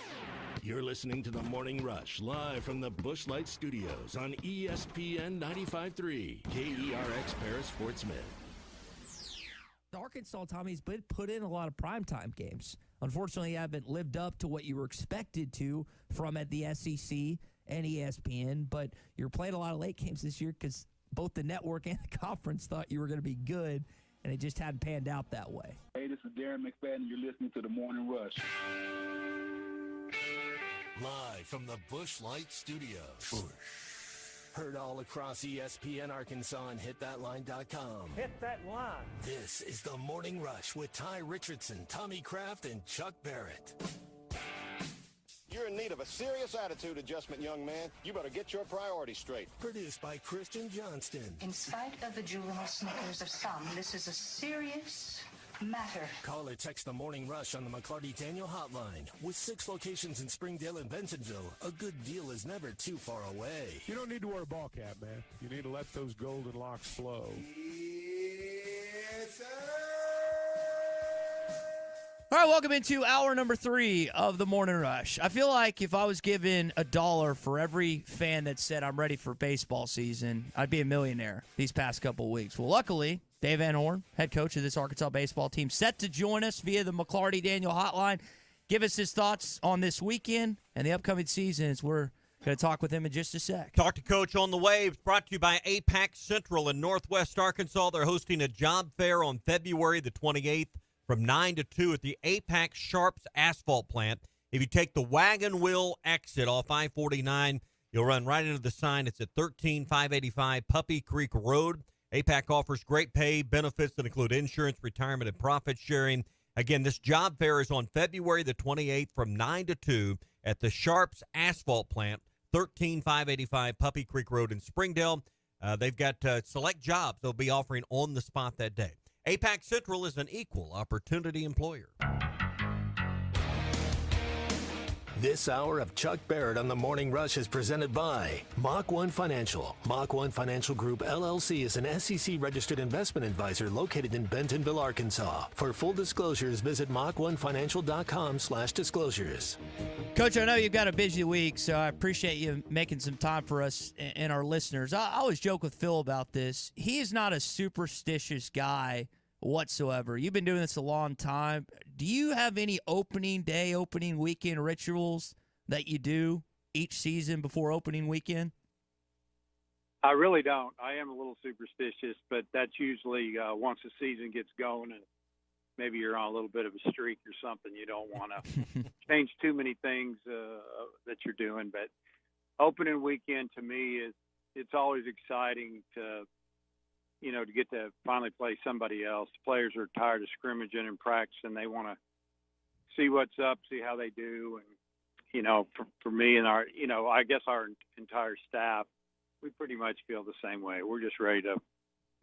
You're listening to The Morning Rush, live from the Busch Light Studios on ESPN 95.3, KERX Paris, Fort Smith. Arkansas, Tommy's been put in a lot of primetime games. Unfortunately, you haven't lived up to what you were expected to from at the SEC and ESPN, but you're playing a lot of late games this year because both the network and the conference thought you were going to be good, and it just hadn't panned out that way. Hey, this is Darren McFadden. You're listening to The Morning Rush. Live from the Busch Light Studios. Heard all across ESPN Arkansas and hitthatline.com. Hit that line. This is The Morning Rush with Ty Richardson, Tommy Kraft, and Chuck Barrett. You're in need of a serious attitude adjustment, young man. You better get your priorities straight. Produced by Christian Johnston. In spite of the juvenile snickers of some, this is a serious matter. Call or text The Morning Rush on the McClarty Daniel hotline. With 6 locations in Springdale and Bentonville, a good deal is never too far away. You don't need to wear a ball cap, man. You need to let those golden locks flow. All right, welcome into hour number 3 of the Morning Rush. I feel like if I was given $1 for every fan that said I'm ready for baseball season, I'd be a millionaire these past couple of weeks. Well, luckily, Dave Van Horn, head coach of this Arkansas baseball team, set to join us via the McClarty Daniel hotline. Give us his thoughts on this weekend and the upcoming seasons. We're going to talk with him in just a sec. Talk to Coach on the way. It's brought to you by APAC Central in Northwest Arkansas. They're hosting a job fair on February the 28th. From 9 to 2 at the APAC Sharps Asphalt Plant. If you take the wagon wheel exit off I-49, you'll run right into the sign. It's at 13585 Puppy Creek Road. APAC offers great pay, benefits that include insurance, retirement, and profit sharing. Again, this job fair is on February the 28th from 9 to 2 at the Sharps Asphalt Plant, 13585 Puppy Creek Road in Springdale. They've got select jobs they'll be offering on the spot that day. APAC Central is an equal opportunity employer. This hour of Chuck Barrett on The Morning Rush is presented by Mach 1 Financial. Mach 1 Financial Group, LLC is an SEC-registered investment advisor located in Bentonville, Arkansas. For full disclosures, visit mach1financial.com/disclosures. Coach, I know you've got a busy week, so I appreciate you making some time for us and our listeners. I always joke with Phil about this. He is not a superstitious guy whatsoever. You've been doing this a long time. Do you have any opening day, opening weekend rituals that you do each season before opening weekend? I really don't. I am a little superstitious, but that's usually once the season gets going and maybe you're on a little bit of a streak or something. You don't want to change too many things that you're doing. But opening weekend to me it's always exciting to get to finally play somebody else. The players are tired of scrimmaging and practicing. They want to see what's up, see how they do. And, for me and our, I guess our entire staff, we pretty much feel the same way. We're just ready to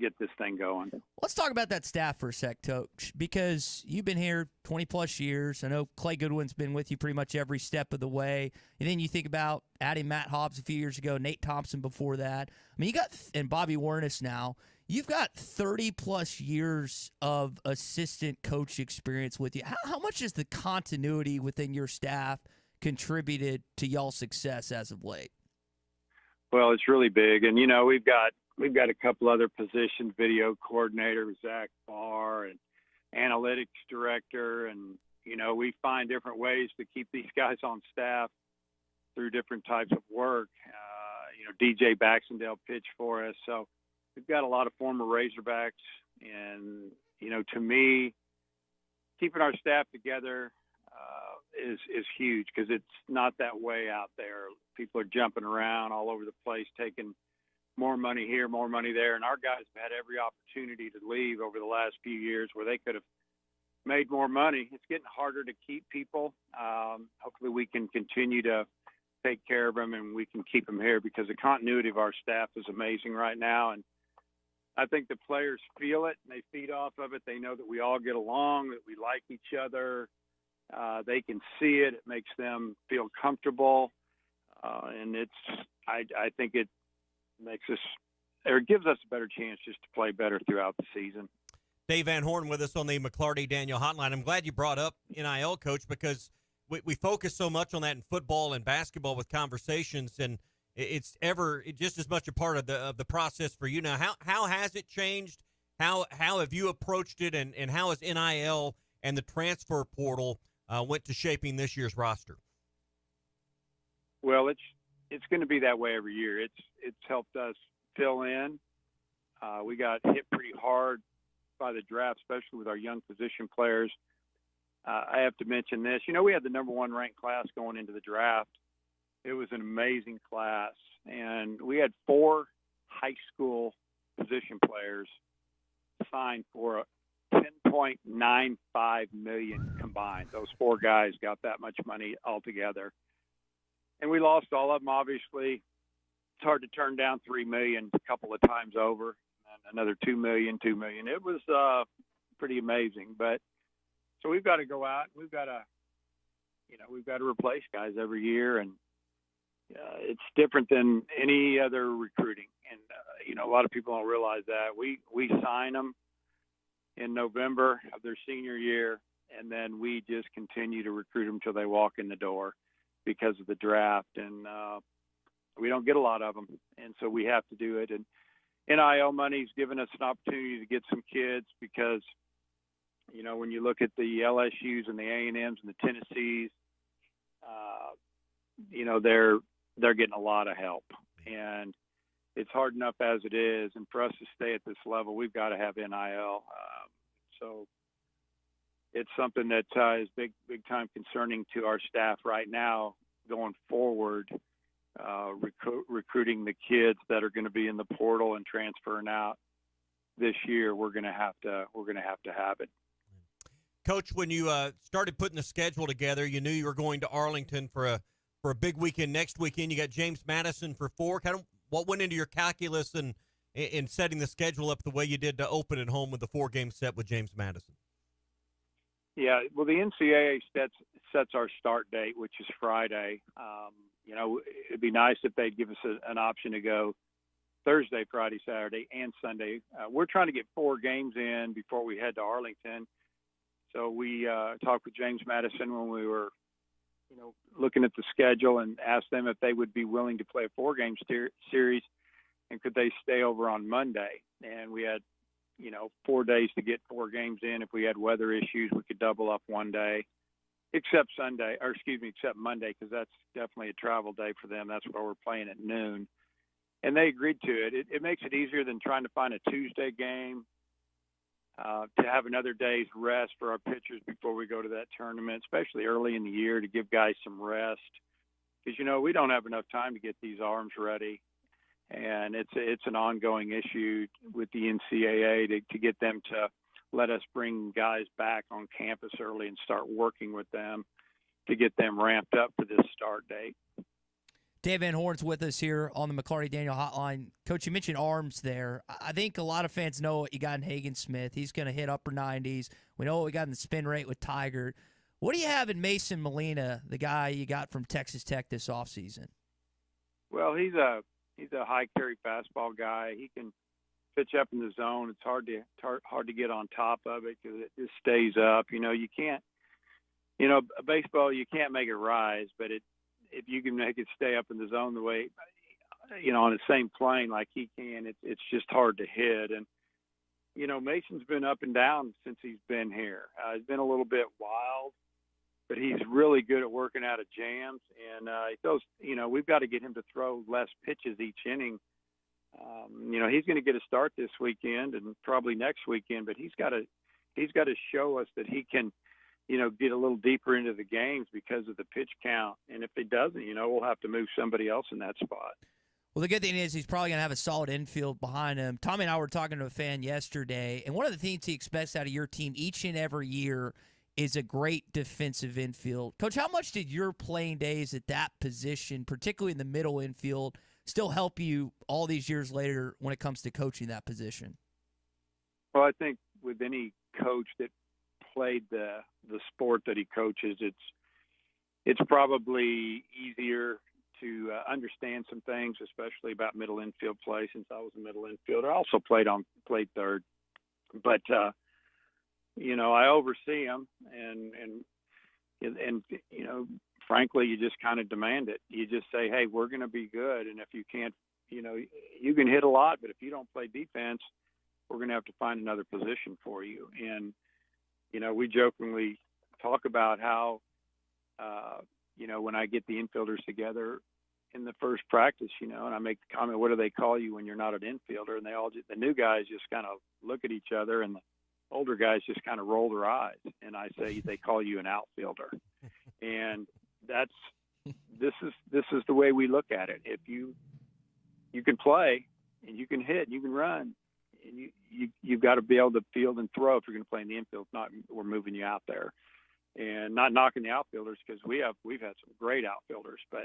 get this thing going. Let's talk about that staff for a sec, Coach, because you've been here 20-plus years. I know Clay Goodwin's been with you pretty much every step of the way. And then you think about adding Matt Hobbs a few years ago, Nate Thompson before that. I mean, you got – and Bobby Werniss now. You've got 30-plus years of assistant coach experience with you. How much has the continuity within your staff contributed to y'all's success as of late? Well, it's really big. And, we've got a couple other positions, video coordinator, Zach Barr, and analytics director. And, we find different ways to keep these guys on staff through different types of work. DJ Baxendale pitched for us. So we've got a lot of former Razorbacks. And, to me, keeping our staff together is huge because it's not that way out there. People are jumping around all over the place, taking more money here, more money there. And our guys have had every opportunity to leave over the last few years where they could have made more money. It's getting harder to keep people. Hopefully we can continue to take care of them and we can keep them here because the continuity of our staff is amazing right now. And I think the players feel it and they feed off of it. They know that we all get along, that we like each other. They can see it. It makes them feel comfortable. And I think it makes us, or gives us a better chance just to play better throughout the season. Dave Van Horn with us on the McClarty Daniel Hotline. I'm glad you brought up NIL, Coach, because we focus so much on that in football and basketball with conversations, and it's just as much a part of the process for you now. How has it changed? How have you approached it, and how has NIL and the transfer portal went to shaping this year's roster? Well, it's going to be that way every year. It's helped us fill in. We got hit pretty hard by the draft, especially with our young position players. I have to mention this. We had the number 1 ranked class going into the draft. It was an amazing class, and we had 4 high school position players signed for $10.95 million combined. Those 4 guys got that much money altogether. And we lost all of them, obviously. It's hard to turn down $3 million a couple of times over, and another $2 million. It was pretty amazing. But so we've got to go out. We've got to replace guys every year, and it's different than any other recruiting. And a lot of people don't realize that we sign them in November of their senior year, and then we just continue to recruit them until they walk in the door because of the draft. And we don't get a lot of them, and so we have to do it. And NIL money's given us an opportunity to get some kids because, when you look at the LSUs and the A&Ms and the Tennessees, they're getting a lot of help. And it's hard enough as it is. And for us to stay at this level, we've got to have NIL. So it's something that is big time concerning to our staff right now going forward. Recruiting the kids that are going to be in the portal and transferring out this year, we're going to have to have it. Coach, when you started putting the schedule together, you knew you were going to Arlington for a big weekend next weekend. You got James Madison for 4. Kind of what went into your calculus in setting the schedule up the way you did to open at home with the 4-game set with James Madison? Yeah, well, the NCAA sets our start date, which is Friday. It'd be nice if they'd give us an option to go Thursday, Friday, Saturday, and Sunday. We're trying to get 4 games in before we head to Arlington. So we talked with James Madison when we were, looking at the schedule and asked them if they would be willing to play a 4-game series and could they stay over on Monday. And we had, 4 days to get 4 games in. If we had weather issues, we could double up one day. Except Monday, because that's definitely a travel day for them. That's where we're playing at noon. And they agreed to it. It makes it easier than trying to find a Tuesday game, to have another day's rest for our pitchers before we go to that tournament, especially early in the year to give guys some rest. Because, we don't have enough time to get these arms ready. And it's an ongoing issue with the NCAA to get them to let us bring guys back on campus early and start working with them to get them ramped up for this start date. Dave Van Horn's with us here on the McClarty Daniel Hotline. Coach, you mentioned arms there. I think a lot of fans know what you got in Hagen Smith. He's going to hit upper 90s. We know what we got in the spin rate with Tiger. What do you have in Mason Molina, the guy you got from Texas Tech this offseason? Well, he's a high carry fastball guy. He can pitch up in the zone. It's hard to get on top of it because it just stays up. You can't, baseball, you can't make it rise, but if you can make it stay up in the zone the way, on the same plane like he can, it's just hard to hit. And, Mason's been up and down since he's been here. He's been a little bit wild, but he's really good at working out of jams. And we've got to get him to throw less pitches each inning. He's going to get a start this weekend and probably next weekend, but he's got to show us that he can, get a little deeper into the games because of the pitch count. And if he doesn't, we'll have to move somebody else in that spot. Well, the good thing is he's probably going to have a solid infield behind him. Tommy and I were talking to a fan yesterday, and one of the things he expects out of your team each and every year is a great defensive infield. Coach, how much did your playing days at that position, particularly in the middle infield, still help you all these years later when it comes to coaching that position? Well, I think with any coach that played the sport that he coaches, it's probably easier to understand some things, especially about middle infield play, since I was a middle infielder. I also played third, but I oversee them, and frankly, you just kind of demand it. You just say, hey, we're going to be good, and if you can't, you can hit a lot, but if you don't play defense, we're going to have to find another position for you. And we jokingly talk about how when I get the infielders together in the first practice, and I make the comment, what do they call you when you're not an infielder? And the new guys just kind of look at each other, and the older guys just kind of roll their eyes. And I say, they call you an outfielder. And this is the way we look at it. If you can play and you can hit and you can run, and you've got to be able to field and throw if you're going to play in the infield. Not we're moving you out there. And not knocking the outfielders, because we've had some great outfielders, but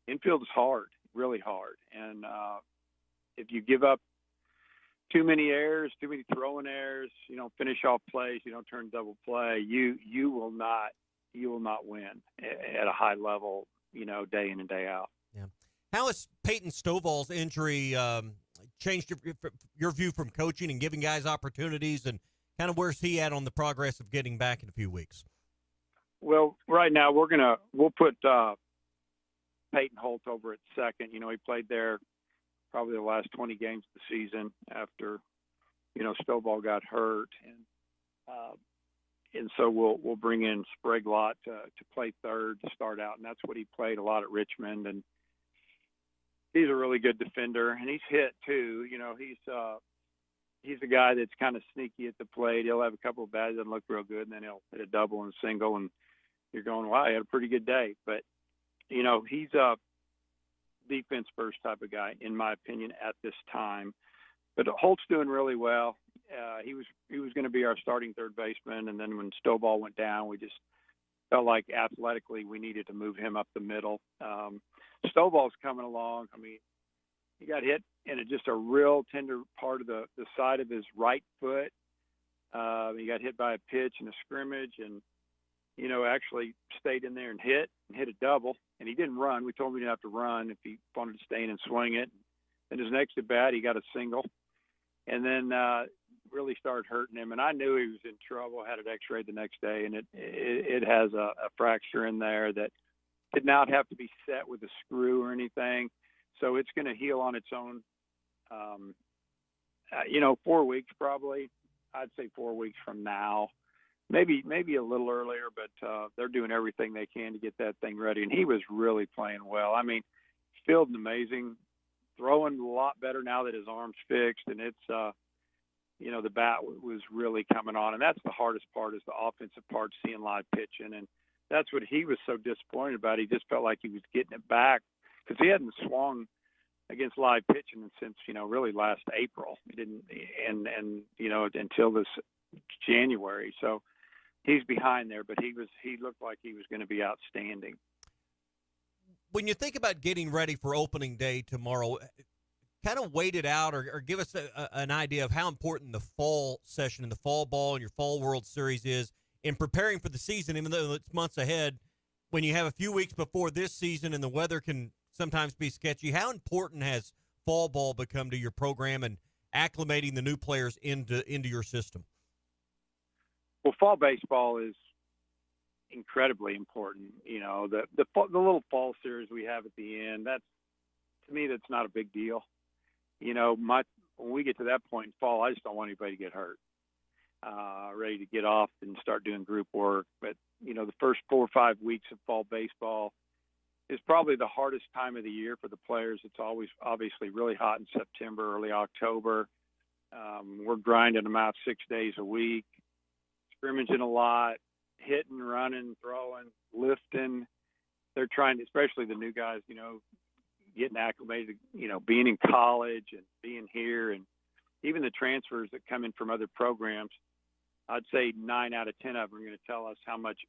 infield is hard, really hard. And if you give up too many errors, too many throwing errors, you don't finish off plays, you don't turn double play, you will not win at a high level, day in and day out. Yeah. How has Peyton Stovall's injury changed your view from coaching and giving guys opportunities, and kind of where's he at on the progress of getting back in a few weeks? Well, right now we'll put Peyton Holt over at second. He played there probably the last 20 games of the season after, Stovall got hurt, and so we'll bring in Spraglott to play third to start out, and that's what he played a lot at Richmond, and he's a really good defender, and he's hit too. He's a guy that's kind of sneaky at the plate. He'll have a couple of bats, doesn't look real good, and then he'll hit a double and single, and you're going, wow, he had a pretty good day. But, he's a defense first type of guy, in my opinion, at this time. But Holt's doing really well. He was going to be our starting third baseman, and then when Stovall went down, we just felt like athletically we needed to move him up the middle. Stovall's coming along. I mean, he got hit in just a real tender part of the side of his right foot. He got hit by a pitch in a scrimmage, and actually stayed in there and hit a double, and he didn't run. We told him he didn't have to run if he wanted to stay in and swing it. And his next at bat, he got a single, and then really started hurting him. And I knew he was in trouble. Had an X-ray the next day, and it has a fracture in there that did not have to be set with a screw or anything. So it's going to heal on its own. 4 weeks probably. I'd say 4 weeks from now. Maybe a little earlier, but they're doing everything they can to get that thing ready. And he was really playing well. I mean, fielding amazing, throwing a lot better now that his arm's fixed, and it's the bat was really coming on. And that's the hardest part, is the offensive part, seeing live pitching. And that's what he was so disappointed about. He just felt like he was getting it back because he hadn't swung against live pitching since really last April. He didn't, and until this January. So he's behind there, but he looked like he was going to be outstanding. When you think about getting ready for opening day tomorrow, kind of wait it out or give us an idea of how important the fall session and the fall ball and your fall World Series is in preparing for the season, even though it's months ahead. When you have a few weeks before this season and the weather can sometimes be sketchy, how important has fall ball become to your program and acclimating the new players into your system? Well, fall baseball is incredibly important. The little fall series we have at the end, to me, that's not a big deal. When we get to that point in fall, I just don't want anybody to get hurt. Ready to get off and start doing group work. But, the first 4 or 5 weeks of fall baseball is probably the hardest time of the year for the players. It's always obviously really hot in September, early October. We're grinding them out 6 days a week, scrimmaging a lot, hitting, running, throwing, lifting. They're trying to, especially the new guys, getting acclimated, being in college and being here, and even the transfers that come in from other programs, I'd say 9 out of 10 of them are going to tell us how much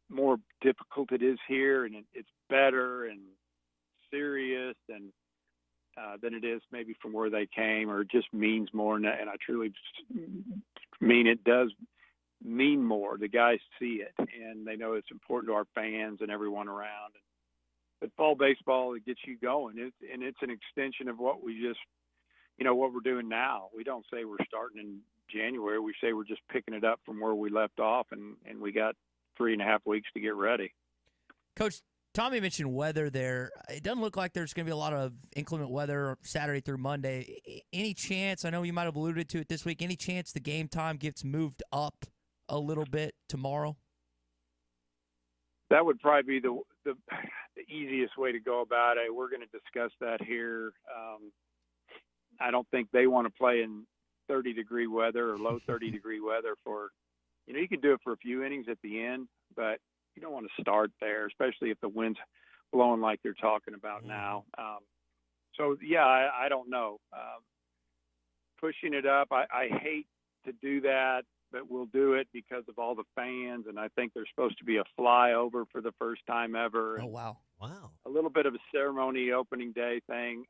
more difficult it is here, and it's better and serious and than it is maybe from where they came, or it just means more. And I truly mean it does mean more. The guys see it, and they know it's important to our fans and everyone around. But fall baseball, it gets you going. It's an extension of what we just, what we're doing now. We don't say we're starting in January. We say we're just picking it up from where we left off, and we got 3.5 weeks to get ready. Coach, Tommy mentioned weather there. It doesn't look like there's going to be a lot of inclement weather Saturday through Monday. Any chance, I know you might have alluded to it this week, any chance the game time gets moved up a little bit tomorrow? That would probably be the easiest way to go about it. We're going to discuss that here. I don't think they want to play in 30-degree weather or low 30-degree weather for, you can do it for a few innings at the end, but you don't want to start there, especially if the wind's blowing like they're talking about now. I don't know. Pushing it up, I hate to do that, but we'll do it because of all the fans, and I think there's supposed to be a flyover for the first time ever. Oh, wow. Wow. A little bit of a ceremony opening day thing.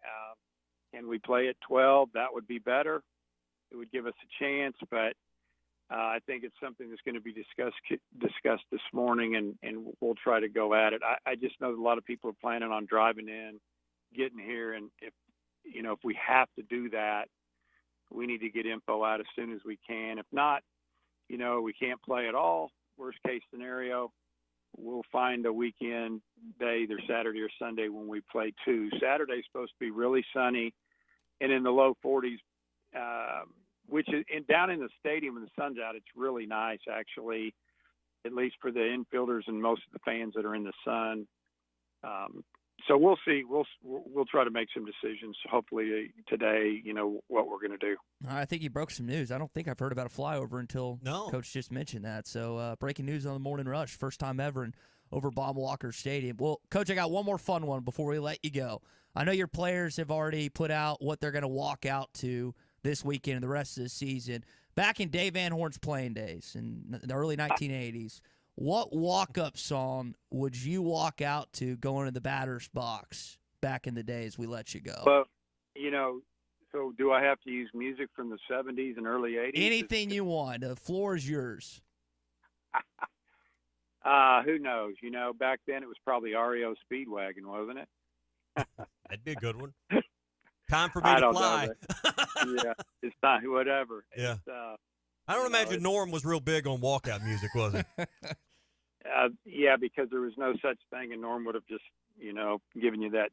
Can we play at 12? That would be better. It would give us a chance, but I think it's something that's going to be discussed this morning, and we'll try to go at it. I just know that a lot of people are planning on driving in, getting here, and if we have to do that, we need to get info out as soon as we can. If not, we can't play at all. Worst case scenario, we'll find a weekend day, either Saturday or Sunday, when we play 2. Saturday's supposed to be really sunny and in the low 40s, which is down in the stadium when the sun's out. It's really nice, actually, at least for the infielders and most of the fans that are in the sun. So we'll see. We'll try to make some decisions, hopefully today, what we're going to do. I think you broke some news. I don't think I've heard about a flyover until Coach just mentioned that. So breaking news on the Morning Rush, first time ever over Bob Walker Stadium. Well, Coach, I got one more fun one before we let you go. I know your players have already put out what they're going to walk out to this weekend and the rest of the season. Back in Dave Van Horn's playing days in the early 1980s, what walk-up song would you walk out to going to the batter's box back in the days we let you go? Well, so do I have to use music from the 70s and early 80s? Anything you want. The floor is yours. Who knows? Back then it was probably REO Speedwagon, wasn't it? That'd be a good one. Time for me to fly. Yeah, it's not whatever. Yeah. I don't imagine Norm was real big on walkout music, was he? Yeah, because there was no such thing, and Norm would have just, given you that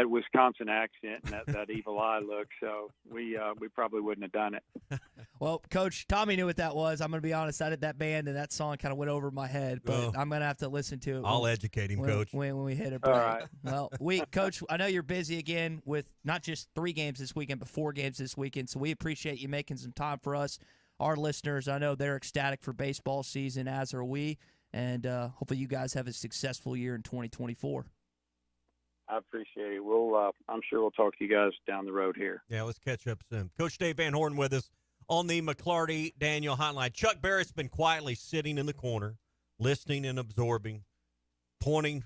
Wisconsin accent and that evil eye look. So we probably wouldn't have done it. Well, Coach, Tommy knew what that was. I'm going to be honest. I did that band, and that song kind of went over my head, but I'm going to have to listen to it. I'll educate him, Coach. When we hit it. All right. Well, Coach, I know you're busy again with not just 3 games this weekend, but 4 games this weekend, so we appreciate you making some time for us. Our listeners, I know they're ecstatic for baseball season, as are we, and hopefully you guys have a successful year in 2024. I appreciate it. I'm sure we'll talk to you guys down the road here. Yeah, let's catch up soon. Coach Dave Van Horn with us on the McClarty Daniel hotline. Chuck Barrett's been quietly sitting in the corner, listening and absorbing, pointing,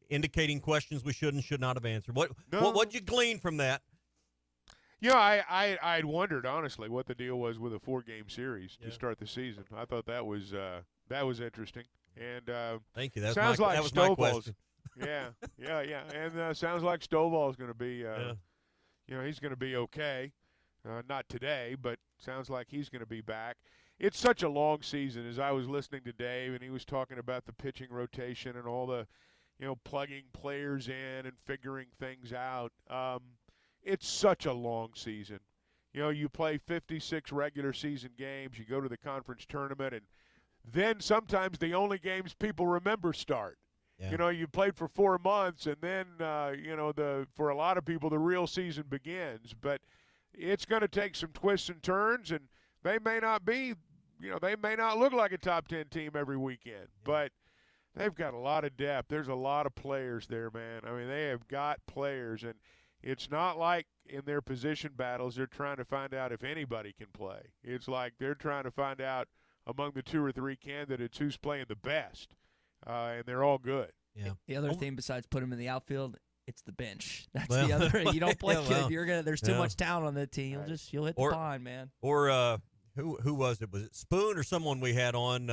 indicating questions we should and should not have answered. What'd you glean from that? I'd wondered, honestly, what the deal was with a 4-game series to start the season. I thought that was interesting. And thank you. That was my question. Yeah. And sounds like Stovall's going to be, he's going to be okay. Not today, but sounds like he's going to be back. It's such a long season. As I was listening to Dave, and he was talking about the pitching rotation and all the, plugging players in and figuring things out. It's such a long season. You play 56 regular season games. You go to the conference tournament, and then sometimes the only games people remember start. Yeah. You played for 4 months, and then, for a lot of people, the real season begins. But it's going to take some twists and turns, and they may not be, they may not look like a top 10 team every weekend. Yeah. But They've got a lot of depth. There's a lot of players there, man. I mean, they have got players, and it's not like in their position battles they're trying to find out if anybody can play. It's like they're trying to find out among the 2 or 3 candidates who's playing the best, and they're all good. Yeah. The other thing besides put him in the outfield, it's the bench. That's Well, the other. You don't play yeah, good. well, You're gonna. There's too much talent on that team. You'll hit the pond, man. Or who was it? Was it Spoon or someone we had on?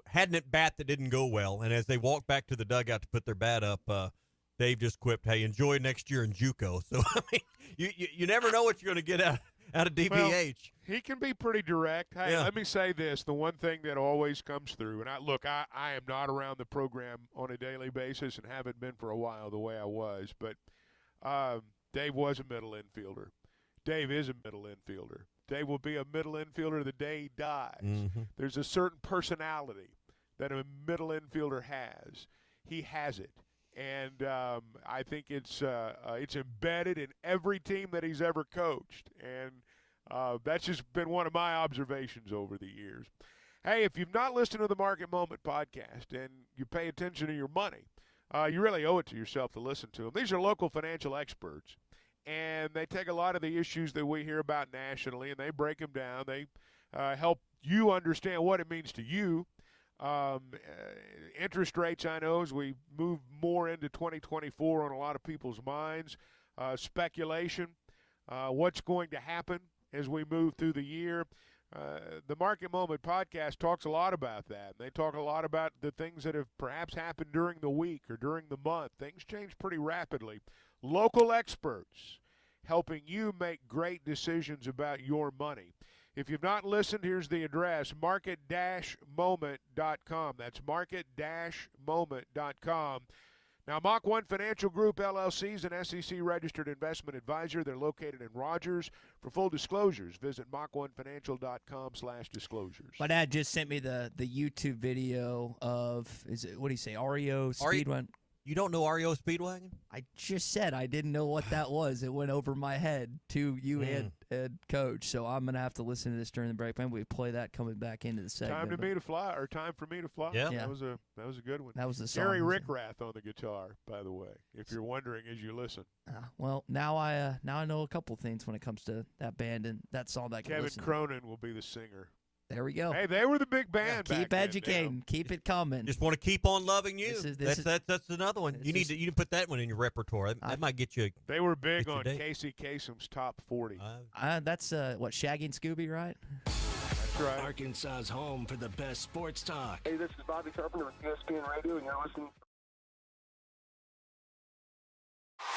Had an at bat that didn't go well, and as they walked back to the dugout to put their bat up, Dave just quipped, "Hey, enjoy next year in JUCO." So I mean, you never know what you're going to get out of DPH. Well, he can be pretty direct. Hey, Yeah. let me say this. The one thing that always comes through, and I am not around the program on a daily basis and haven't been for a while the way I was, but Dave was a middle infielder. Dave is a middle infielder. Dave will be a middle infielder the day he dies. Mm-hmm. There's a certain personality that a middle infielder has. He has it. And I think it's embedded in every team that he's ever coached. And that's just been one of my observations over the years. Hey, if you've not listened to the Market Moment podcast and you pay attention to your money, you really owe it to yourself to listen to them. These are local financial experts, and they take a lot of the issues that we hear about nationally, and they break them down. They help you understand what it means to you. Interest rates, I know, as we move more into 2024 on a lot of people's minds. Speculation, what's going to happen as we move through the year. The Market Moment podcast talks a lot about that. They talk a lot about the things that have perhaps happened during the week or during the month. Things change pretty rapidly. Local experts helping you make great decisions about your money. If you've not listened, here's the address, market-moment.com. That's market-moment.com. Now, Mach 1 Financial Group, LLC is an SEC-registered investment advisor. They're located in Rogers. For full disclosures, visit mach1financial.com/disclosures. My dad just sent me the YouTube video of, what do you say, REO Speedwagon? You don't know REO Speedwagon? I just said I didn't know what that was. It went over my head to you and Coach. So I'm going to have to listen to this during the break. Maybe we play that coming back into the segment. Time for me to fly. Yeah. That was a good one. That was the song. Gary Rickrath on the guitar, by the way, if you're wondering as you listen. Well, now I know a couple things when it comes to that band and that song that I can Kevin listen to. Cronin will be the singer. There we go. Hey, they were the big band back Keep then, educating. Keep it coming. Just want to keep on loving you. That's another one. You need to put that one in your repertoire. That might get you. They were big on date. Casey Kasem's top 40. That's what, Shaggy and Scooby, right? That's right. Arkansas's home for the best sports talk. Hey, this is Bobby Carpenter with ESPN Radio, and you're listening.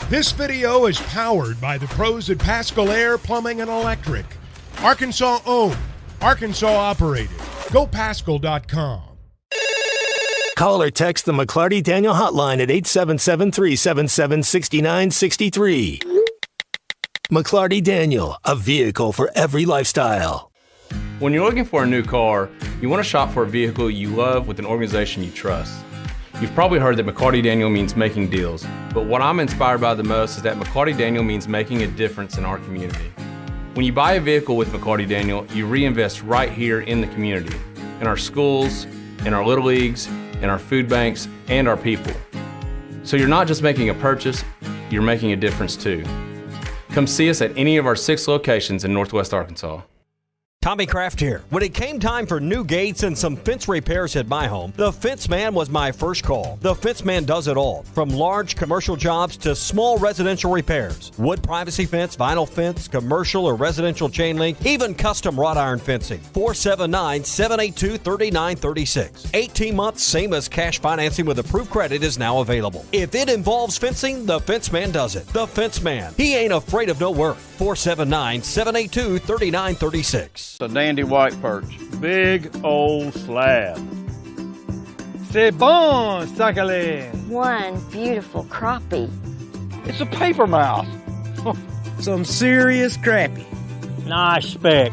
This video is powered by the pros at Pascal Air Plumbing and Electric. Arkansas owned, Arkansas operated. GoPascal.com. Call or text the McClarty Daniel hotline at 877-377-6963. McClarty Daniel, a vehicle for every lifestyle. When you're looking for a new car, you want to shop for a vehicle you love with an organization you trust. You've probably heard that McClarty Daniel means making deals, but what I'm inspired by the most is that McClarty Daniel means making a difference in our community. When you buy a vehicle with McClarty Daniel, you reinvest right here in the community, in our schools, in our little leagues, in our food banks, and our people. So you're not just making a purchase, you're making a difference too. Come see us at any of our 6 locations in Northwest Arkansas. Tommy Kraft here. When it came time for new gates and some fence repairs at my home, the Fence Man was my first call. The Fence Man does it all, from large commercial jobs to small residential repairs. Wood privacy fence, vinyl fence, commercial or residential chain link, even custom wrought iron fencing. 479-782-3936. 18 months, same as cash financing with approved credit is now available. If it involves fencing, the Fence Man does it. The Fence Man. He ain't afraid of no work. 479-782-3936. A dandy white perch. Big old slab. C'est bon, sacalé. One beautiful crappie. It's a paper mouth. Some serious crappie. Nice speck.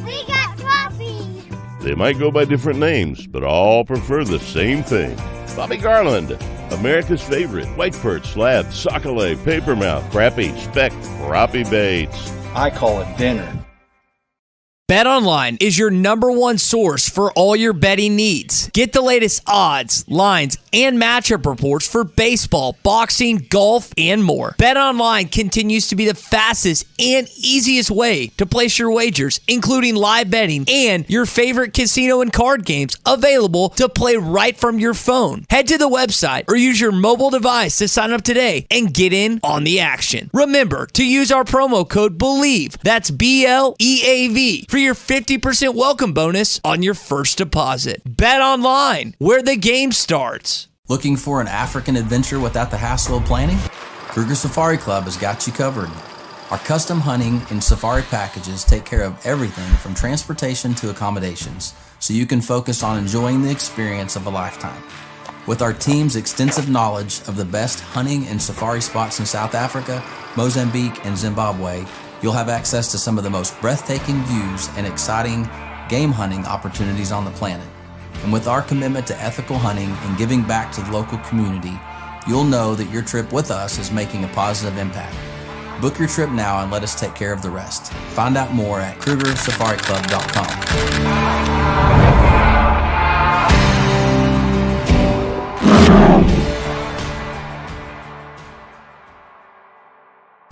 We got crappies. They might go by different names, but all prefer the same thing. Bobby Garland, America's favorite white perch, slab, sockeye, papermouth, crappie, speck, crappie baits. I call it dinner. BetOnline is your #1 source for all your betting needs. Get the latest odds, lines, and matchup reports for baseball, boxing, golf, and more. BetOnline continues to be the fastest and easiest way to place your wagers, including live betting and your favorite casino and card games available to play right from your phone. Head to the website or use your mobile device to sign up today and get in on the action. Remember to use our promo code BELIEVE, that's BLEAV, for your 50% welcome bonus on your first deposit. Bet online, where the game starts. Looking for an African adventure without the hassle of planning? Kruger Safari Club has got you covered. Our custom hunting and safari packages take care of everything from transportation to accommodations, so you can focus on enjoying the experience of a lifetime. With our team's extensive knowledge of the best hunting and safari spots in South Africa, Mozambique, and Zimbabwe, you'll have access to some of the most breathtaking views and exciting game hunting opportunities on the planet. And with our commitment to ethical hunting and giving back to the local community, you'll know that your trip with us is making a positive impact. Book your trip now and let us take care of the rest. Find out more at KrugerSafariClub.com.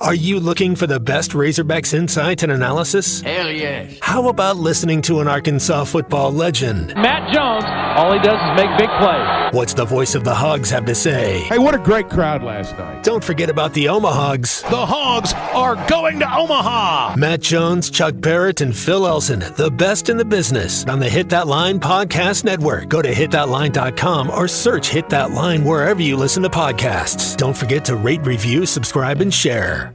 Are you looking for the best Razorbacks insight and analysis? Hell yeah. How about listening to an Arkansas football legend? Matt Jones, all he does is make big plays. What's the voice of the Hogs have to say? Hey, what a great crowd last night. Don't forget about the Omahogs. The Hogs are going to Omaha. Matt Jones, Chuck Barrett, and Phil Elson, the best in the business on the Hit That Line Podcast Network. Go to hitthatline.com or search Hit That Line wherever you listen to podcasts. Don't forget to rate, review, subscribe, and share.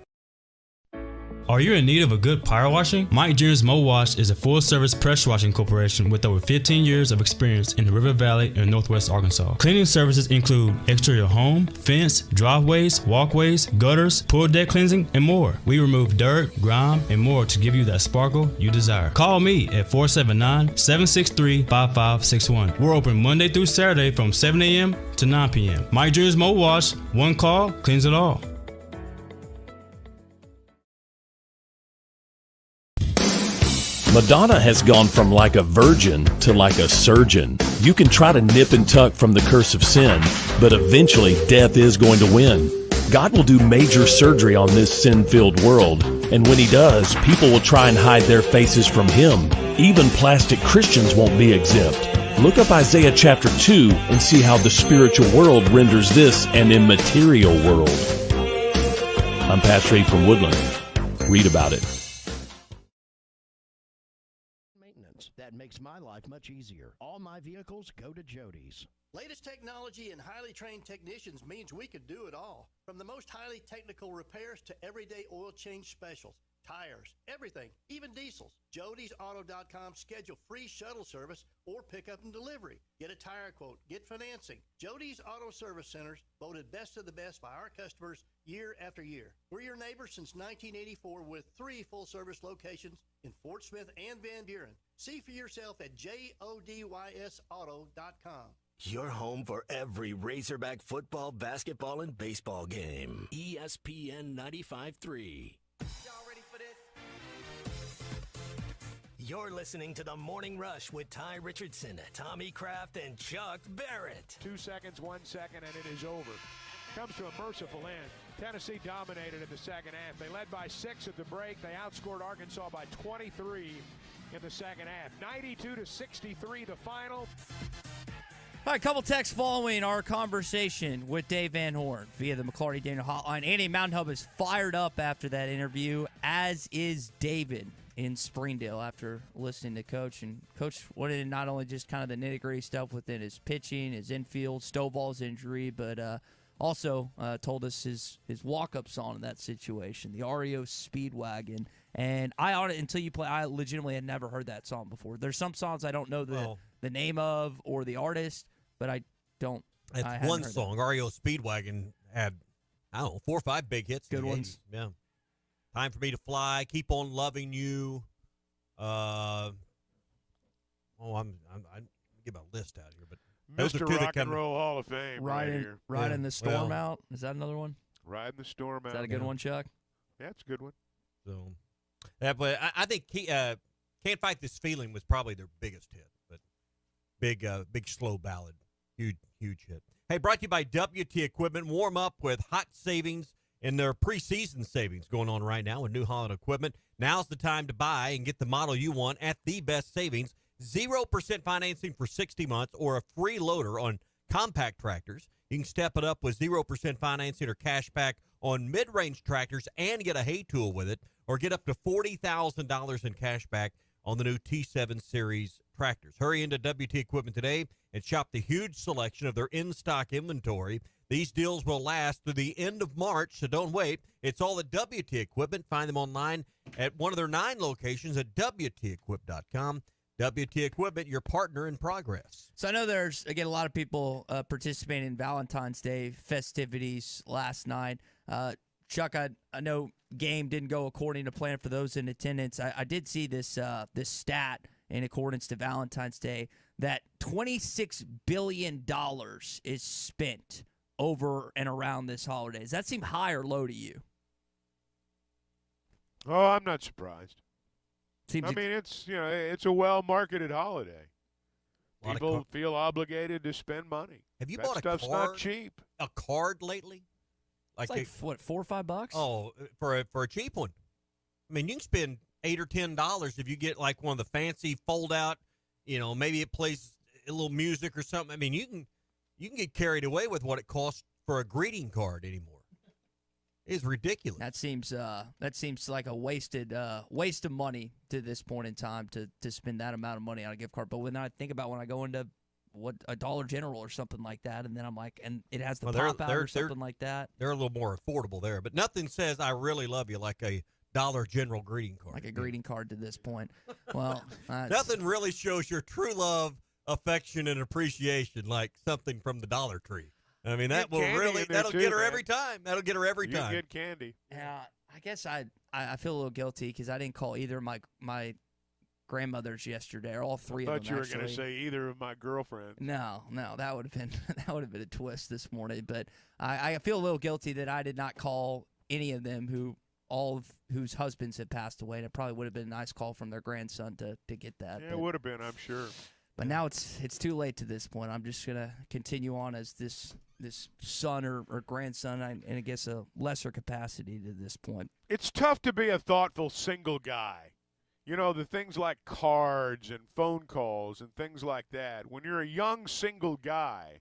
Are you in need of a good power washing? Mike Jr.'s Mo Wash is a full-service pressure washing corporation with over 15 years of experience in the River Valley and Northwest Arkansas. Cleaning services include exterior home, fence, driveways, walkways, gutters, pool deck cleansing, and more. We remove dirt, grime, and more to give you that sparkle you desire. Call me at 479-763-5561. We're open Monday through Saturday from 7 a.m. to 9 p.m. Mike Jr.'s Mo Wash, one call, cleans it all. Madonna has gone from like a virgin to like a surgeon. You can try to nip and tuck from the curse of sin, but eventually death is going to win. God will do major surgery on this sin-filled world, and when he does, people will try and hide their faces from him. Even plastic Christians won't be exempt. Look up Isaiah chapter 2 and see how the spiritual world renders this an immaterial world. I'm Pastor Abe from Woodland. Read about it. That makes my life much easier. All my vehicles go to Jody's. Latest technology and highly trained technicians means we could do it all. From the most highly technical repairs to everyday oil change specials, tires, everything, even diesels. Jody'sAuto.com schedule free shuttle service or pickup and delivery. Get a tire quote, get financing. Jody's Auto Service Centers, voted best of the best by our customers year after year. We're your neighbors since 1984 with 3 full-service locations in Fort Smith and Van Buren. See for yourself at JODYSauto.com. Your home for every Razorback football, basketball, and baseball game. ESPN 95.3. Y'all ready for this? You're listening to The Morning Rush with Ty Richardson, Tommy Kraft, and Chuck Barrett. 2 seconds, 1 second, and it is over. Comes to a merciful end. Tennessee dominated in the second half. They led by 6 at the break. They outscored Arkansas by 23 in the second half. 92-63 the final. All right, a couple texts following our conversation with Dave Van Horn via the McClarty Daniel hotline. Andy Mountain Hub is fired up after that interview, as is David in Springdale after listening to Coach. And Coach wanted not only just kind of the nitty-gritty stuff within his pitching, his infield, Stovall's injury, but also told us his walk-up song in that situation, the REO Speedwagon. And until you play, I legitimately had never heard that song before. There's some songs I don't know the name of or the artist, but I don't. It's one song. REO Speedwagon had, 4 or 5 big hits. Good ones. 80s. Yeah. Time for Me to Fly. Keep on Loving You. I'm give a list out here, but Mr. Rock and Roll Hall of Fame here. Riding the Storm Out. Is that another one? Riding the Storm Out. Is that a good one, Chuck? Yeah, it's a good one. So, yeah, but I think Can't Fight This Feeling was probably their biggest hit, but big slow ballad. Huge hit. Hey, brought to you by WT Equipment. Warm up with hot savings in their preseason savings going on right now with New Holland Equipment. Now's the time to buy and get the model you want at the best savings. 0% financing for 60 months or a free loader on compact tractors. You can step it up with 0% financing or cash back on mid-range tractors and get a hay tool with it, or get up to $40,000 in cash back on the new T7 Series tractors. Hurry into WT Equipment today and shop the huge selection of their in-stock inventory. These deals will last through the end of March, so don't wait. It's all at WT Equipment. Find them online at one of their 9 locations at WTEquip.com. WT Equipment, your partner in progress. So I know there's, again, a lot of people participating in Valentine's Day festivities last night. Chuck, I know game didn't go according to plan for those in attendance. I did see this stat in accordance to Valentine's Day that $26 billion is spent over and around this holiday. Does that seem high or low to you? Oh, I'm not surprised. It's a well-marketed holiday. People feel obligated to spend money. Have you that bought a stuff's card? Not cheap. A card lately? It's like what, $4 or $5? Oh, for a cheap one. I mean, you can spend $8 or $10 if you get like one of the fancy fold-out. Maybe it plays a little music or something. I mean, you can get carried away with what it costs for a greeting card anymore. It's ridiculous. That seems like a waste of money to this point in time to spend that amount of money on a gift card. But when I think about when I go into a Dollar General or something like that, and then I'm like, and it has the pop out or something like that. They're a little more affordable there, but nothing says I really love you like a Dollar General greeting card. Like a greeting card to this point. Well, nothing really shows your true love, affection, and appreciation like something from the Dollar Tree. I mean, that'll get her every time. That'll get her every time. You get candy. Yeah, I guess I feel a little guilty because I didn't call either of my grandmothers yesterday, or all three of them. I thought you were going to say either of my girlfriends. No, that would have been a twist this morning. But I feel a little guilty that I did not call any of them whose husbands had passed away. And it probably would have been a nice call from their grandson to get that. Yeah, it would have been, I'm sure. But now it's too late to this point. I'm just gonna continue on as this son or grandson, and I guess a lesser capacity to this point. It's tough to be a thoughtful single guy. The things like cards and phone calls and things like that. When you're a young single guy,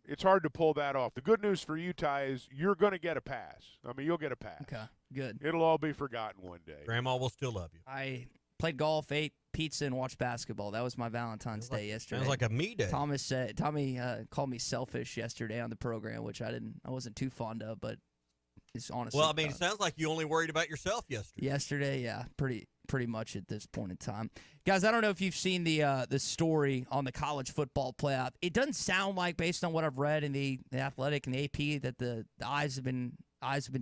it's hard to pull that off. The good news for you, Ty, is you're going to get a pass. I mean, you'll get a pass. Okay, good. It'll all be forgotten one day. Grandma will still love you. I played golf, ate pizza, and watched basketball. That was my Valentine's Day yesterday. Sounds like a me day. Tommy called me selfish yesterday on the program, which I wasn't too fond of, but it's honestly. Well, I mean, it sounds like you only worried about yourself yesterday. Yesterday, yeah, pretty much at this point in time. Guys, I don't know if you've seen the story on the college football playoff. It doesn't sound like, based on what I've read in the Athletic and the AP, that the I's have been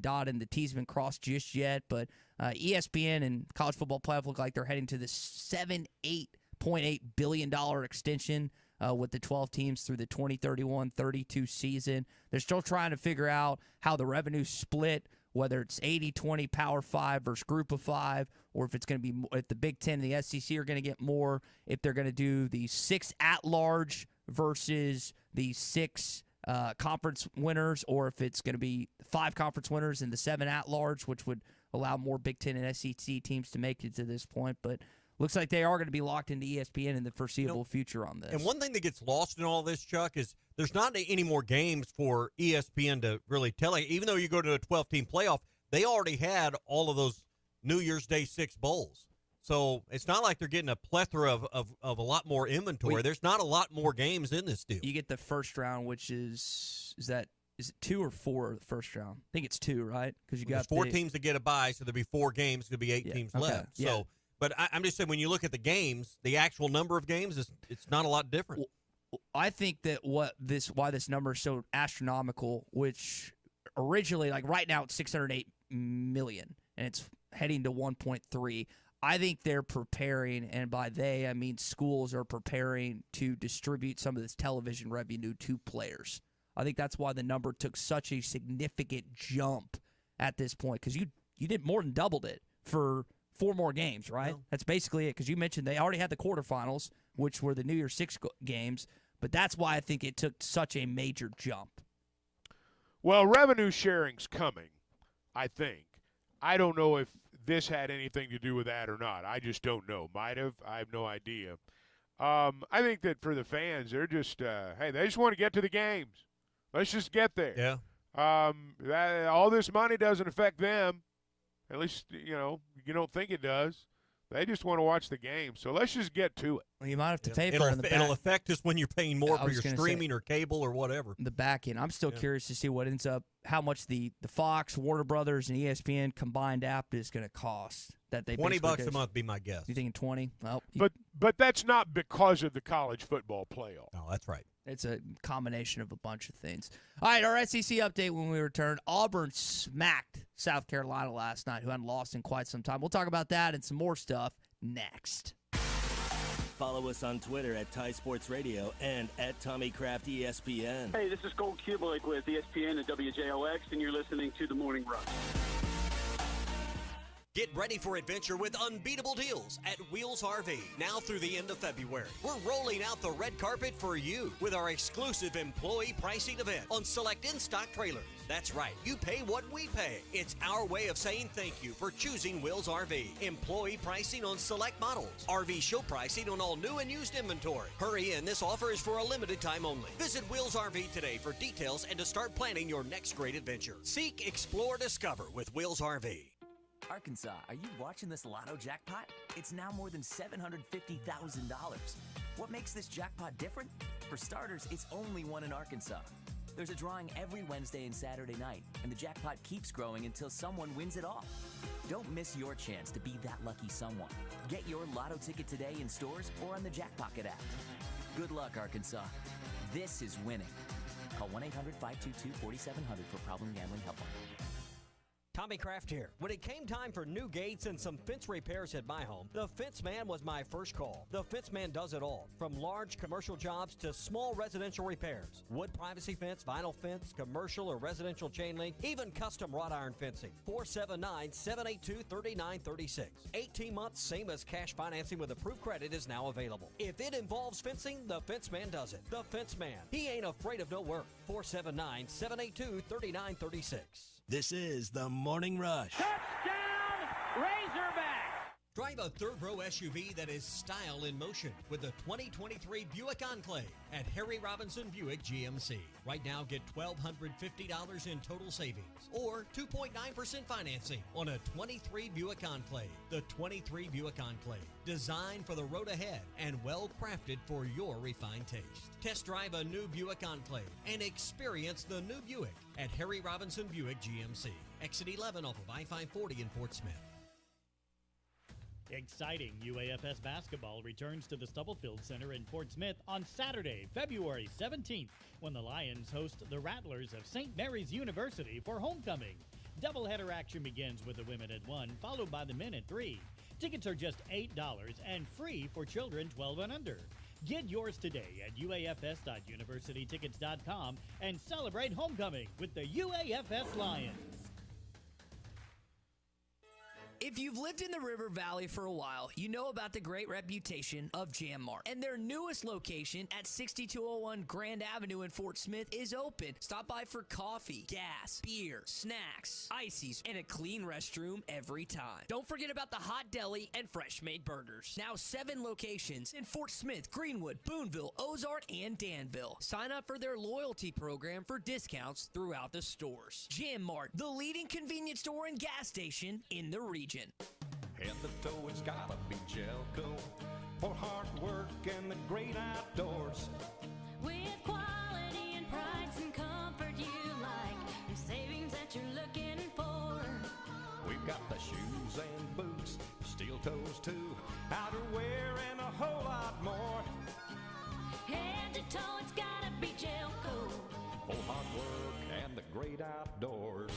dotted and the T's have been crossed just yet, but ESPN and college football playoff look like they're heading to the $8.8 billion extension with the 12 teams through the 2031-32 season. They're still trying to figure out how the revenue split, whether it's 80-20 Power 5 versus Group of 5, or if it's going to be if the Big Ten and the SEC are going to get more, if they're going to do the 6 at-large versus the 6 conference winners, or if it's going to be 5 conference winners and the 7 at-large, which would allow more Big Ten and SEC teams to make it to this point. But looks like they are going to be locked into ESPN in the foreseeable future on this. And one thing that gets lost in all this, Chuck, is there's not any more games for ESPN to really tell you. Even though you go to a 12-team playoff, they already had all of those New Year's Day 6 bowls. So it's not like they're getting a plethora of a lot more inventory. There's not a lot more games in this deal. You get the first round, which is it 2 or 4 the first round? I think it's 2, right? Because you got 4 teams to get a bye, so there'll be 4 games. There'll be 8 teams left. Yeah. So, but I'm just saying, when you look at the games, the actual number of games it's not a lot different. I think that why this number is so astronomical, which originally, like right now, it's 608 million, and it's heading to 1.3. I think they're preparing, and by they, I mean schools are preparing to distribute some of this television revenue to players. I think that's why the number took such a significant jump at this point, because you did more than doubled it for 4 more games, right? No. That's basically it, because you mentioned they already had the quarterfinals, which were the New Year's 6 games, but that's why I think it took such a major jump. Well, revenue sharing's coming, I think. I don't know if this had anything to do with that or not. I just don't know. Might have. I have no idea. I think that for the fans, they're just, hey, they just want to get to the games. Let's just get there. Yeah. All this money doesn't affect them. At least, you don't think it does. They just want to watch the game. So let's just get to it. Well, you might have to pay for it in the back. It'll affect us when you're paying more I for was your gonna streaming or cable or whatever. The back end. I'm still curious to see what ends up, how much the Fox, Warner Brothers, and ESPN combined app is going to cost. That they $20 a month be my guess. You thinking 20? Well, but that's not because of the college football playoff. No, that's right. It's a combination of a bunch of things. All right, our SEC update when we return. Auburn smacked South Carolina last night, who hadn't lost in quite some time. We'll talk about that and some more stuff next. Follow us on Twitter at Ty Sports Radio and at Tommy Craft ESPN. Hey, this is Gold Kubelik with ESPN and WJOX, and you're listening to The Morning Rush. Get ready for adventure with unbeatable deals at Wheels RV. Now through the end of February, we're rolling out the red carpet for you with our exclusive employee pricing event on select in-stock trailers. That's right, you pay what we pay. It's our way of saying thank you for choosing Wheels RV. Employee pricing on select models. RV show pricing on all new and used inventory. Hurry in, this offer is for a limited time only. Visit Wheels RV today for details and to start planning your next great adventure. Seek, explore, discover with Wheels RV. Arkansas, are you watching this lotto jackpot? It's now more than $750,000. What makes this jackpot different? For starters, it's only one in Arkansas. There's a drawing every Wednesday and Saturday night, and the jackpot keeps growing until someone wins it all. Don't miss your chance to be that lucky someone. Get your lotto ticket today in stores or on the Jackpocket app. Good luck, Arkansas. This is winning. Call 1-800-522-4700 for Problem Gambling Helpline. Tommy Craft here. When it came time for new gates and some fence repairs at my home, the Fence Man was my first call. The Fence Man does it all, from large commercial jobs to small residential repairs. Wood privacy fence, vinyl fence, commercial or residential chain link, even custom wrought iron fencing. 479-782-3936. 18 months, same as cash financing with approved credit is now available. If it involves fencing, the Fence Man does it. The Fence Man. He ain't afraid of no work. 479-782-3936. This is The Morning Rush. Touchdown, Razorback! Drive a third-row SUV that is style in motion with the 2023 Buick Enclave at Harry Robinson Buick GMC. Right now, get $1,250 in total savings or 2.9% financing on a 23 Buick Enclave. The 23 Buick Enclave, designed for the road ahead and well-crafted for your refined taste. Test drive a new Buick Enclave and experience the new Buick at Harry Robinson Buick GMC. Exit 11 off of I-540 in Fort Smith. Exciting UAFS basketball returns to the Stubblefield Center in Fort Smith on Saturday, February 17th, when the Lions host the Rattlers of St. Mary's University for homecoming. Doubleheader action begins with the women at 1, followed by the men at 3. Tickets are just $8 and free for children 12 and under. Get yours today at uafs.universitytickets.com and celebrate homecoming with the UAFS Lions. If you've lived in the River Valley for a while, you know about the great reputation of Jam Mart. And their newest location at 6201 Grand Avenue in Fort Smith is open. Stop by for coffee, gas, beer, snacks, ices, and a clean restroom every time. Don't forget about the hot deli and fresh-made burgers. Now 7 locations in Fort Smith, Greenwood, Boonville, Ozark, and Danville. Sign up for their loyalty program for discounts throughout the stores. Jam Mart, the leading convenience store and gas station in the region. Head to toe, it's gotta be Jelco for hard work and the great outdoors. With quality and price and comfort you like, and savings that you're looking for. We've got the shoes and boots, steel toes too, outerwear and a whole lot more. Head to toe, it's gotta be Jelco for hard work and the great outdoors.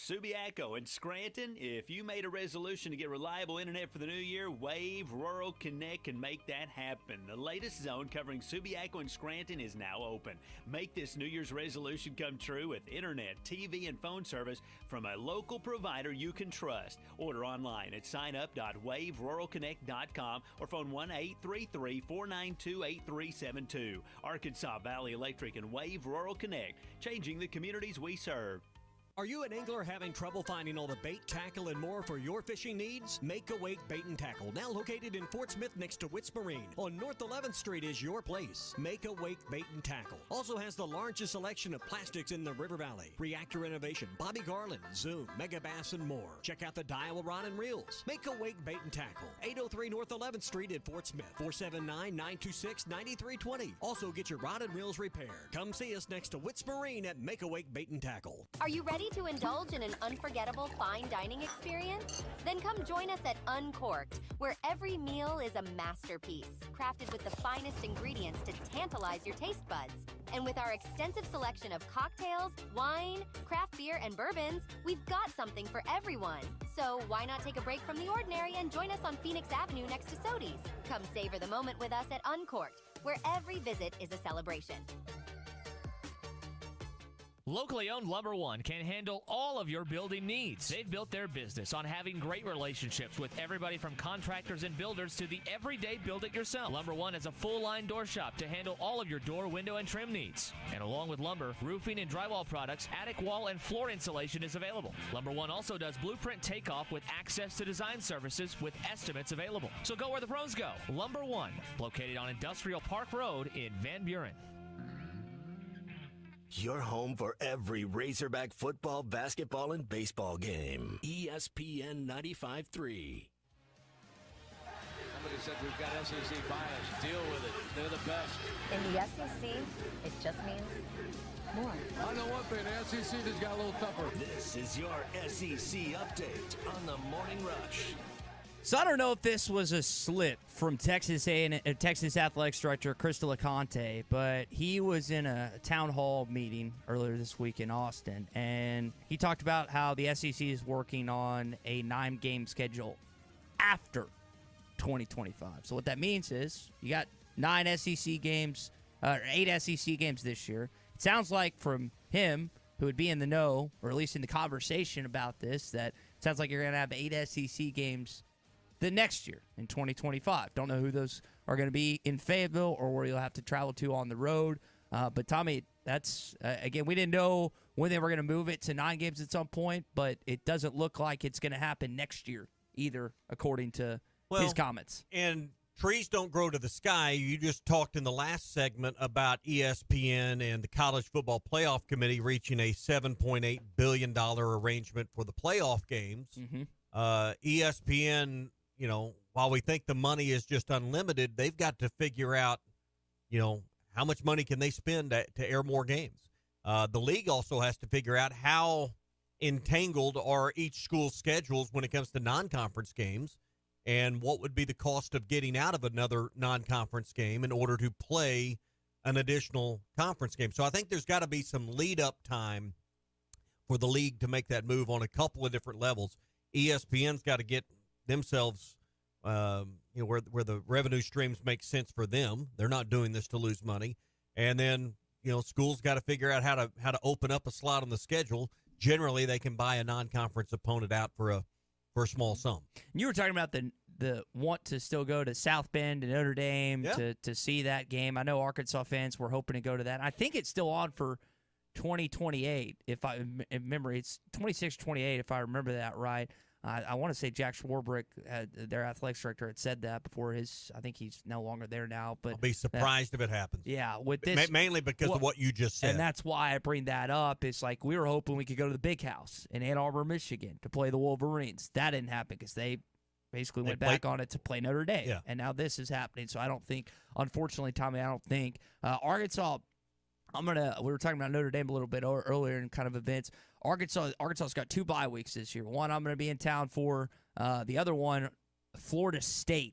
Subiaco and Scranton, if you made a resolution to get reliable internet for the new year, Wave Rural Connect can make that happen. The latest zone covering Subiaco and Scranton is now open. Make this New Year's resolution come true with internet, TV, and phone service from a local provider you can trust. Order online at signup.waveruralconnect.com or phone 1-833-492-8372. Arkansas Valley Electric and Wave Rural Connect, changing the communities we serve. Are you an angler having trouble finding all the bait, tackle, and more for your fishing needs? Make a Wake Bait and Tackle, now located in Fort Smith next to Witts Marine on North 11th Street, is your place. Make a Wake Bait and Tackle also has the largest selection of plastics in the River Valley. Reactor Innovation, Bobby Garland, Zoom, Mega Bass, and more. Check out the Daiwa Rod and Reels. Make a Wake Bait and Tackle, 803 North 11th Street in Fort Smith, 479-926-9320. Also get your rod and reels repaired. Come see us next to Witts Marine at Make a Wake Bait and Tackle. Are you ready to indulge in an unforgettable fine dining experience? Then come join us at Uncorked, where every meal is a masterpiece, crafted with the finest ingredients to tantalize your taste buds. And with our extensive selection of cocktails, wine, craft beer, and bourbons, we've got something for everyone. So why not take a break from the ordinary and join us on Phoenix Avenue next to Sodi's? Come savor the moment with us at Uncorked, where every visit is a celebration. Locally owned Lumber One can handle all of your building needs. They've built their business on having great relationships with everybody from contractors and builders to the everyday build-it-yourself. Lumber One has a full-line door shop to handle all of your door, window, and trim needs. And along with lumber, roofing and drywall products, attic wall and floor insulation is available. Lumber One also does blueprint takeoff with access to design services with estimates available. So go where the pros go. Lumber One, located on Industrial Park Road in Van Buren. Your home for every Razorback football, basketball, and baseball game. ESPN 95.3. Somebody said we've got SEC bias. Deal with it. They're the best. In the SEC, it just means more. I know one thing. The SEC just got a little tougher. This is your SEC update on the Morning Rush. So I don't know if this was a slip from Texas Athletics Director Crystal Aconte, but he was in a town hall meeting earlier this week in Austin, and he talked about how the SEC is working on a 9-game schedule after 2025. So what that means is you got 8 SEC games this year. It sounds like from him, who would be in the know, or at least in the conversation about this, that it sounds like you're going to have 8 SEC games the next year in 2025. Don't know who those are going to be in Fayetteville or where you'll have to travel to on the road. But, Tommy, that's, again, we didn't know when they were going to move it to 9 games at some point, but it doesn't look like it's going to happen next year either, according to his comments. And trees don't grow to the sky. You just talked in the last segment about ESPN and the College Football Playoff Committee reaching a $7.8 billion arrangement for the playoff games. Mm-hmm. ESPN, you know, while we think the money is just unlimited, they've got to figure out, you know, how much money can they spend to air more games. The league also has to figure out how entangled are each school's schedules when it comes to non-conference games, and what would be the cost of getting out of another non-conference game in order to play an additional conference game. So I think there's got to be some lead-up time for the league to make that move on a couple of different levels. ESPN's got to get themselves, where the revenue streams make sense for them. They're not doing this to lose money. And then, schools got to figure out how to open up a slot on the schedule. Generally, they can buy a non-conference opponent out for a small sum. You were talking about the want to still go to South Bend and Notre Dame to see that game. I know Arkansas fans were hoping to go to that. I think it's still on for 2028. If I remember, it's 26-28 if I remember that right. I want to say Jack Swarbrick, their athletics director, had said that before I think he's no longer there now. But I'll be surprised if it happens. Yeah, with this mainly because of what you just said, and that's why I bring that up. It's like we were hoping we could go to the Big House in Ann Arbor, Michigan, to play the Wolverines. That didn't happen because they basically went back on it to play Notre Dame, and now this is happening. So I don't think, unfortunately, Tommy, Arkansas. We were talking about Notre Dame a little bit earlier in kind of events. Arkansas's got 2 bye weeks this year. One I'm going to be in town for. The other one, Florida State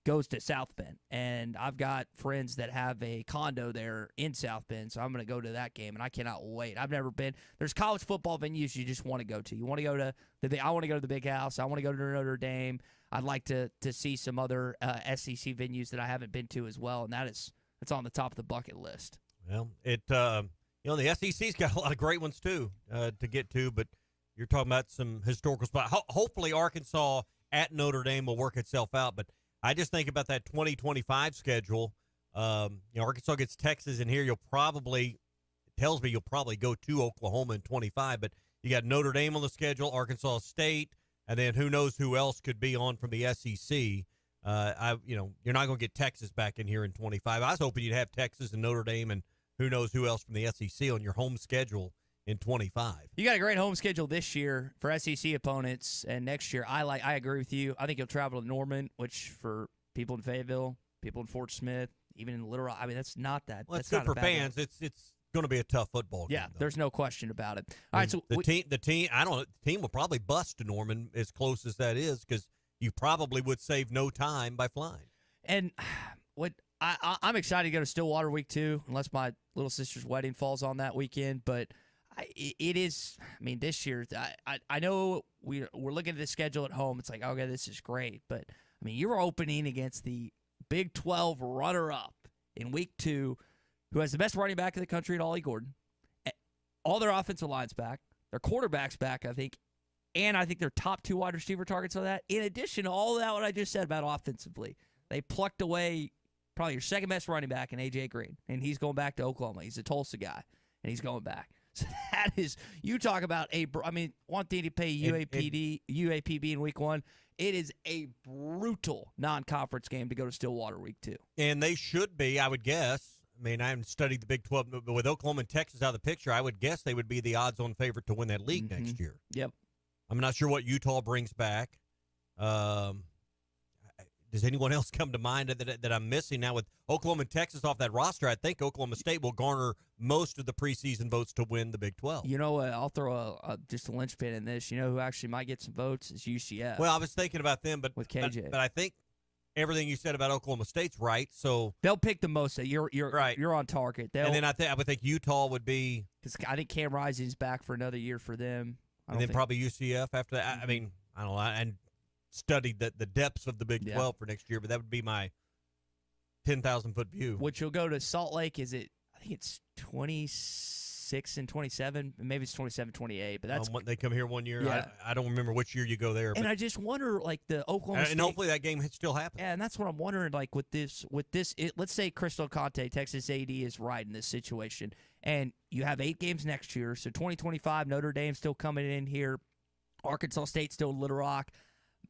goes to South Bend, and I've got friends that have a condo there in South Bend, so I'm going to go to that game, and I cannot wait. I've never been. There's college football venues you just want to go to. You want to go to I want to go to the Big House. I want to go to Notre Dame. I'd like to see some other SEC venues that I haven't been to as well, and it's on the top of the bucket list. Well, the SEC's got a lot of great ones too to get to, but you're talking about some historical spots. Hopefully, Arkansas at Notre Dame will work itself out, but I just think about that 2025 schedule. Arkansas gets Texas in here. You'll probably go to Oklahoma in 25, but you got Notre Dame on the schedule, Arkansas State, and then who knows who else could be on from the SEC. You're not going to get Texas back in here in 25. I was hoping you'd have Texas and Notre Dame and who knows who else from the SEC on your home schedule in 25. You got a great home schedule this year for SEC opponents, and next year I agree with you. I think you'll travel to Norman, which for people in Fayetteville, people in Fort Smith, even in Little Rock, I mean that's not that. Well, that's it's good not for a bad fans. game. It's going to be a tough football game. Yeah, there's no question about it. All right, so the team will probably bust to Norman as close as that is because you probably would save no time by flying. And what I'm excited to go to Stillwater week 2, unless my little sister's wedding falls on that weekend, but. It is. I mean, this year, I know we're looking at the schedule at home. It's like, okay, this is great, but I mean, you're opening against the Big 12 runner-up in week 2, who has the best running back in the country in Ollie Gordon. All their offensive line's back, their quarterback's back, I think, and I think their top 2 wide receiver targets on that. In addition to all that, what I just said about offensively, they plucked away probably your second best running back in A.J. Green, and he's going back to Oklahoma. He's a Tulsa guy, and he's going back. So that is, you talk about one thing to pay UAPB in week 1. It is a brutal non-conference game to go to Stillwater week 2. And they should be, I would guess. I mean, I haven't studied the Big 12, but with Oklahoma and Texas out of the picture, I would guess they would be the odds-on favorite to win that league next year. Yep. I'm not sure what Utah brings back. Does anyone else come to mind that I'm missing now with Oklahoma and Texas off that roster? I think Oklahoma State will garner most of the preseason votes to win the Big 12. You know, I'll throw just a linchpin in this. You know who actually might get some votes is UCF. Well, I was thinking about them, but with KJ. But I think everything you said about Oklahoma State's right. So they'll pick the most. You're right. You're on target. And then I would think Utah would be because I think Cam Rising's back for another year for them. And then probably UCF after that. I mean, I don't know. And studied the depths of the Big 12 for next year, but that would be my 10,000-foot view. Which you'll go to Salt Lake, I think it's 26 and 27, maybe it's 27, 28, but that's they come here one year. Yeah. I don't remember which year you go there. And I just wonder, like the Oklahoma State, and hopefully that game still happens. Yeah, and that's what I'm wondering, like with this, let's say Crystal Conte, Texas AD, is right in this situation, and you have 8 games next year, so 2025, Notre Dame still coming in here, Arkansas State still in Little Rock.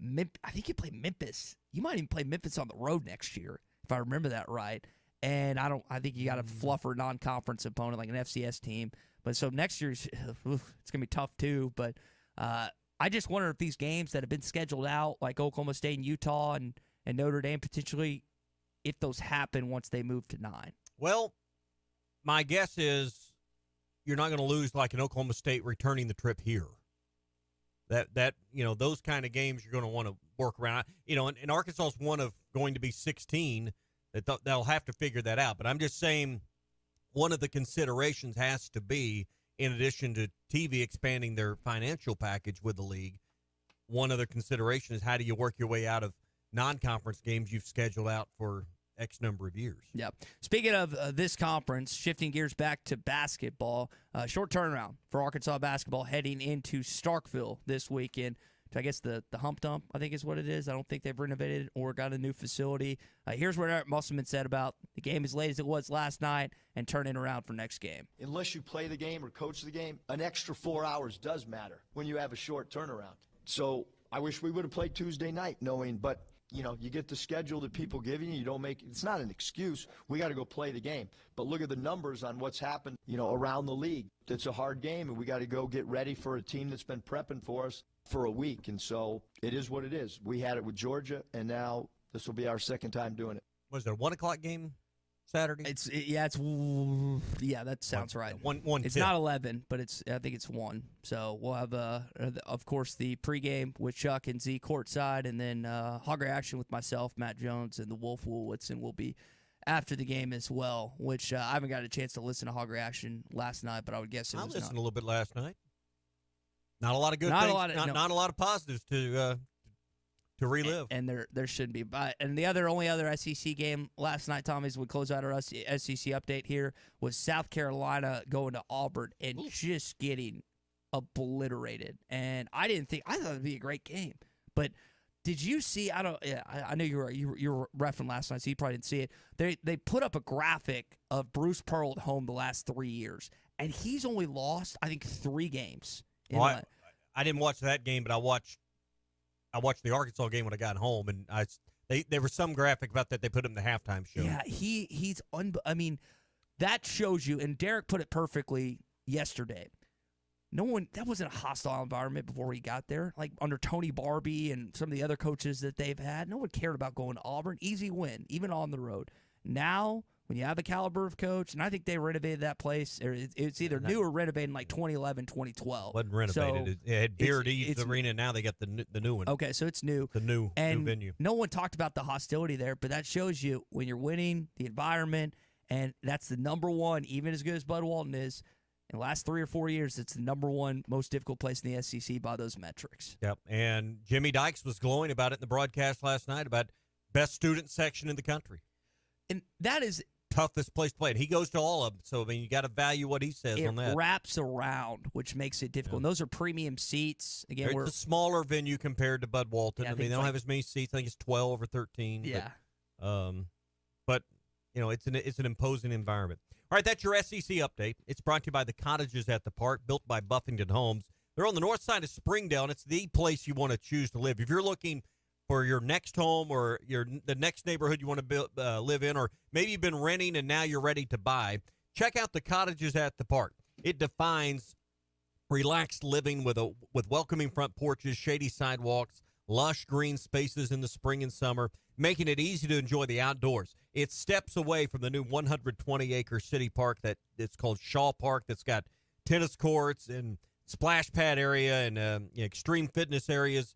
I think you play Memphis. You might even play Memphis on the road next year, if I remember that right. And I think you got a fluffer non-conference opponent like an FCS team. But so next year's it's gonna be tough too. But I just wonder if these games that have been scheduled out, like Oklahoma State and Utah and Notre Dame potentially, if those happen once they move to 9. Well, my guess is you're not going to lose like an Oklahoma State returning the trip here. That those kind of games you're going to want to work around. And Arkansas is one of going to be 16 that they'll have to figure that out. But I'm just saying one of the considerations has to be, in addition to TV expanding their financial package with the league, one other consideration is how do you work your way out of non-conference games you've scheduled out for X number of years. Yeah. Speaking of this conference, shifting gears back to basketball, short turnaround for Arkansas basketball heading into Starkville this weekend to, I guess, the Hump Dump, I think is what it is. I don't think they've renovated or got a new facility. Here's what Eric Musselman said about the game as late as it was last night and turning around for next game. Unless you play the game or coach the game, an extra 4 hours does matter when you have a short turnaround. So I wish we would have played Tuesday night but you get the schedule that people give you. You don't make it's not an excuse. We got to go play the game. But look at the numbers on what's happened, around the league. It's a hard game, and we got to go get ready for a team that's been prepping for us for a week. And so it is what it is. We had it with Georgia, and now this will be our second time doing it. Was there a 1 o'clock game? Saturday? It's that sounds right. One. It's not 11, but I think it's 1. So we'll have of course the pregame with Chuck and Z courtside, and then Hog Reaction with myself, Matt Jones, and the Wolf Woolwitson will be after the game as well. Which I haven't got a chance to listen to Hog Reaction last night, but I would guess I listened a little bit last night. Not a lot of good Not a things. lot of- Not a lot of positives to relive. And there should be. But and the only other SEC game last night, Tommy, as we close out our SEC update here, was South Carolina going to Auburn and just getting obliterated. And I thought it'd be a great game. But did you see? I know you were reffing last night, so you probably didn't see it. They put up a graphic of Bruce Pearl at home the last 3 years, and he's only lost, I think, 3 games. I didn't watch that game, but I watched the Arkansas game when I got home, and there was some graphic about that they put him in the halftime show. Yeah, he's I mean, that shows you, and Derek put it perfectly yesterday. That wasn't a hostile environment before he got there. Like under Tony Barbie and some of the other coaches that they've had, no one cared about going to Auburn. Easy win, even on the road. Now, when you have the caliber of coach, and I think they renovated that place, or it's either new or renovated in like 2011, 2012. Wasn't renovated. So it had Beard East Arena. Now they got the new one. Okay, so it's new. The new venue. No one talked about the hostility there, but that shows you when you're winning, the environment, and that's the number one, even as good as Bud Walton is, in the last 3 or 4 years, it's the number one most difficult place in the SEC by those metrics. Yep, and Jimmy Dykes was glowing about it in the broadcast last night about best student section in the country. And that is toughest place to play. And he goes to all of them. So, I mean, you got to value what he says on that. It wraps around, which makes it difficult. Yeah. And those are premium seats. Again, it's a smaller venue compared to Bud Walton. Yeah, I mean, they don't have as many seats. I think it's 12 or 13. Yeah. But you know, it's an imposing environment. All right, that's your SEC update. It's brought to you by the Cottages at the Park, built by Buffington Homes. They're on the north side of Springdale, and it's the place you want to choose to live. If you're looking for your next home or the next neighborhood you want to live in, or maybe you've been renting and now you're ready to buy, check out the Cottages at the Park. It defines relaxed living with welcoming front porches, shady sidewalks, lush green spaces in the spring and summer, making it easy to enjoy the outdoors. It's steps away from the new 120-acre city park it's called Shaw Park, that's got tennis courts and splash pad area and extreme fitness areas,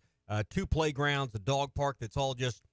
2 playgrounds, a dog park that's all just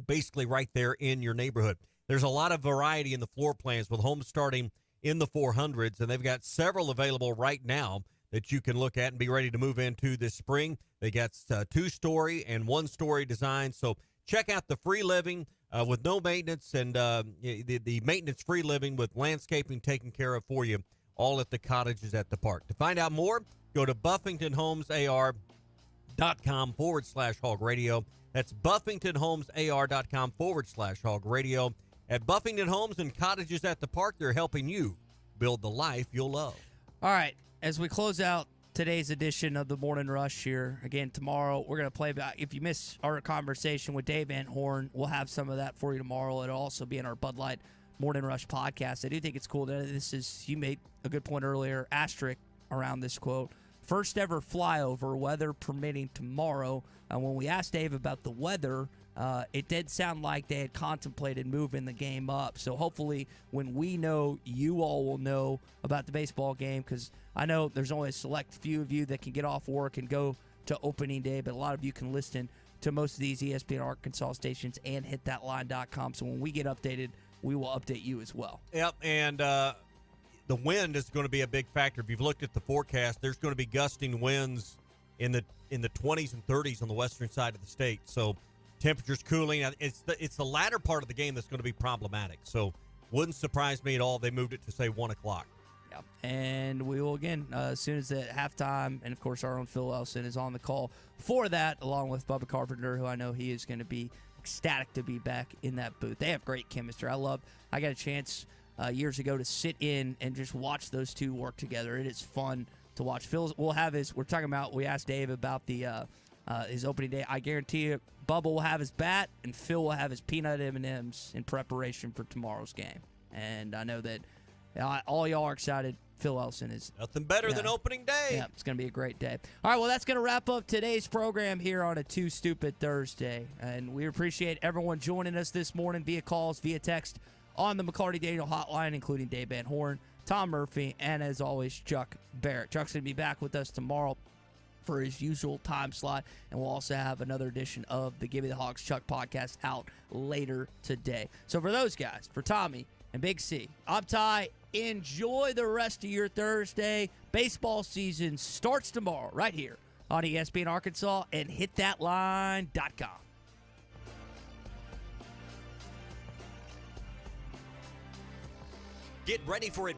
basically right there in your neighborhood. There's a lot of variety in the floor plans with homes starting in the 400s, and they've got several available right now that you can look at and be ready to move into this spring. They got 2-story and 1-story designs, so check out the free living with no maintenance and the maintenance-free living with landscaping taken care of for you, all at the Cottages at the Park. To find out more, go to BuffingtonHomesAR.com/Hog Radio. That's BuffingtonHomesAR.com/Hog Radio. At Buffington Homes and Cottages at the Park, they're helping you build the life you'll love. All right, as we close out today's edition of the Morning Rush here, again, tomorrow we're going to play back. If you miss our conversation with Dave Van Horn, we'll have some of that for you tomorrow. It'll also be in our Bud Light Morning Rush podcast. I do think it's cool that you made a good point earlier, asterisk around this quote. First ever flyover, weather permitting, tomorrow. And when we asked Dave about the weather, it did sound like they had contemplated moving the game up. So hopefully when we know, you all will know about the baseball game, because I know there's only a select few of you that can get off work and go to opening day, but a lot of you can listen to most of these ESPN Arkansas stations and hitthatline.com. So when we get updated, we will update you as well. Yep, and the wind is going to be a big factor. If you've looked at the forecast, there's going to be gusting winds in the 20s and 30s on the western side of the state. So temperatures cooling. It's the latter part of the game that's going to be problematic. So wouldn't surprise me at all if they moved it to, say, 1 o'clock. Yeah. And we will, again, as soon as at halftime, and, of course, our own Phil Elson is on the call for that, along with Bubba Carpenter, who I know he is going to be ecstatic to be back in that booth. They have great chemistry. I got a chance years ago to sit in and just watch those two work together. It is fun to watch. We asked Dave about his opening day. I guarantee you, Bubba will have his bat and Phil will have his peanut M&Ms in preparation for tomorrow's game. And I know that all y'all are excited. Phil Elson is nothing better than opening day. Yeah, it's going to be a great day. All right, well, that's going to wrap up today's program here on a Too Stupid Thursday. And we appreciate everyone joining us this morning via calls, via text on the McCarty Daniel hotline, including Dave Van Horn, Tom Murphy, and as always, Chuck Barrett. Chuck's going to be back with us tomorrow for his usual time slot, and we'll also have another edition of the Give Me the Hogs Chuck podcast out later today. So for those guys, for Tommy and Big C, I'm Ty. Enjoy the rest of your Thursday. Baseball season starts tomorrow right here on ESPN Arkansas and hitthatline.com. Get ready for it.